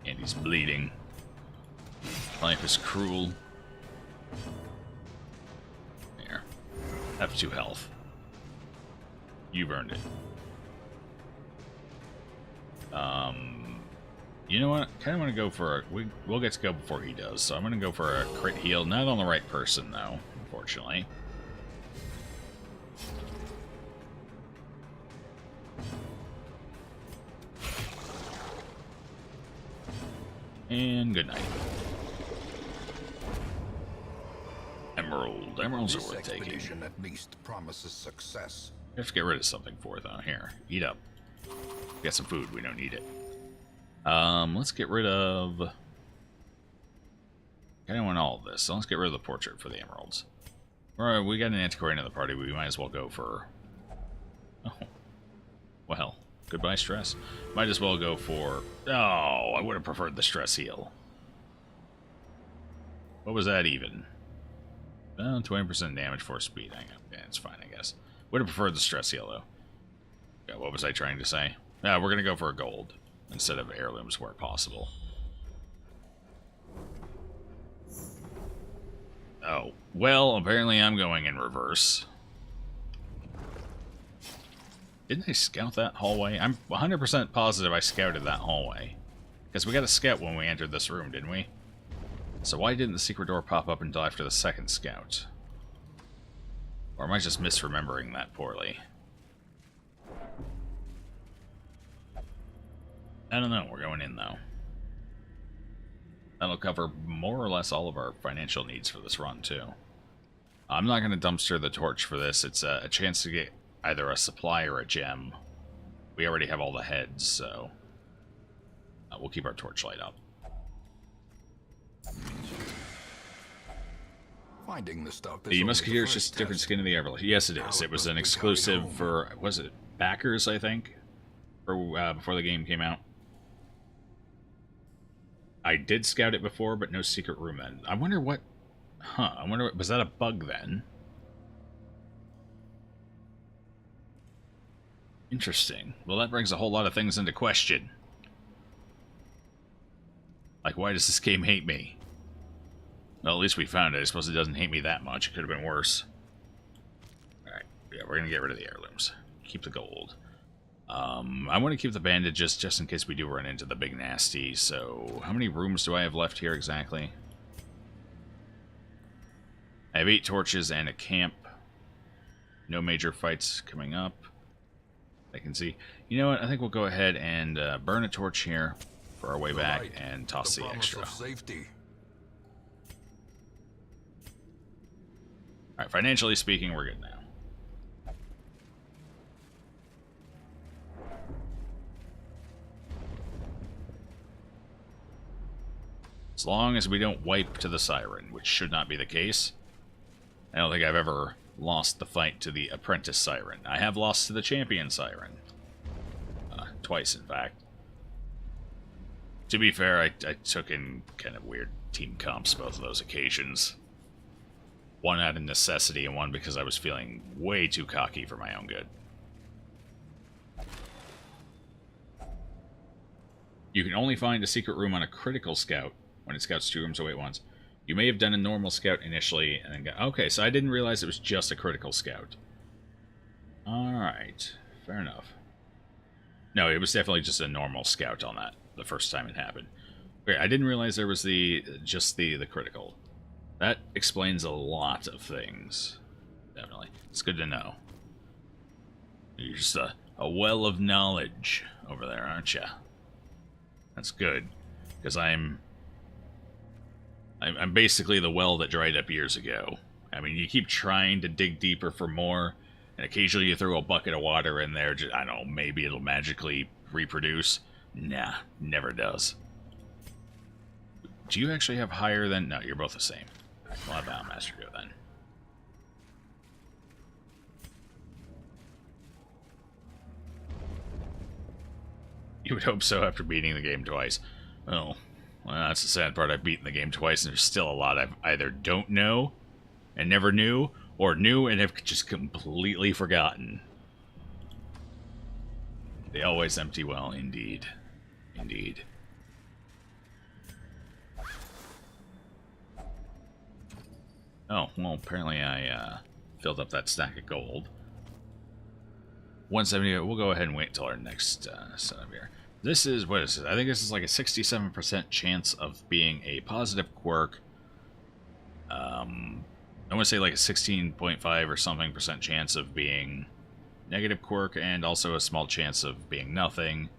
And he's bleeding. Life is cruel. There. Have 2 health. You've earned it. You know what? Kind of want to go for a... We'll get to go before he does, so I'm going to go for a crit heal. Not on the right person, though, unfortunately. And good night. Emerald. Emeralds are worth taking. At least promises success. We have to get rid of something for it, though. Here, eat up. Get some food. We don't need it. Let's get rid of... I don't want all of this, so let's get rid of the portrait for the emeralds. Alright, we got an antiquarian in the party. We might as well go for... Oh. Well, goodbye stress. Might as well go for... Oh, I would have preferred the stress heal. What was that even? 20% damage for speed. Yeah, it's fine, I guess. Would have preferred the stress heal, though. Yeah, what was I trying to say? We're going to go for a gold instead of heirlooms where possible. Oh, well, apparently I'm going in reverse. Didn't I scout that hallway? I'm 100% positive I scouted that hallway. Because we got a scout when we entered this room, didn't we? So why didn't the secret door pop up until after the second scout? Or am I just misremembering that poorly? I don't know. We're going in, though. That'll cover more or less all of our financial needs for this run, too. I'm not going to dumpster the torch for this. It's a chance to get either a supply or a gem. We already have all the heads, so... we'll keep our torchlight up. Finding the stuff The Musketeer is just a different skin of the Everly. Yes, it is. It was an exclusive for... Was it backers, I think? For, before the game came out. I did scout it before, but no secret room then. I wonder what... Huh, I wonder... Was that a bug then? Interesting. Well, that brings a whole lot of things into question. Like, why does this game hate me? Well, at least we found it. I suppose it doesn't hate me that much. It could have been worse. Alright, yeah, we're gonna get rid of the heirlooms. Keep the gold. I want to keep the bandages just in case we do run into the big nasty. So, how many rooms do I have left here exactly? I have 8 torches and a camp. No major fights coming up. I can see. You know what? I think we'll go ahead and burn a torch here for our way back and toss the extra. Alright, financially speaking, we're good now. As long as we don't wipe to the Siren, which should not be the case. I don't think I've ever lost the fight to the Apprentice Siren. I have lost to the Champion Siren. Twice, in fact. To be fair, I took in kind of weird team comps both of those occasions. One out of necessity and one because I was feeling way too cocky for my own good. You can only find a secret room on a critical scout when it scouts 2 rooms away at once. You may have done a normal scout initially and then got... Okay, so I didn't realize it was just a critical scout. Alright, fair enough. No, it was definitely just a normal scout on that the first time it happened. Okay, I didn't realize there was just the critical. That explains a lot of things. Definitely. It's good to know. You're just a well of knowledge over there, aren't you? That's good. Because I'm basically the well that dried up years ago. I mean, you keep trying to dig deeper for more, and occasionally you throw a bucket of water in there. Just, I don't know, maybe it'll magically reproduce. Nah, never does. Do you actually have higher than... No, you're both the same. All right, we'll have Battlemaster go then. You would hope so after beating the game twice. Oh, well, that's the sad part. I've beaten the game twice, and there's still a lot I've either don't know and never knew, or knew and have just completely forgotten. They always empty well, indeed. Indeed. Oh, well, apparently I filled up that stack of gold. 170, we'll go ahead and wait until our next setup here. This is, what is it? I think this is like a 67% chance of being a positive quirk. I want to say like a 16.5 or something percent chance of being negative quirk, and also a small chance of being nothing.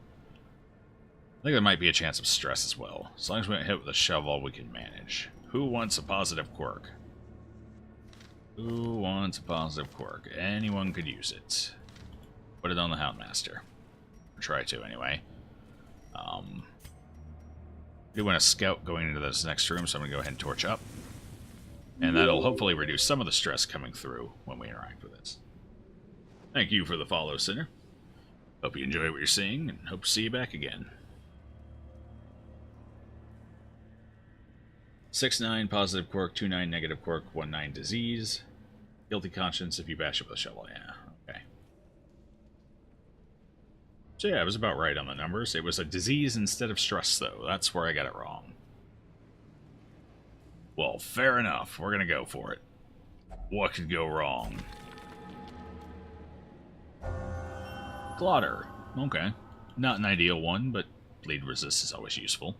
I think there might be a chance of stress as well. As long as we don't hit with a shovel, we can manage. Who wants a positive quirk? Who wants a positive quirk? Anyone could use it. Put it on the Houndmaster. Or try to, anyway. I do want a scout going into this next room, so I'm going to go ahead and torch up. And that'll hopefully reduce some of the stress coming through when we interact with this. Thank you for the follow, Sinner. Hope you enjoy what you're seeing, and hope to see you back again. 6-9 positive quirk, 2-9 negative quirk, 1-9 disease. Guilty conscience if you bash it with a shovel. Yeah, okay. So yeah, I was about right on the numbers. It was a disease instead of stress, though. That's where I got it wrong. Well, fair enough. We're gonna go for it. What could go wrong? Glotter. Okay. Not an ideal one, but bleed resist is always useful.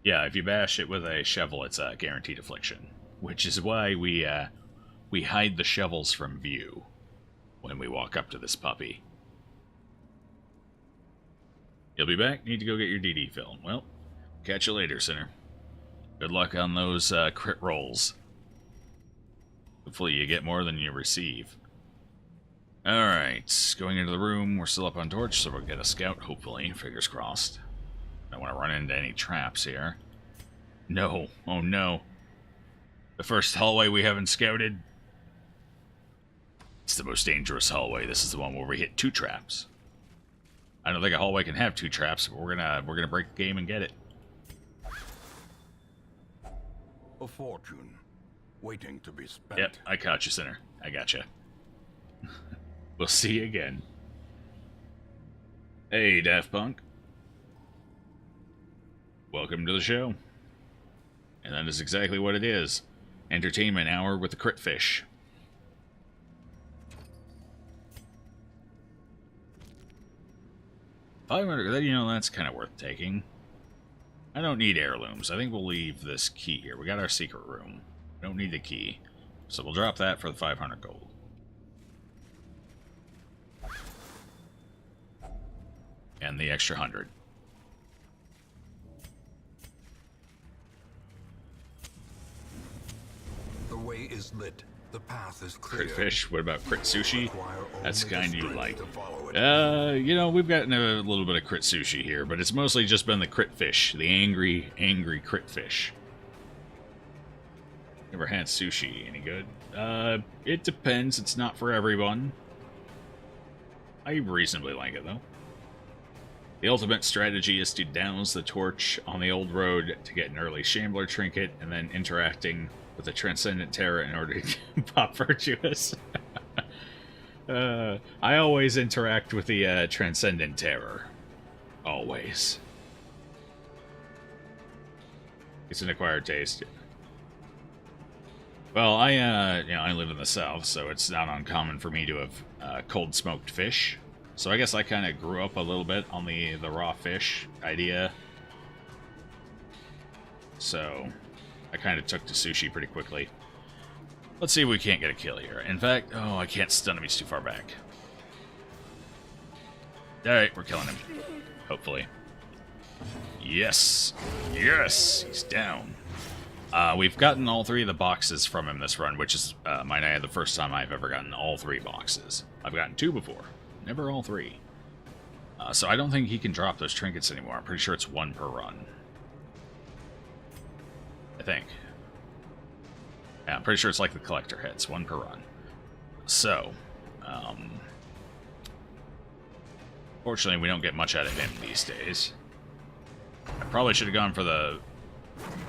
Yeah, if you bash it with a shovel, it's a guaranteed affliction. Which is why we hide the shovels from view when we walk up to this puppy. You'll be back? Need to go get your DD filled. Well, catch you later, Sinner. Good luck on those crit rolls. Hopefully you get more than you receive. Alright, going into the room. We're still up on torch, so we'll get a scout, hopefully. Fingers crossed. Don't want to run into any traps here. No. Oh no. The first hallway we haven't scouted. It's the most dangerous hallway. This is the one where we hit 2 traps. I don't think a hallway can have 2 traps, but we're gonna break the game and get it. A fortune waiting to be spent. Yep, I caught you, Sinner. I got you. We'll see you again. Hey, Daft Punk. Welcome to the show. And that is exactly what it is. Entertainment hour with the crit fish. You know, that's kind of worth taking. I don't need heirlooms. I think we'll leave this key here. We got our secret room. We don't need the key. So we'll drop that for the 500 gold. And the extra 100. The way is lit. The path is clear. Crit fish? What about crit sushi? That's the kind you like. It. You know, we've gotten a little bit of crit sushi here, but it's mostly just been the crit fish. The angry, angry crit fish. Never had sushi. Any good? It depends. It's not for everyone. I reasonably like it, though. The ultimate strategy is to douse the torch on the old road to get an early Shambler trinket, and then interacting with the Transcendent Terror in order to pop Virtuous. I always interact with the Transcendent Terror. Always. It's an acquired taste. Well, I live in the South, so it's not uncommon for me to have cold smoked fish. So I guess I kind of grew up a little bit on the raw fish idea. So I kind of took to sushi pretty quickly. Let's see if we can't get a kill here. In fact, oh, I can't stun him. He's too far back. Alright, we're killing him. Hopefully. Yes. Yes. He's down. We've gotten all 3 of the boxes from him this run, which is, might I add, the first time I've ever gotten all 3 boxes. I've gotten 2 before. Never all 3. So I don't think he can drop those trinkets anymore. I'm pretty sure it's 1 per run. I think. Yeah, I'm pretty sure it's like the collector hits. 1 per run. So, fortunately, we don't get much out of him these days. I probably should have gone for the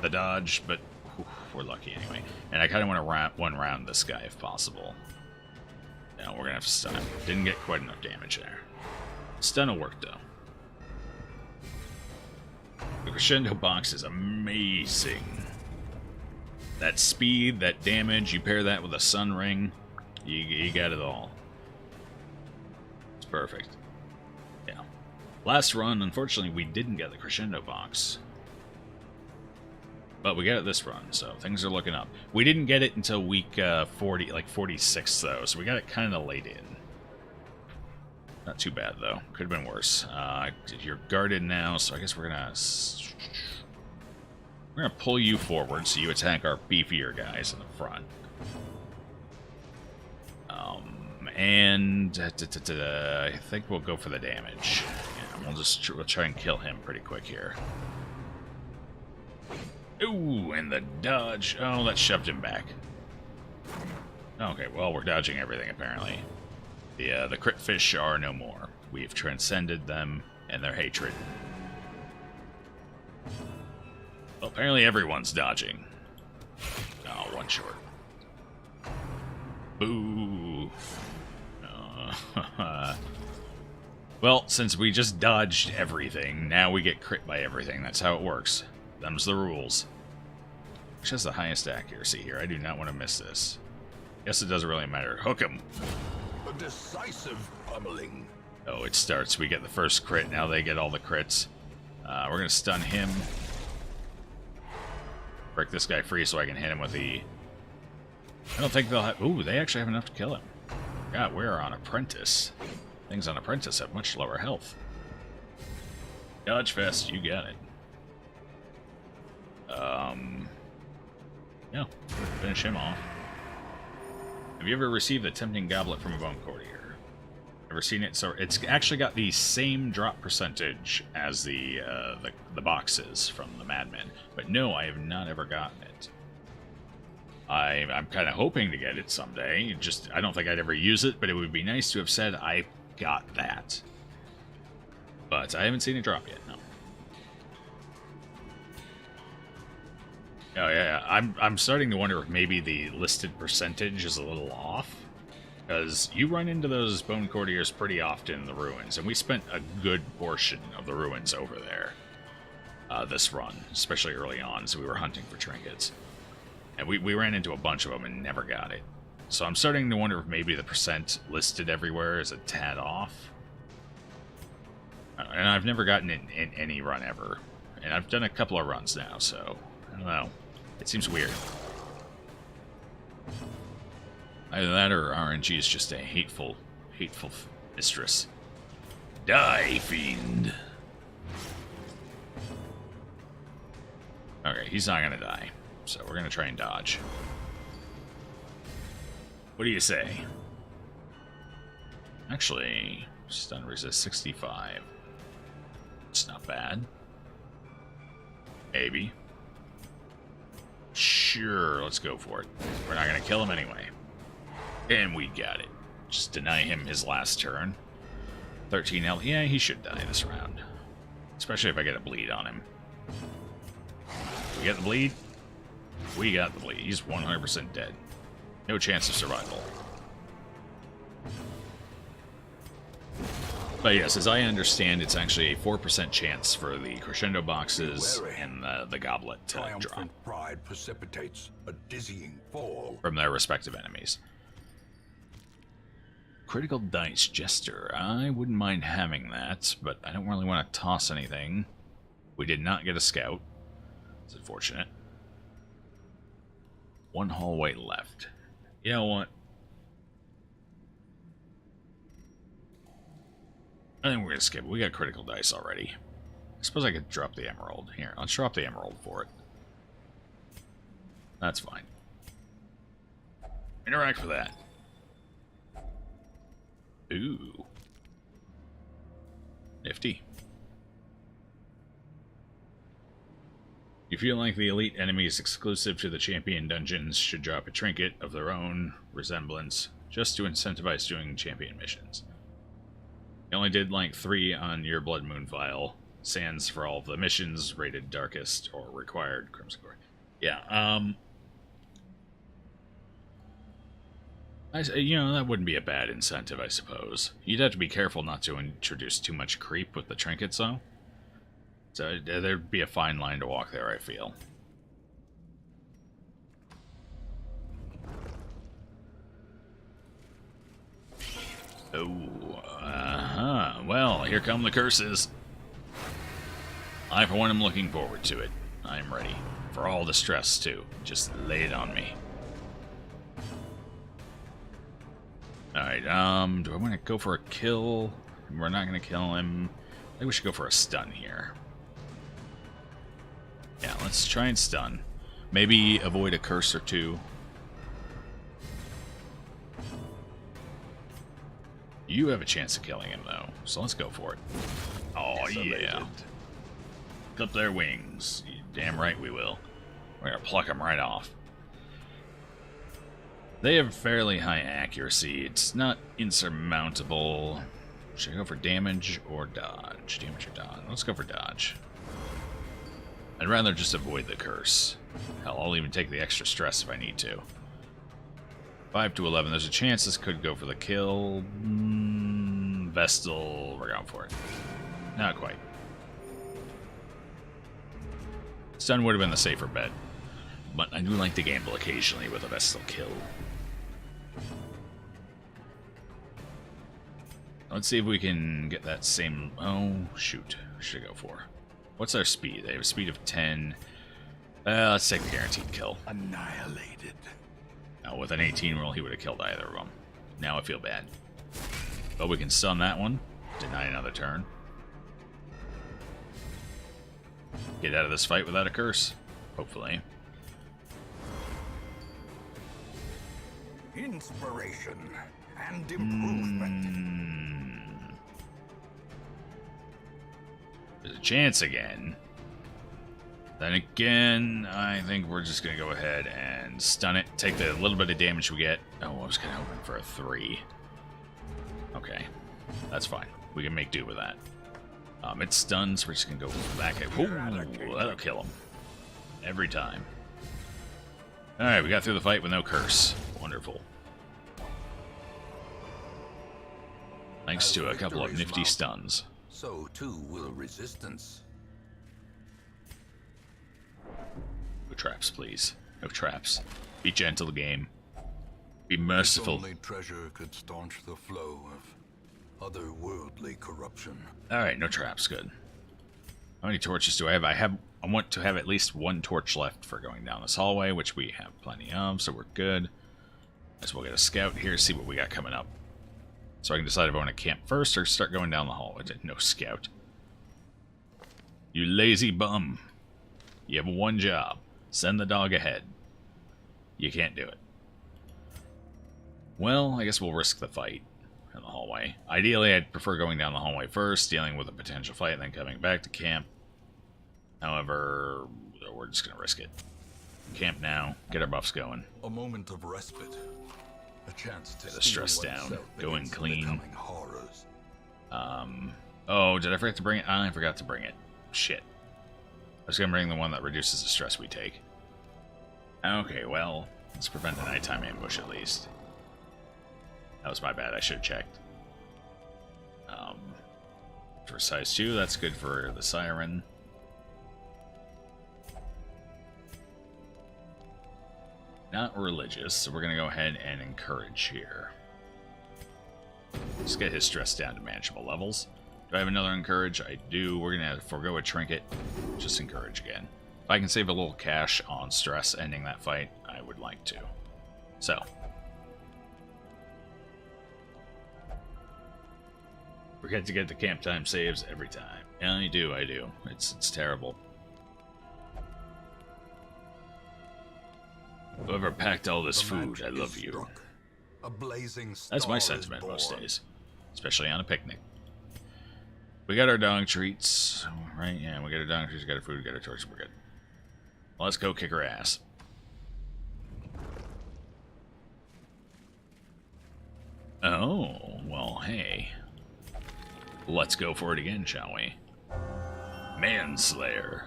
dodge, but whew, we're lucky anyway. And I kind of want to one-round this guy if possible. No, we're going to have to stun him. Didn't get quite enough damage there. Stun will work, though. The Crescendo box is amazing. That speed, that damage, you pair that with a sun ring, you got it all. It's perfect. Yeah. Last run, unfortunately, we didn't get the Crescendo box. But we got it this run, so things are looking up. We didn't get it until week 40, like 46, though, so we got it kind of late in. Not too bad, though. Could have been worse. You're guarded now, so I guess we're gonna pull you forward so you attack our beefier guys in the front. And I think we'll go for the damage. Yeah, we'll try and kill him pretty quick here. Ooh, and the dodge. Oh, that shoved him back. Okay, well, we're dodging everything, apparently. The crit fish are no more. We've transcended them and their hatred. Well, apparently everyone's dodging. Oh, 1 short. Boo. Well, since we just dodged everything, now we get crit by everything. That's how it works. Them's the rules. Which has the highest accuracy here? I do not want to miss this. Guess it doesn't really matter. Hook him. A decisive pummeling. Oh, it starts. We get the first crit. Now they get all the crits. We're going to stun him. Break this guy free so I can hit him with the... I don't think they'll have... Ooh, they actually have enough to kill him. God, we're on Apprentice. Things on Apprentice have much lower health. Dodge fest, you got it. Yeah, finish him off. Have you ever received the Tempting Goblet from a Bone Courtier? Ever seen it? So it's actually got the same drop percentage as the boxes from the Madmen. But no, I have not ever gotten it. I'm kind of hoping to get it someday. I don't think I'd ever use it, but it would be nice to have said I got that. But I haven't seen it drop yet, no. Oh yeah, I'm starting to wonder if maybe the listed percentage is a little off. Because you run into those Bone Courtiers pretty often in the ruins, and we spent a good portion of the ruins over there this run, especially early on, so we were hunting for trinkets. And we ran into a bunch of them and never got it. So I'm starting to wonder if maybe the percent listed everywhere is a tad off. And I've never gotten it in any run ever. And I've done a couple of runs now, so I don't know. It seems weird. Either that or RNG is just a hateful mistress. Die, fiend. Okay, he's not gonna die. So we're gonna try and dodge. What do you say? Actually, stun resist 65. It's not bad. Maybe. Sure, let's go for it. We're not gonna kill him anyway. And we got it. Just deny him his last turn. 13 health. Yeah, he should die this round. Especially if I get a bleed on him. We get the bleed? We got the bleed. He's 100% dead. No chance of survival. But yes, as I understand, it's actually a 4% chance for the Crescendo boxes and the goblet to drop. Triumphant pride precipitates a dizzying fall. From their respective enemies. Critical Dice Jester. I wouldn't mind having that, but I don't really want to toss anything. We did not get a scout. It's unfortunate. 1 hallway left. You know what? I think we're going to skip it. We got critical dice already. I suppose I could drop the emerald. Here, let's drop the emerald for it. That's fine. Interact with that. Ooh. Nifty. You feel like the elite enemies exclusive to the champion dungeons should drop a trinket of their own resemblance just to incentivize doing champion missions. You only did like 3 on your Bloodmoon file. Sans for all of the missions rated darkest or required Crimson Core. Yeah, you know, that wouldn't be a bad incentive, I suppose. You'd have to be careful not to introduce too much creep with the trinkets, though. So there'd be a fine line to walk there, I feel. Oh, well, here come the curses. I, for one, am looking forward to it. I'm ready. For all the stress, too. Just lay it on me. Alright, do I want to go for a kill? We're not going to kill him. I think we should go for a stun here. Yeah, let's try and stun. Maybe avoid a curse or 2. You have a chance of killing him, though, so let's go for it. Oh, yeah. Clip their wings. You damn right we will. We're going to pluck them right off. They have fairly high accuracy. It's not insurmountable. Should I go for damage or dodge? Damage or dodge? Let's go for dodge. I'd rather just avoid the curse. Hell, I'll even take the extra stress if I need to. 5 to 11. There's a chance this could go for the kill. Vestal. We're going for it. Not quite. Stun would have been the safer bet. But I do like to gamble occasionally with a Vestal kill. Let's see if we can get that same... Oh, shoot. What should I go for? What's our speed? They have a speed of 10. Let's take the guaranteed kill. Annihilated. Now, with an 18 roll, he would have killed either of them. Now I feel bad. But we can stun that one. Deny another turn. Get out of this fight without a curse. Hopefully. Inspiration and improvement. There's a chance again. Then again, I think we're just going to go ahead and stun it. Take the little bit of damage we get. Oh, I was kind of hoping for a 3. Okay. That's fine. We can make do with that. It stuns. We're just going to go for that guy. Ooh, that'll kill him. Every time. Alright, we got through the fight with no curse. Wonderful. Thanks to a couple of nifty stuns. So too will resistance. No traps, please. No traps. Be gentle, game. Be merciful. Only treasure could staunch the flow of otherworldly corruption. Alright, no traps. Good. How many torches do I have? I want to have at least 1 torch left for going down this hallway, which we have plenty of, so we're good. As we'll get a scout here, see what we got coming up. So I can decide if I want to camp first or start going down the hallway. No scout. You lazy bum. You have 1 job. Send the dog ahead. You can't do it. Well, I guess we'll risk the fight in the hallway. Ideally, I'd prefer going down the hallway first, dealing with a potential fight, and then coming back to camp. However, we're just going to risk it. Camp now. Get our buffs going. A moment of respite. A chance to get the stress down. Going clean. Horrors. Oh, did I forget to bring it? I forgot to bring it. Shit. I was going to bring the one that reduces the stress we take. Okay, well, let's prevent a nighttime ambush at least. That was my bad. I should have checked. For size 2, that's good for the siren. Not religious, so we're going to go ahead and encourage here. Let's get his stress down to manageable levels. Do I have another encourage? I do. We're going to forego a trinket. Just encourage again. If I can save a little cash on stress ending that fight, I would like to. So. Forget to get the camp time saves every time. Yeah, I do. It's terrible. Whoever packed all this food, I love you. A blazing That's my star is sentiment most born. days. Especially on a picnic. We got our dog treats, right? Yeah, we got our dog treats, we got our food, we got our torch, we're good. Well, let's go kick her ass. Oh, well, hey. Let's go for it again, shall we? Manslayer.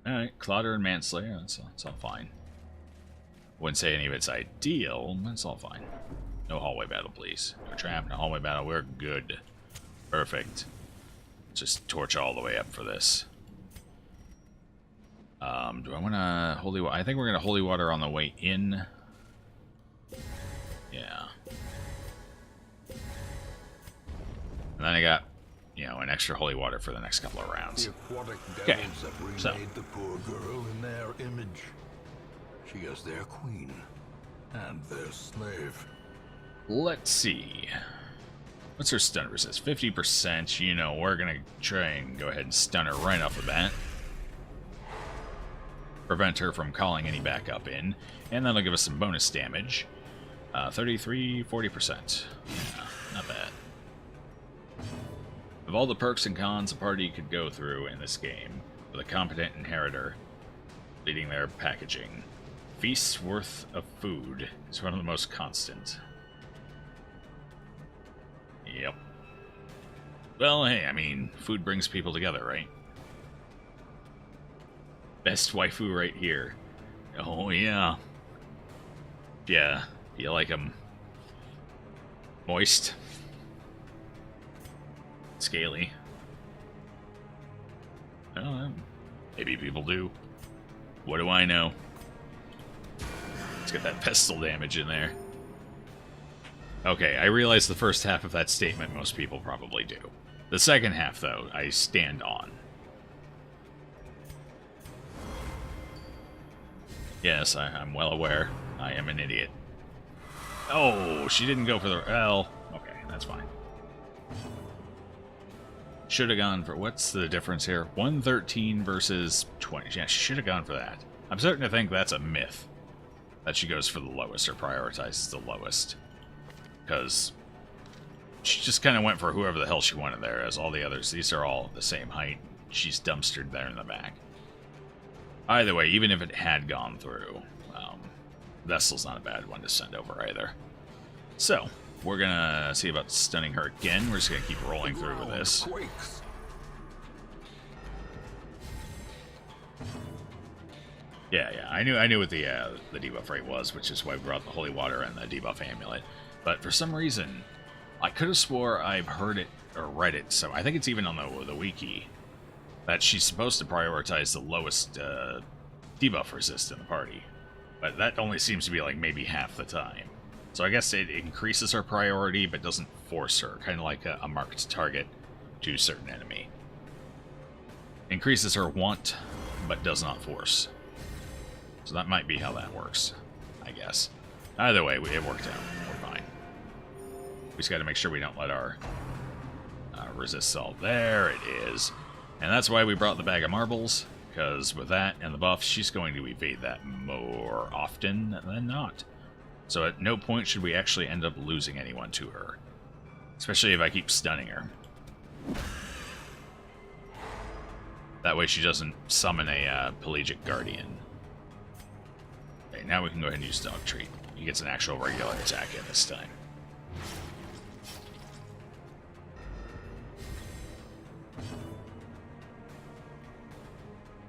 Alright, Clotter and Manslayer, that's all fine. Wouldn't say any of it's ideal, but it's all fine. No hallway battle, please. No trap, no hallway battle, we're good. Perfect. Just torch all the way up for this. Do I want to holy water? I think we're going to holy water on the way in. Yeah. And then I got, you know, an extra holy water for the next couple of rounds. The aquatic Okay, devils have remade so. the poor girl in their image. She is their queen and their slave. Let's see. What's her stun resist? 50%. You know, we're going to try and go ahead and stun her right off the bat. Prevent her from calling any backup in. And that'll give us some bonus damage. 33, 40%. Yeah, not bad. Of all the perks and cons a party could go through in this game, with a competent inheritor leading their packaging, feast's worth of food is one of the most constant. Yep. Well, hey, I mean, food brings people together, right? Best waifu right here. Oh, yeah. Yeah, you like them moist? Scaly? I don't know. Maybe people do. What do I know? Let's get that pestle damage in there. Okay, I realize the first half of that statement most people probably do. The second half, though, I stand on. Yes, I'm well aware. I am an idiot. Oh, she didn't go for the... Well, okay, that's fine. Should have gone for... What's the difference here? 113 versus 20. Yeah, she should have gone for that. I'm starting to think that's a myth. That she goes for the lowest or prioritizes the lowest. Because she just kind of went for whoever the hell she wanted there, as all the others, these are all the same height. She's dumpstered there in the back. Either way, even if it had gone through, Vessel's not a bad one to send over either. So, we're going to see about stunning her again. We're just going to keep rolling through with this. Quakes. Yeah, I knew what the debuff rate was, which is why we brought the holy water and the debuff amulet. But for some reason, I could have swore I've heard it or read it, so I think it's even on the wiki, that she's supposed to prioritize the lowest debuff resist in the party. But that only seems to be like maybe half the time. So I guess it increases her priority, but doesn't force her, kind of like a marked target to a certain enemy. Increases her want, but does not force. So that might be how that works, I guess. Either way, it worked out. We're fine. We just got to make sure we don't let our resist all. There it is. And that's why we brought the bag of marbles, because with that and the buff, she's going to evade that more often than not. So at no point should we actually end up losing anyone to her. Especially if I keep stunning her. That way she doesn't summon a pelagic guardian. Okay, now we can go ahead and use Dog Treat. He gets an actual regular attack in this time.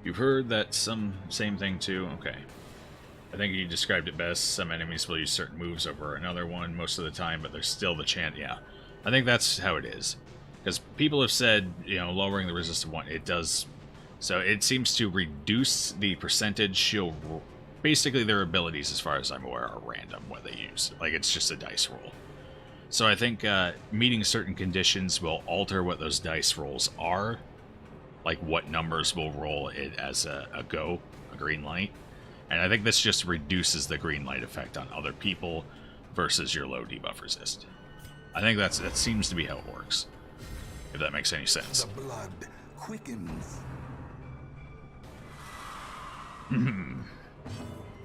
You've heard that same thing too? Okay. I think you described it best. Some enemies will use certain moves over another one most of the time, but there's still the chance. Yeah, I think that's how it is. Because people have said, you know, lowering the resist of one, it does. So it seems to reduce the percentage she'll... Basically, their abilities, as far as I'm aware, are random what they use. Like, it's just a dice roll. So I think meeting certain conditions will alter what those dice rolls are. Like, what numbers will roll it as a green light. And I think this just reduces the green light effect on other people versus your low debuff resist. I think that seems to be how it works. If that makes any sense. The blood quickens.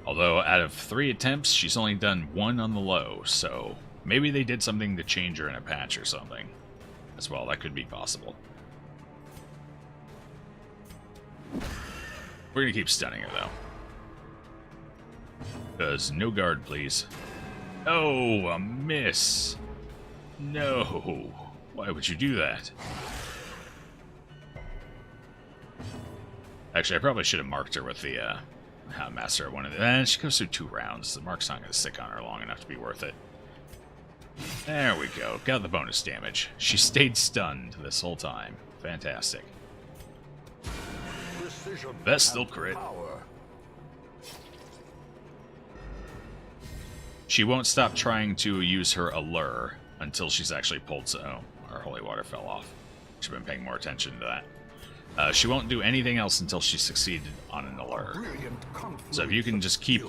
Although out of 3 attempts, she's only done 1 on the low, so maybe they did something to change her in a patch or something. As well, that could be possible. We're gonna keep stunning her, though. Because no guard, please. Oh, a miss. No. Why would you do that? Actually, I probably should have marked her with the Master. One of the. And she goes through 2 rounds. The mark's not going to stick on her long enough to be worth it. There we go. Got the bonus damage. She stayed stunned this whole time. Fantastic. Vestal crit. She won't stop trying to use her allure until she's actually pulled. Oh, our holy water fell off. Should have been paying more attention to that. She won't do anything else until she succeeded on an allure. So if you can just keep...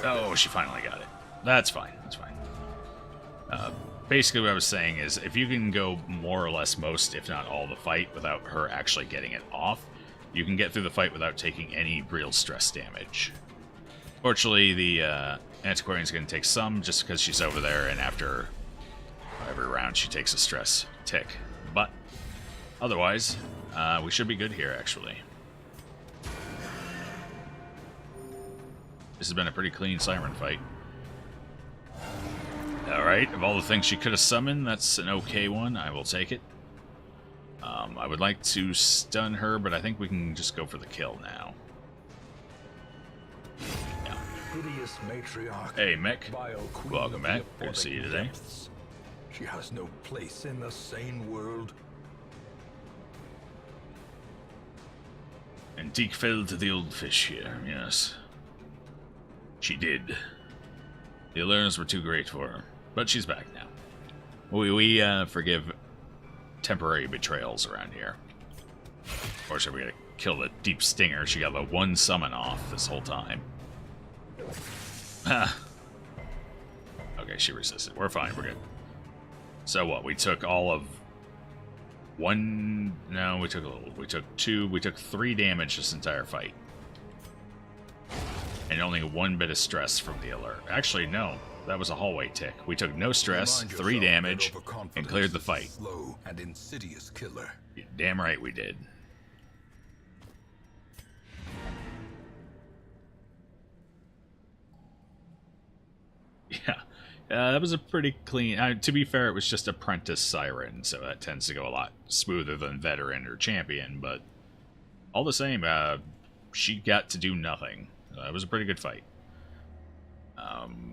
Oh, she finally got it. That's fine. That's fine. Basically what I was saying is, if you can go more or less most, if not all, the fight without her actually getting it off, you can get through the fight without taking any real stress damage. Fortunately, the Antiquarian's going to take some just because she's over there, and after every round she takes a stress tick. But otherwise, we should be good here, actually. This has been a pretty clean Siren fight. Alright, of all the things she could have summoned, that's an okay one. I will take it. I would like to stun her, but I think we can just go for the kill now. Yeah. Hey, Mick. Welcome back. Good to see you today. She has no place in the sane world. Antique fell to the old fish here, yes. She did. The allures were too great for her, but she's back now. We forgive temporary betrayals around here. Of course, we gotta kill the Deep Stinger. She got the 1 summon off this whole time. Okay, she resisted. We're fine, we're good. So what, we took all of 1... No, we took a little. We took 2, we took 3 damage this entire fight. And only 1 bit of stress from the alert. Actually, no. That was a hallway tick. We took no stress, 3 damage, and cleared the fight. Slow and insidious killer. You're damn right we did. Yeah. That was a pretty clean... to be fair, it was just Apprentice Siren, so that tends to go a lot smoother than Veteran or Champion, but all the same, she got to do nothing. It was a pretty good fight.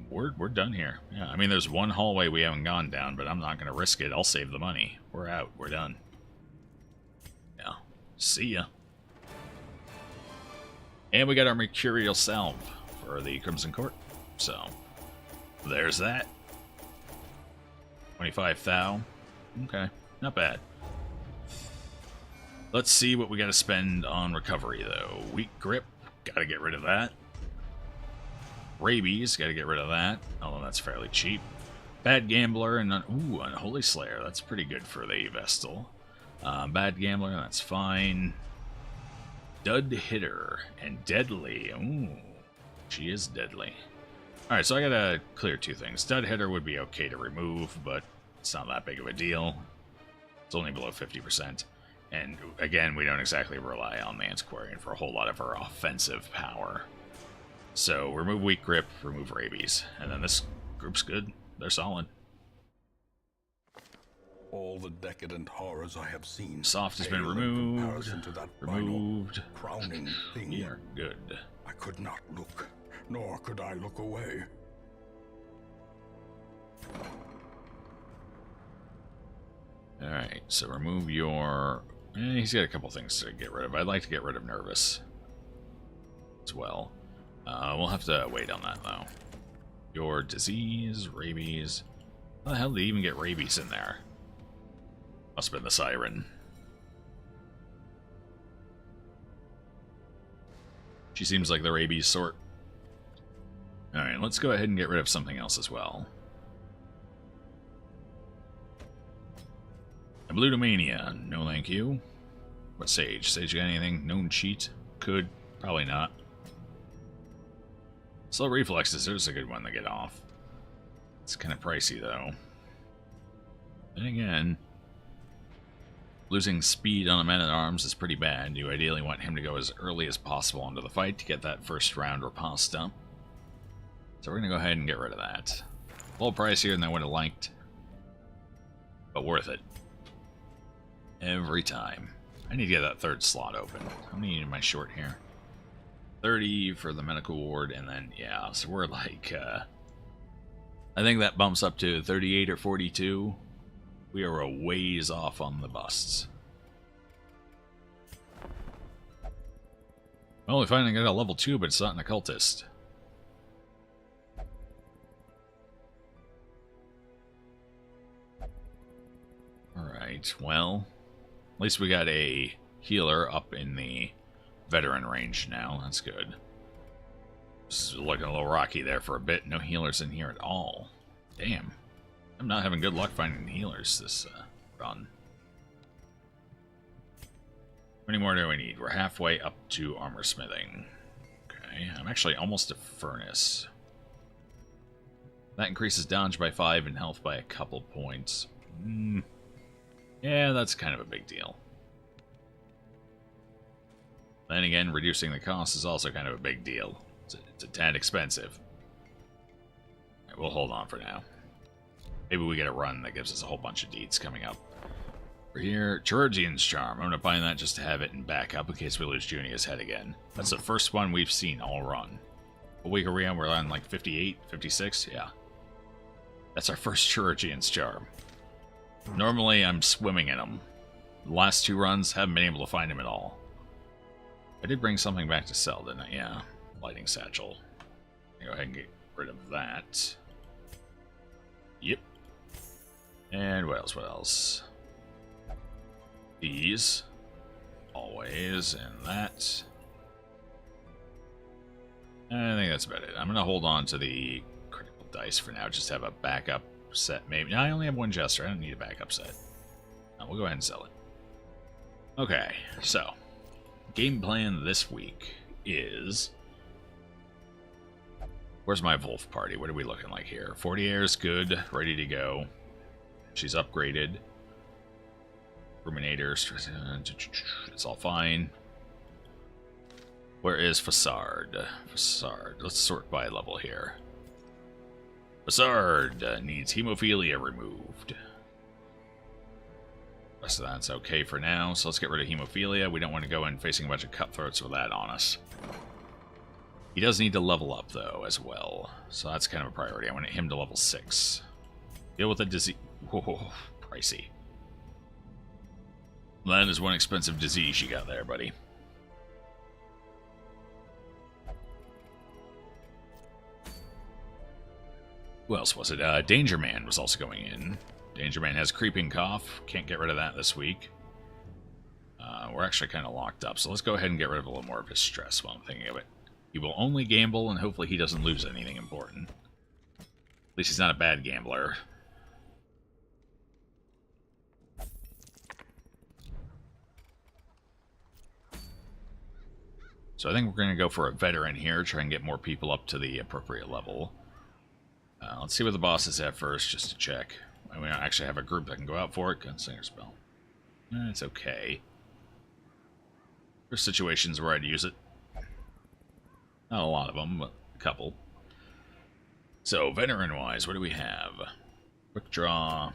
We're done here. Yeah, I mean, there's 1 hallway we haven't gone down, but I'm not going to risk it. I'll save the money. We're out. We're done. Yeah. See ya. And we got our Mercurial Salve for the Crimson Court. So, there's that. 25 thou. Okay. Not bad. Let's see what we got to spend on recovery, though. Weak Grip. Got to get rid of that. Rabies, gotta get rid of that, although that's fairly cheap. Bad Gambler, and Unholy Slayer, that's pretty good for the Vestal. Bad Gambler, that's fine. Dud Hitter, and Deadly, ooh, she is deadly. Alright, so I gotta clear 2 things. Dud Hitter would be okay to remove, but it's not that big of a deal. It's only below 50%. And again, we don't exactly rely on the Antiquarian for a whole lot of her offensive power. So, remove Weak Grip, remove Rabies. And then this group's good. They're solid. All the decadent horrors I have seen. Soft has been pale in removed. comparison to that Removed. final, crowning thing. We are good. I could not look, nor could I look away. Alright, so remove your... he's got a couple things to get rid of. I'd like to get rid of Nervous as well. We'll have to wait on that, though. Your disease, rabies. How the hell did they even get rabies in there? Must have been the Siren. She seems like the rabies sort. Alright, let's go ahead and get rid of something else as well. Ablutomania, no thank you. What Sage? Sage got anything? Known cheat? Could. Probably not. Slow reflexes, there's a good one to get off. It's kind of pricey though. Then again, losing speed on a man-at-arms is pretty bad. You ideally want him to go as early as possible into the fight to get that first round riposte up. So we're going to go ahead and get rid of that. A little pricier than I would have liked, but worth it. Every time. I need to get that third slot open. How many am I short here? 30 for the medical ward, and then, yeah, so we're like, I think that bumps up to 38 or 42. We are a ways off on the busts. Well, we finally got a level 2, but it's not an occultist. Alright, well, at least we got a healer up in the veteran range now. That's good. This is looking a little rocky there for a bit. No healers in here at all. Damn. I'm not having good luck finding healers this run. How many more do we need? We're halfway up to armor smithing. Okay, I'm actually almost to furnace. That increases dodge by 5 and health by a couple points. Yeah, that's kind of a big deal. Then again, reducing the cost is also kind of a big deal. It's a tad expensive. Right, we'll hold on for now. Maybe we get a run that gives us a whole bunch of deeds coming up. We're here. Chirurgian's Charm. I'm going to buy that just to have it in backup in case we lose Junia's head again. That's the first one we've seen all run. What week are we on? We're on like 58, 56? Yeah. That's our first Chirurgian's Charm. Normally, I'm swimming in them. The last 2 runs, haven't been able to find him at all. I did bring something back to sell, didn't I? Yeah. Lighting satchel. Go ahead and get rid of that. Yep. And what else? What else? These. Always. And that. I think that's about it. I'm going to hold on to the critical dice for now. Just have a backup set, maybe. No, I only have 1 Jester. I don't need a backup set. No, we'll go ahead and sell it. Okay, so. Game plan this week is... Where's my Wolf party? What are we looking like here? 40 Air's good. Ready to go. She's upgraded. Ruminator. It's all fine. Where is Fassard? Fassard. Let's sort by level here. Fassard needs hemophilia removed. So that's okay for now. So let's get rid of hemophilia. We don't want to go in facing a bunch of cutthroats with that on us. He does need to level up, though, as well. So that's kind of a priority. I want him to level 6. Deal with the disease. Whoa, pricey. That is one expensive disease you got there, buddy. Who else was it? Danger Man was also going in. Danger Man has creeping cough. Can't get rid of that this week. We're actually kind of locked up, so let's go ahead and get rid of a little more of his stress while I'm thinking of it. He will only gamble, and hopefully he doesn't lose anything important. At least he's not a bad gambler. So I think we're going to go for a veteran here, try and get more people up to the appropriate level. Let's see what the boss is at first, just to check. We don't actually have a group that can go out for it. Gunslinger spell. It's okay. There's situations where I'd use it. Not a lot of them, but a couple. So, veteran-wise, what do we have? Quick draw.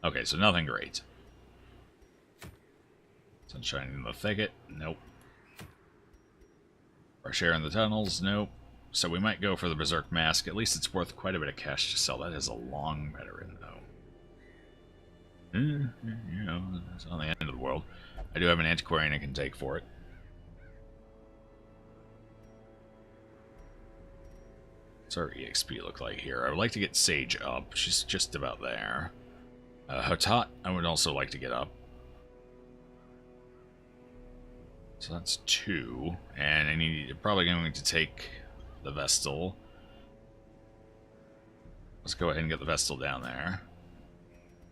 Okay, so nothing great. Sunshine in the thicket. Nope. Fresh air in the tunnels. Nope. So we might go for the Berserk Mask. At least it's worth quite a bit of cash to sell. That is a long veteran, though. You know, it's not the end of the world. I do have an Antiquarian I can take for it. What's our EXP look like here? I would like to get Sage up. She's just about there. Hatat, I would also like to get up. So that's 2. And I need probably going to take the Vestal. Let's go ahead and get the Vestal down there.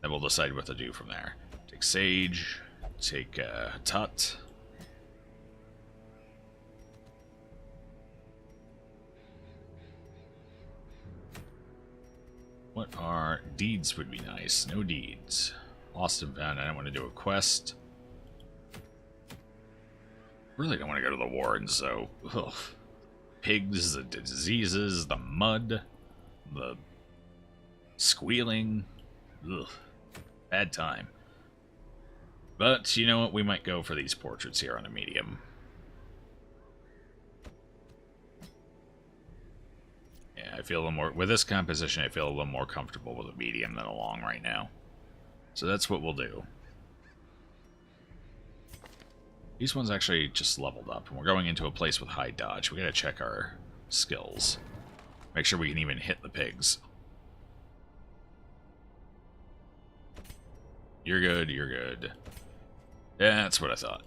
Then we'll decide what to do from there. Take Sage, take Tut. What are deeds would be nice. No deeds. Lost and found. I don't want to do a quest. Really don't want to go to the Wardens though. Ugh. Pigs, the diseases, the mud, the squealing. Ugh. Bad time. But you know what? We might go for these portraits here on a medium. Yeah, I feel a little more... With this composition, I feel a little more comfortable with a medium than a long right now. So that's what we'll do. These ones actually just leveled up, and we're going into a place with high dodge. We gotta check our skills. Make sure we can even hit the pigs. You're good, you're good. Yeah, that's what I thought.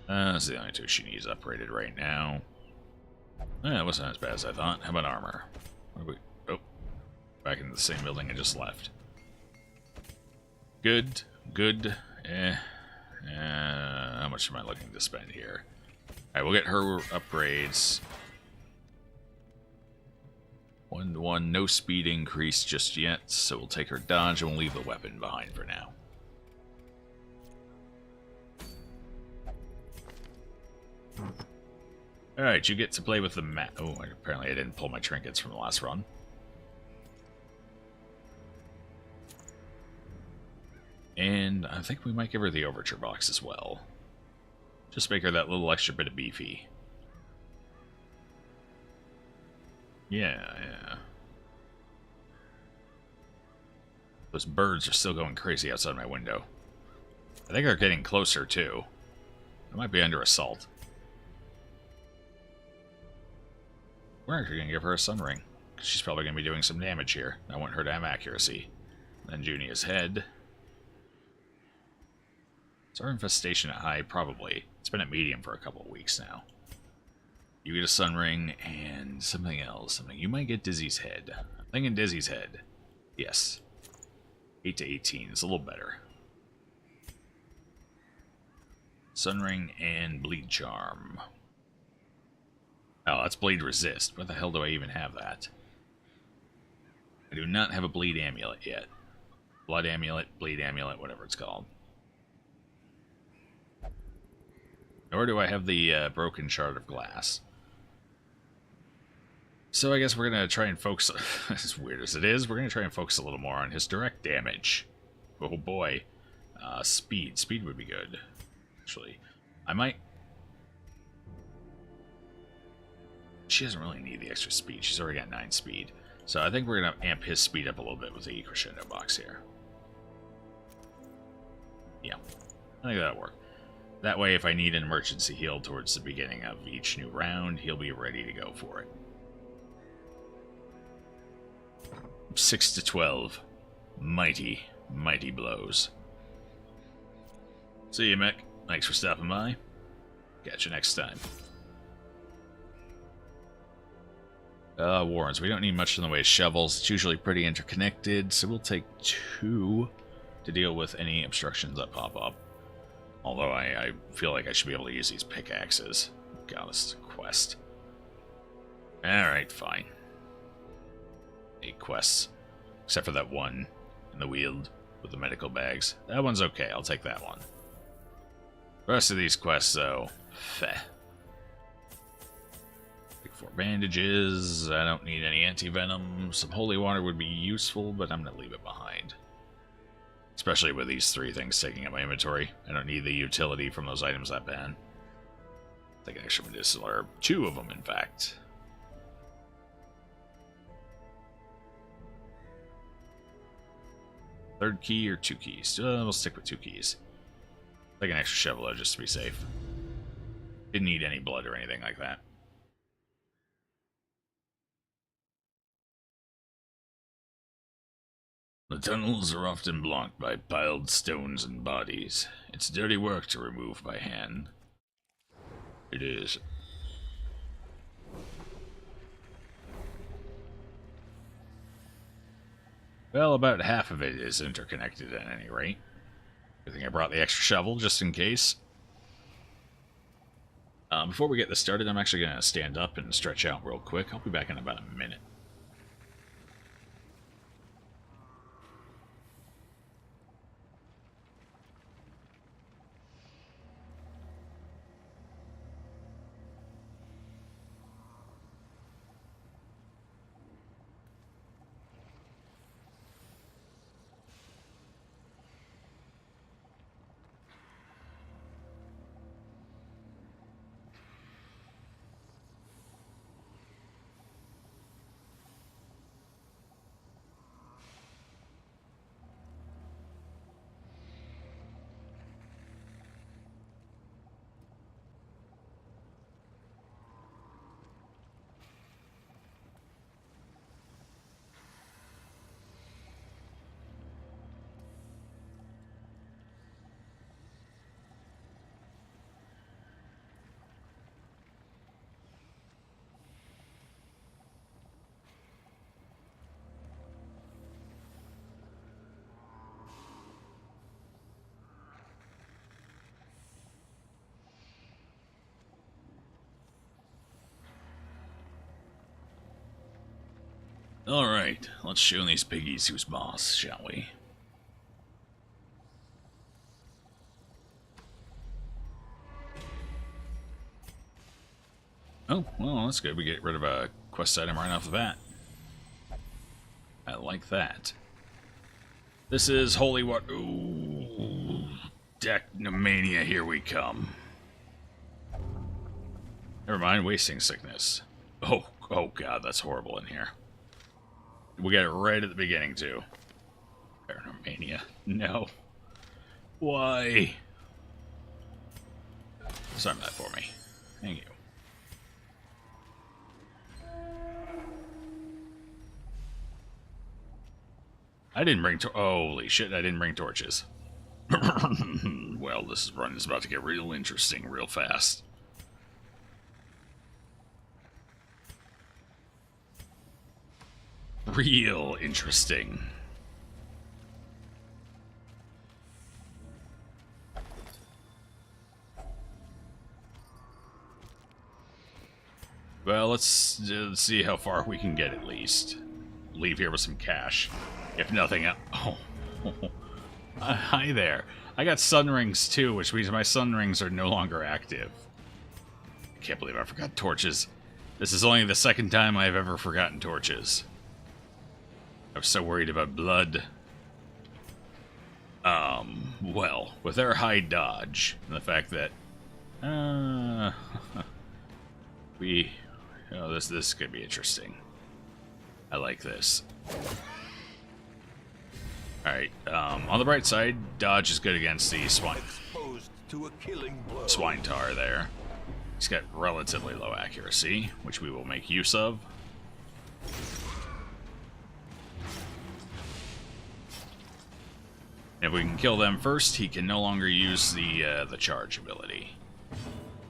Those are the only two she needs upgraded right now. It wasn't as bad as I thought. How about armor? What are we... Oh, back in the same building I just left. Good, good. How much am I looking to spend here? Alright, we'll get her upgrades. 1-1, no speed increase just yet, so we'll take her dodge and we'll leave the weapon behind for now. Alright, you get to play with the map. Oh, apparently I didn't pull my trinkets from the last run. And I think we might give her the Overture box as well. Just make her that little extra bit of beefy. Yeah, yeah. Those birds are still going crazy outside my window. I think they're getting closer, too. They might be under assault. We're actually going to give her a sun ring, because she's probably going to be doing some damage here. I want her to have accuracy. Then Junia's head. Is our infestation at high? Probably. It's been at medium for a couple of weeks now. You get a sun ring and something else. You might get Dizzy's head. I'm thinking Dizzy's head. Yes. 8 to 18 is a little better. Sun ring and bleed charm. Oh, that's bleed resist. What the hell do I even have that? I do not have a bleed amulet yet. Blood amulet, bleed amulet, whatever it's called. Nor do I have the broken shard of glass. So I guess we're going to try and focus, as weird as it is, we're going to try and focus a little more on his direct damage. Oh boy. Speed. Speed would be good, actually. I might... She doesn't really need the extra speed. She's already got 9 speed. So I think we're going to amp his speed up a little bit with the crescendo box here. Yeah. I think that'll work. That way, if I need an emergency heal towards the beginning of each new round, he'll be ready to go for it. 6 to 12. Mighty, mighty blows. See you, Mick. Thanks for stopping by. Catch you next time. Warrens. We don't need much in the way of shovels. It's usually pretty interconnected, so we'll take 2 to deal with any obstructions that pop up. Although I feel like I should be able to use these pickaxes. God, this is a quest. Alright, fine. 8 quests. Except for that one in the Weald with the medical bags. That one's okay, I'll take that one. The rest of these quests, though, feh. Take 4 bandages. I don't need any anti-venom. Some holy water would be useful, but I'm going to leave it behind. Especially with these 3 things taking up my inventory. I don't need the utility from those items that bad. Take an extra medicinal herb. 2 of them, in fact. Third key or 2 keys? We'll stick with 2 keys. Take an extra shovel though, just to be safe. Didn't need any blood or anything like that. The tunnels are often blocked by piled stones and bodies. It's dirty work to remove by hand. It is. Well, about half of it is interconnected at any rate. I think I brought the extra shovel just in case. Before we get this started, I'm actually going to stand up and stretch out real quick. I'll be back in about a minute. Alright, let's show these piggies who's boss, shall we? Oh, well, that's good. We get rid of a quest item right off the bat. I like that. This is Holy What? Ooh, Decnomania, here we come. Never mind, wasting sickness. Oh god, that's horrible in here. We got it right at the beginning, too. Decnomania. No. Why? Sign that for me. Thank you. I didn't bring holy shit, I didn't bring torches. Well, this run is about to get real interesting real fast. Real interesting. Well, let's see how far we can get at least. Leave here with some cash. If nothing else. Oh. Hi there. I got sun rings too, which means my sun rings are no longer active. I can't believe I forgot torches. This is only the second time I've ever forgotten torches. I was so worried about blood. Well, with our high dodge, and the fact that, this could be interesting. I like this. Alright, on the bright side, dodge is good against the swine tar there. He's got relatively low accuracy, which we will make use of. If we can kill them first, he can no longer use the charge ability.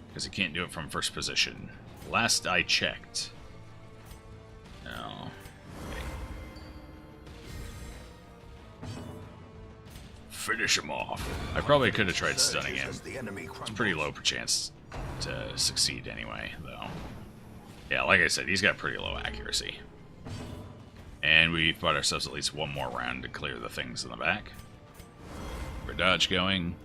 Because he can't do it from first position. Last I checked. No. Okay. Finish him off. I probably could have tried stunning him. It's pretty low per chance to succeed anyway, though. Yeah, like I said, he's got pretty low accuracy. And we've bought ourselves at least one more round to clear the things in the back. For dodge going.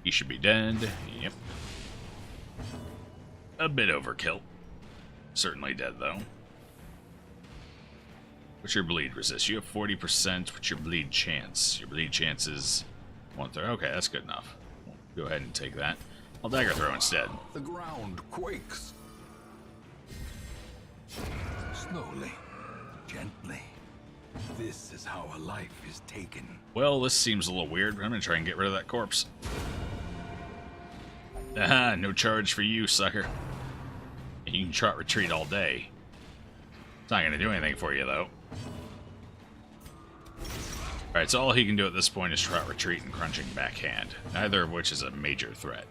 He should be dead. Yep. A bit overkill. Certainly dead, though. What's your bleed resist? You have 40%. What's your bleed chance? Your bleed chance is 1/3. Okay, that's good enough. Go ahead and take that. I'll dagger throw instead. The ground quakes. Slowly, gently. This is how a life is taken. Well, this seems a little weird, but I'm going to try and get rid of that corpse. Aha, no charge for you, sucker. You can trot retreat all day. It's not going to do anything for you, though. Alright, so all he can do at this point is trot retreat and crunching backhand, neither of which is a major threat.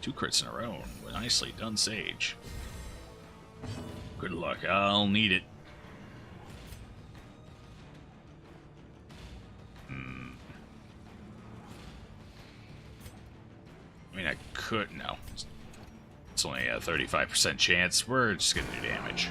2 crits in a row. Nicely done, Sage. Good luck. I'll need it. I mean, I could... No. It's only a 35% chance. We're just gonna do damage.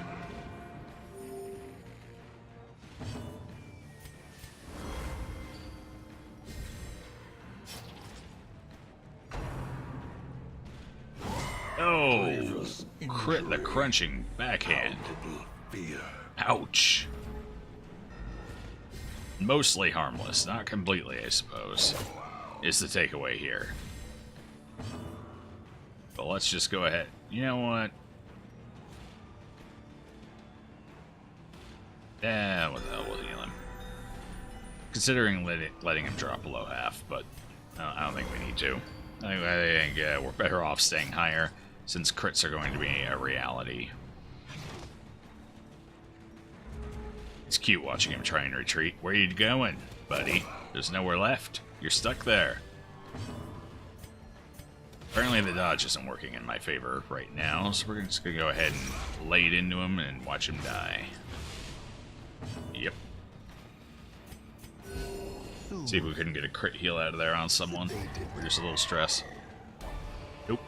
Oh! Crit the crunching backhand. Ouch. Mostly harmless. Not completely, I suppose. Is the takeaway here. But let's just go ahead. You know what? Yeah, what the hell, we'll heal him. Considering letting him drop below half, but I don't think we need to. I think we're better off staying higher, since crits are going to be a reality. It's cute watching him try and retreat. Where are you going, buddy? There's nowhere left. You're stuck there. Apparently the dodge isn't working in my favor right now, so we're just going to go ahead and lay it into him and watch him die. Yep. See if we couldn't get a crit heal out of there on someone. Reduce a little stress. Nope.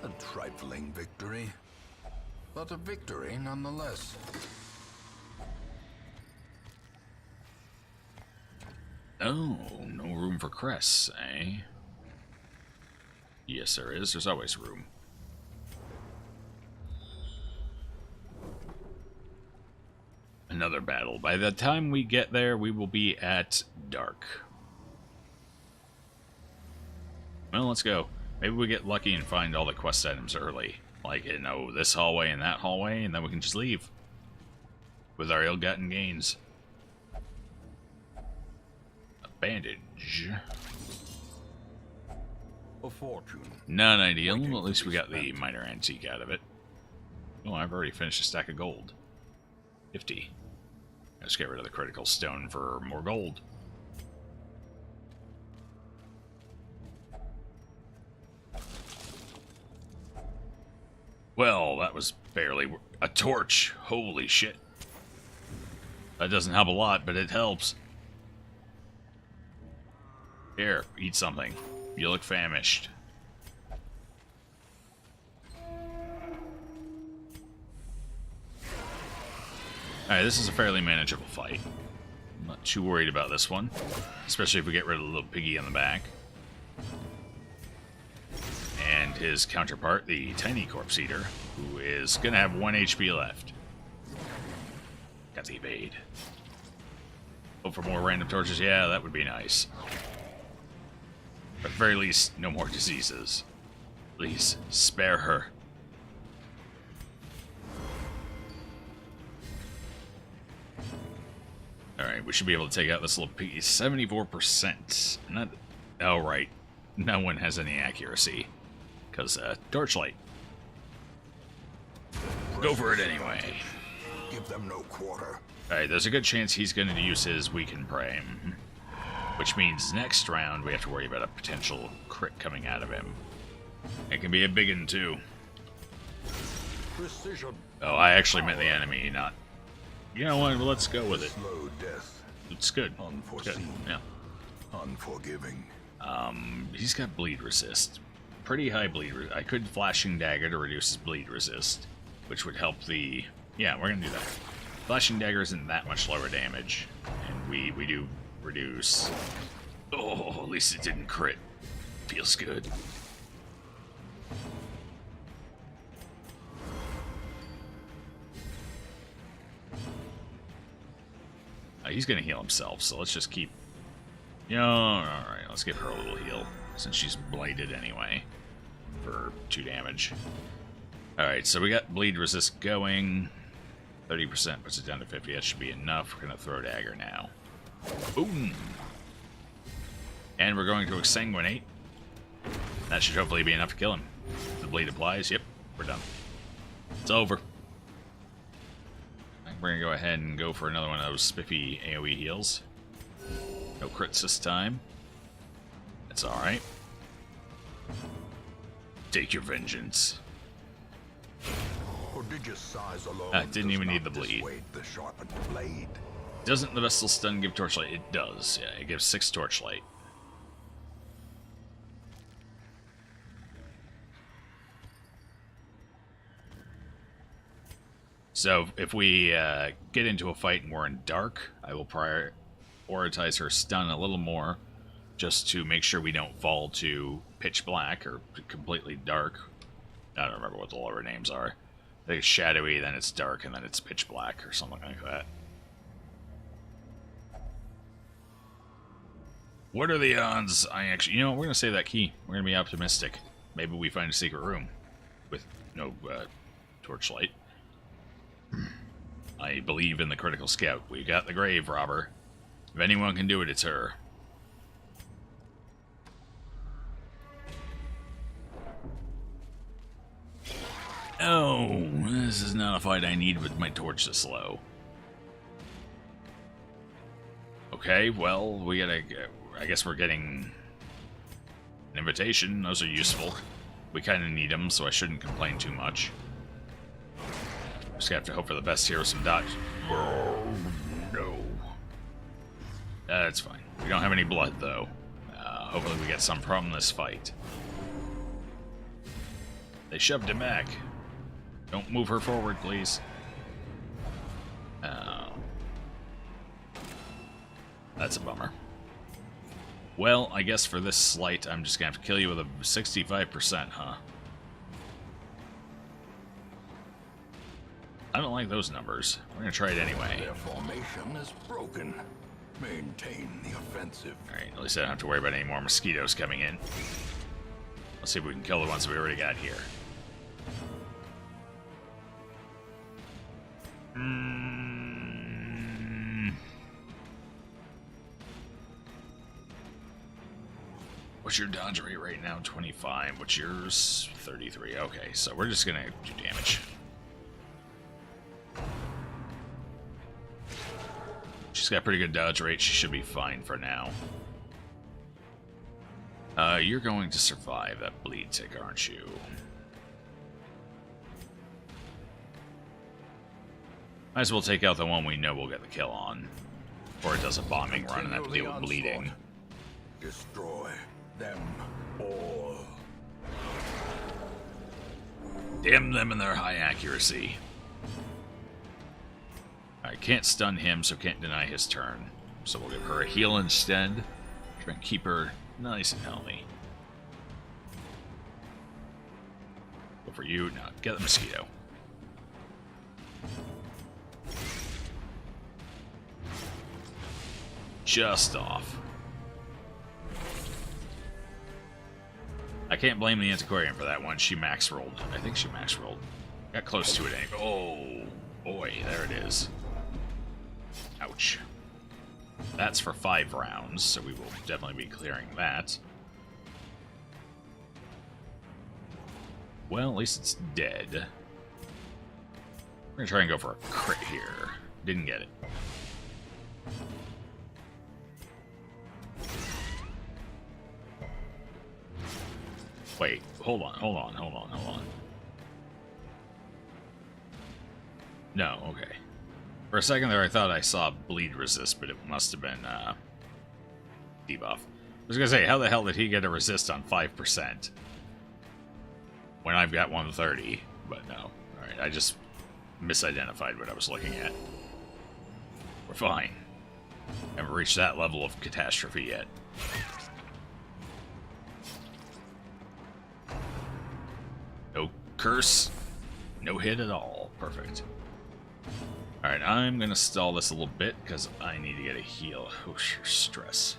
A trifling victory, but a victory nonetheless. Oh, no room for crests, eh? Yes, there is. There's always room. Another battle. By the time we get there, we will be at dark. Well, let's go. Maybe we get lucky and find all the quest items early. Like, you know, this hallway and that hallway, and then we can just leave. With our ill-gotten gains. A bandage. A fortune. Not ideal, but at least we got the minor antique out of it. Oh, I've already finished a stack of gold. 50. Let's get rid of the critical stone for more gold. Well, that was barely a torch. Holy shit. That doesn't help a lot, but it helps. Here, eat something. You look famished. Alright, this is a fairly manageable fight. I'm not too worried about this one. Especially if we get rid of the little piggy on the back. And his counterpart, the tiny corpse eater, who is going to have 1 HP left. Got the evade. Hope for more random torches. Yeah, that would be nice. But at the very least, no more diseases. Please, spare her. Alright, we should be able to take out this little piggy. 74%. Not... Oh, right. No one has any accuracy. Because, torchlight. Go for it anyway. Give them no quarter. Alright, there's a good chance he's going to use his Weaken Prey. Which means next round we have to worry about a potential crit coming out of him. It can be a big one, too. Precision. Oh, I actually meant the enemy, not... You know what? Well, let's go with it. Slow death. It's good. Unforeseen. It's good. Yeah. Unforgiving. He's got bleed resist. Pretty high bleed resist. I could Flashing Dagger to reduce his bleed resist, which would help the... Yeah, we're gonna do that. Flashing Dagger isn't that much lower damage, and we do reduce... Oh, at least it didn't crit. Feels good. He's gonna heal himself, so let's just keep... alright, let's give her a little heal, since she's blighted anyway, for 2 damage. Alright, so we got bleed resist going. 30% puts it down to 50, that should be enough. We're gonna throw dagger now. Boom! And we're going to exsanguinate. That should hopefully be enough to kill him. If the bleed applies, yep, we're done. It's over. We're gonna go ahead and go for another one of those spiffy AoE heals. No crits this time. That's alright. Take your vengeance. prodigious size alone didn't even does need not the bleed. dissuade the sharpened blade. Doesn't the Vestal Stun give Torchlight? It does, yeah. It gives 6 Torchlight. So, if we get into a fight and we're in dark, I will prioritize her stun a little more, just to make sure we don't fall to pitch black or completely dark. I don't remember what the lower names are. I think it's shadowy, then it's dark, and then it's pitch black or something like that. What are the odds I actually... You know, we're going to save that key. We're going to be optimistic. Maybe we find a secret room with no torchlight. I believe in the critical scout. We got the grave robber. If anyone can do it, it's her. Oh, this is not a fight I need with my torch this low. Okay, well, we gotta... I guess we're getting an invitation. Those are useful. We kind of need them, so I shouldn't complain too much. Just have to hope for the best here with some dodge. Oh, no. That's fine. We don't have any blood, though. Hopefully we get some from this fight. They shoved him back. Don't move her forward, please. That's a bummer. Well, I guess for this slight, I'm just gonna have to kill you with a 65%, huh? I don't like those numbers. We're gonna try it anyway. Their formation is broken. Maintain the offensive. Alright, at least I don't have to worry about any more mosquitoes coming in. Let's see if we can kill the ones we already got here. What's your dodge rate right now? 25. What's yours? 33. Okay, so we're just gonna do damage. She's got pretty good dodge rate. She should be fine for now. You're going to survive that bleed tick, aren't you? Might as well take out the one we know we'll get the kill on. Or it does a bombing run and have to deal with bleeding. Destroy them all. Damn them and their high accuracy. I can't stun him, so can't deny his turn. So we'll give her a heal instead. Try and keep her nice and healthy. Go for you. No, get the mosquito. Just off. I can't blame the Antiquarian for that one. She max rolled. I think she max rolled. Got close to it anyway. Oh, boy. There it is. Ouch. That's for 5 rounds, so we will definitely be clearing that. Well, at least it's dead. We're gonna try and go for a crit here. Didn't get it. Wait, hold on. No, okay. For a second there, I thought I saw bleed resist, but it must have been debuff. I was gonna say, how the hell did he get a resist on 5% when I've got 130? But no. Alright, I just misidentified what I was looking at. We're fine. Haven't reached that level of catastrophe yet. No curse. No hit at all. Perfect. Alright, I'm going to stall this a little bit because I need to get a heal. Oh, sure, stress.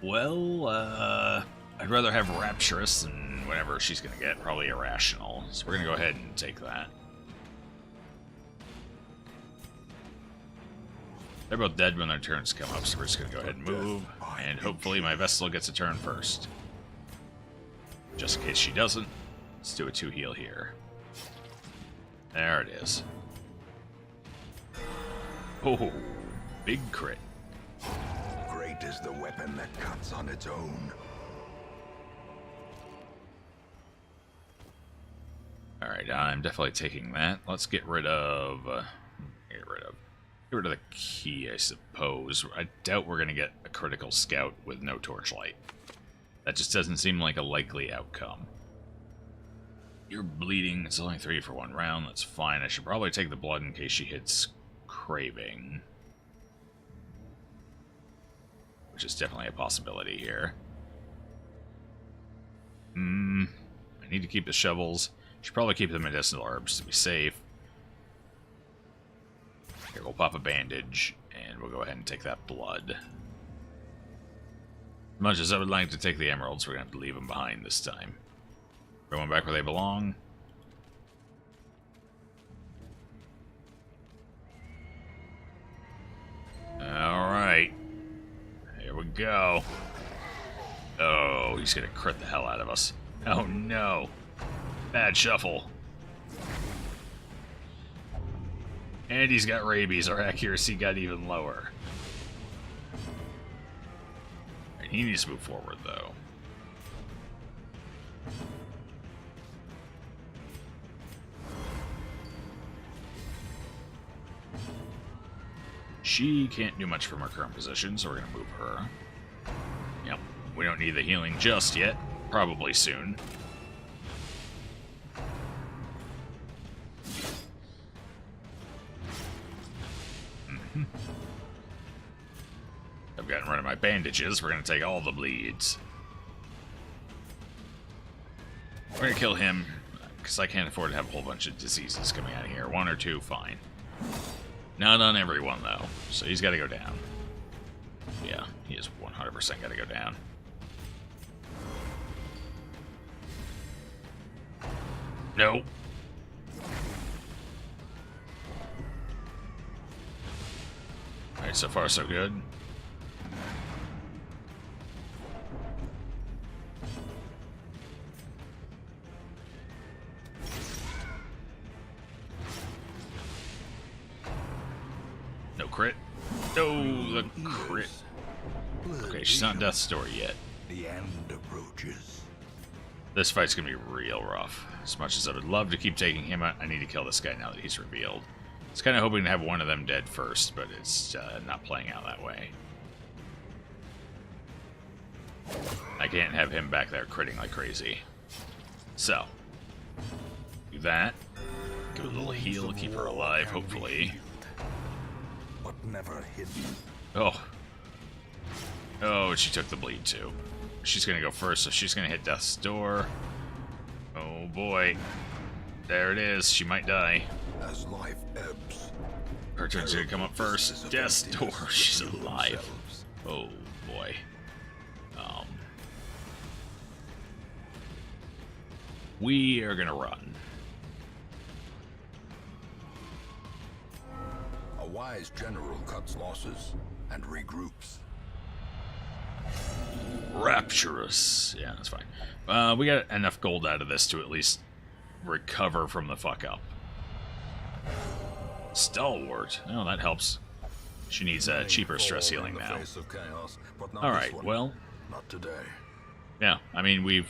Well, I'd rather have Rapturous than whatever she's going to get. Probably Irrational. So we're going to go ahead and take that. They're both dead when their turns come up, so we're just going to go ahead and move. And hopefully my Vestal gets a turn first. Just in case she doesn't, let's do a 2 heal here. There it is. Oh, big crit. Great is the weapon that cuts on its own. Alright, Alright, I'm definitely taking that. Let's get rid of... Get rid of the key, I suppose. I doubt we're going to get a critical scout with no torchlight. That just doesn't seem like a likely outcome. You're bleeding. It's only 3 for 1 round. That's fine. I should probably take the blood in case she hits craving. Which is definitely a possibility here. I need to keep the shovels. Should probably keep the medicinal herbs to be safe. Here, we'll pop a bandage, and we'll go ahead and take that blood. As much as I would like to take the emeralds, we're going to have to leave them behind this time. Everyone back where they belong. Alright. Here we go. Oh, he's going to crit the hell out of us. Oh no. Bad shuffle. And he's got rabies. Our accuracy got even lower. He needs to move forward, though. She can't do much from her current position, so we're going to move her. Yep. We don't need the healing just yet. Probably soon. I've gotten rid of my bandages. We're going to take all the bleeds. We're going to kill him, because I can't afford to have a whole bunch of diseases coming out of here. 1 or 2, fine. Not on everyone, though. So he's got to go down. Yeah, he is 100% got to go down. Nope. Alright, so far so good. No crit. No, the crit. Okay, she's not Death's Door yet. The end approaches. This fight's gonna be real rough. As much as I would love to keep taking him out, I need to kill this guy now that he's revealed. I was kind of hoping to have one of them dead first, but it's not playing out that way. I can't have him back there critting like crazy. So, do that. Give her a little heal, keep her alive, hopefully. But never hidden. Oh. Oh, she took the bleed too. She's gonna go first, so she's gonna hit Death's Door. Oh boy. There it is. She might die. As life ebbs, Her turn's gonna come up first. Death's Door. She's alive. Oh boy. We are gonna run. a wise general cuts losses and regroups. Rapturous. Yeah, that's fine. We got enough gold out of this to at least recover from the fuck up. Stalwart. Oh, that helps. She needs a cheaper stress healing now. Alright, well. Not today. Yeah, I mean, we've...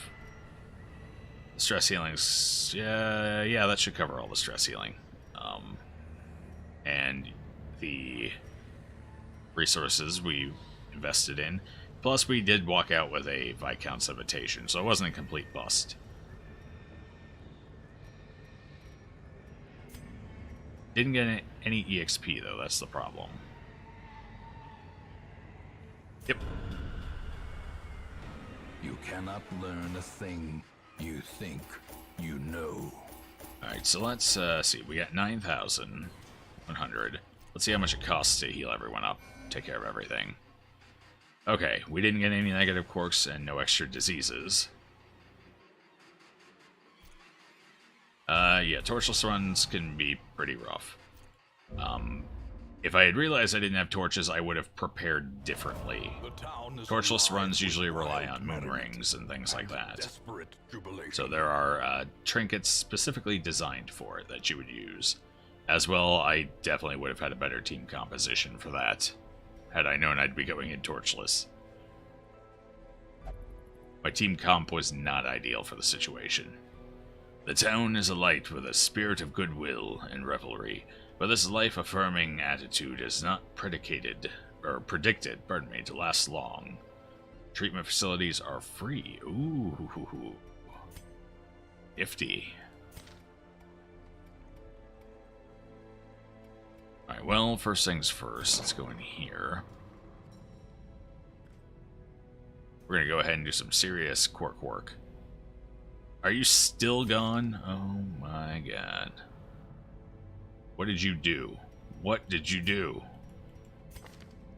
Stress healings... Yeah, that should cover all the stress healing. And the resources we invested in. Plus, we did walk out with a Viscount's invitation, so it wasn't a complete bust. Didn't get any EXP, though. That's the problem. Yep. You cannot learn a thing you think you know. Alright, so let's see. We got 9,100. Let's see how much it costs to heal everyone up. Take care of everything. Okay, we didn't get any negative quirks and no extra diseases. Yeah, torchless runs can be pretty rough. If I had realized I didn't have torches, I would have prepared differently. Torchless runs usually rely on moon rings and things like that. So there are trinkets specifically designed for it that you would use. As well, I definitely would have had a better team composition for that, had I known I'd be going in torchless. My team comp was not ideal for the situation. The town is alight with a spirit of goodwill and revelry, but this life-affirming attitude is not predicted, to last long. Treatment facilities are free. Ooh, nifty. Alright, well, first things first, let's go in here. We're gonna go ahead and do some serious quirk work. Are you still gone? Oh my god. What did you do? What did you do?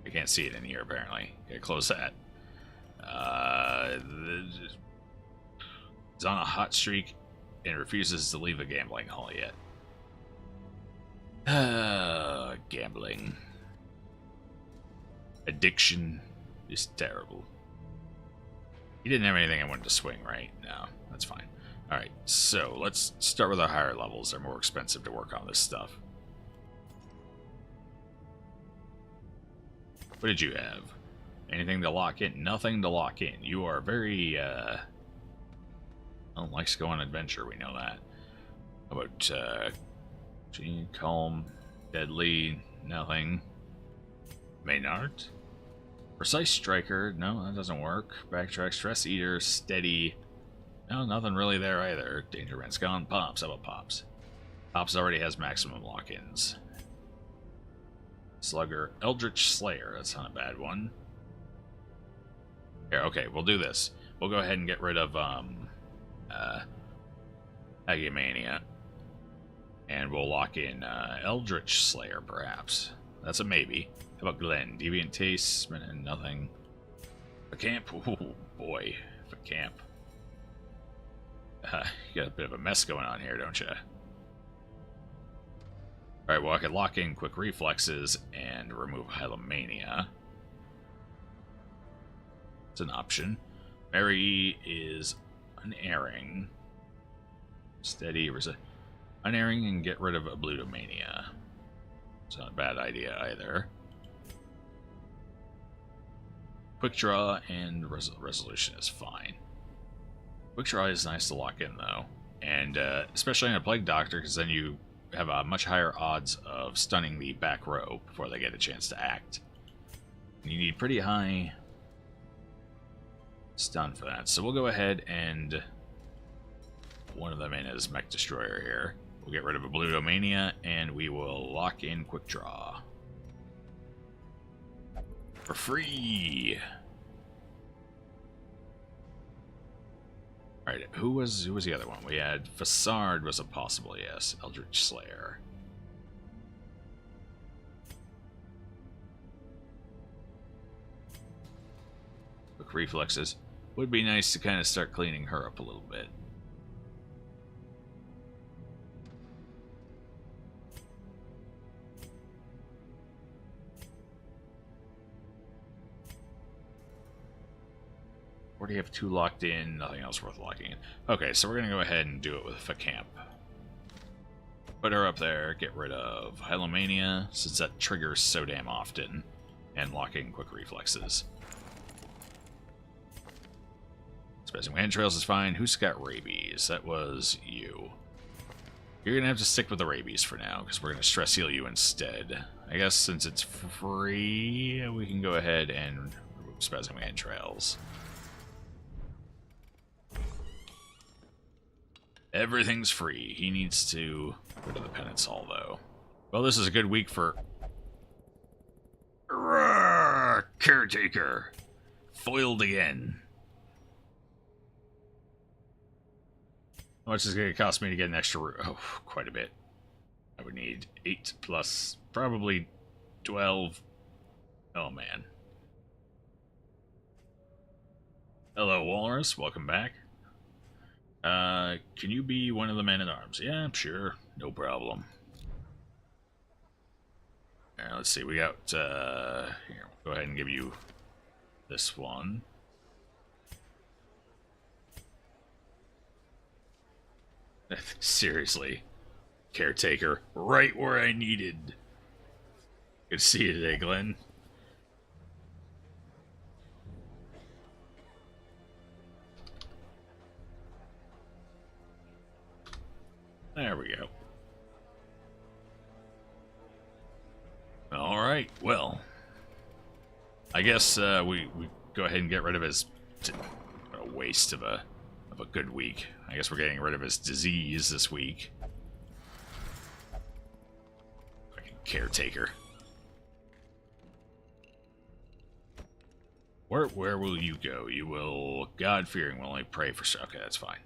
I can't see it in here, apparently. Okay, close that. He's on a hot streak and refuses to leave the gambling hall yet. Gambling. Addiction is terrible. He didn't have anything I wanted to swing, right? No, that's fine. Alright, so let's start with our higher levels. They're more expensive to work on this stuff. What did you have? Anything to lock in? Nothing to lock in. You are very, well, likes to go on adventure, we know that. How about, calm, deadly, nothing. Maynard? Precise striker, no, that doesn't work. Backtrack, stress eater, steady. No, nothing really there either. Danger rent's gone. Pops, how about Pops? Pops already has maximum lock-ins. Slugger, Eldritch Slayer, that's not a bad one. Here, okay, we'll do this. We'll go ahead and get rid of, Hagiomania. And we'll lock in, Eldritch Slayer, perhaps. That's a maybe. How about Glenn? Deviant Tastes, nothing. A camp? Oh, boy. For camp. You got a bit of a mess going on here, don't you? Alright, well, I could lock in Quick Reflexes and remove Hylomania. It's an option. Mary is unerring. Steady, unerring and get rid of Ablutomania. It's not a bad idea either. Quick Draw and Resolution is fine. Quick Draw is nice to lock in, though. And especially in a Plague Doctor, because then you have a much higher odds of stunning the back row before they get a chance to act. You need pretty high stun for that. So we'll go ahead and one of them in as Mech Destroyer here. We'll get rid of a Blutomania, and we will lock in Quick Draw. For free! Alright, who was the other one? We had Facade was a possible, yes. Eldritch Slayer. Quick Reflexes. Would be nice to kind of start cleaning her up a little bit. Already have 2 locked in, nothing else worth locking in. Okay, so we're going to go ahead and do it with Facamp. Put her up there, get rid of Hylomania, since that triggers so damn often, and locking Quick Reflexes. Spasming Entrails is fine. Who's got Rabies? That was you. You're going to have to stick with the Rabies for now, because we're going to Stress Heal you instead. I guess since it's free, we can go ahead and remove Spasming Entrails. Everything's free. He needs to go to the Penance Hall, though. Well, this is a good week for... Roar! Caretaker! Foiled again. How much is it going to cost me to get an extra... Oh, quite a bit. I would need 8 plus probably 12. Oh, man. Hello, Walrus. Welcome back. Can you be one of the men-at-arms? Yeah, sure. No problem. Alright, let's see. We got, here, we'll go ahead and give you this one. Seriously. Caretaker. Right where I needed. Good to see you today, Glenn. – There we go. Alright, well. I guess we go ahead and get rid of his... What a waste of a good week. I guess we're getting rid of his disease this week. Fucking caretaker. Where will you go? You will... God-fearing will only pray for... Okay, that's fine.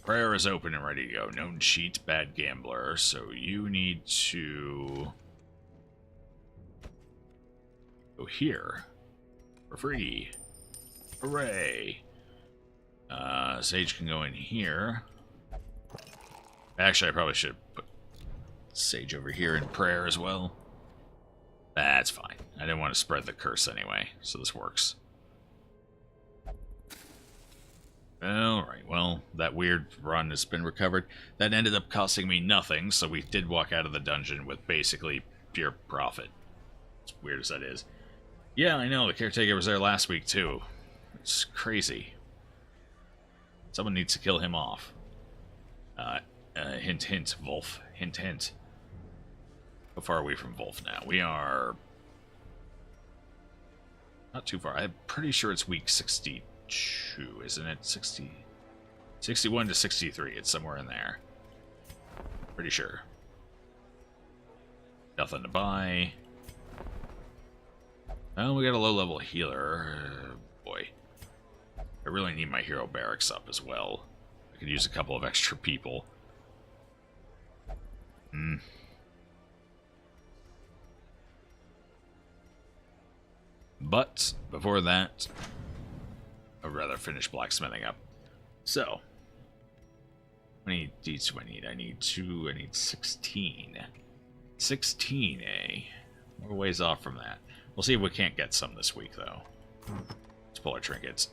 Prayer is open and ready to go. Known cheat, bad gambler. So you need to... go here. For free. Hooray. Sage can go in here. Actually, I probably should put Sage over here in prayer as well. That's fine. I didn't want to spread the curse anyway, so this works. Alright, well, that weird run has been recovered. That ended up costing me nothing, so we did walk out of the dungeon with basically pure profit. As weird as that is. Yeah, I know, the caretaker was there last week too. It's crazy. Someone needs to kill him off. Hint, hint, Wolf. Hint, hint. How far are we from Wolf now? We are... not too far. I'm pretty sure it's week 62, isn't it? 61 to 63. It's somewhere in there. Pretty sure. Nothing to buy. Oh, we got a low-level healer. Boy. I really need my hero barracks up as well. I could use a couple of extra people. But, before that, I'd rather finish blacksmithing up. So, how many deeds do I need? I need 2, I need 16. 16, eh? We're ways off from that. We'll see if we can't get some this week, though. Let's pull our trinkets.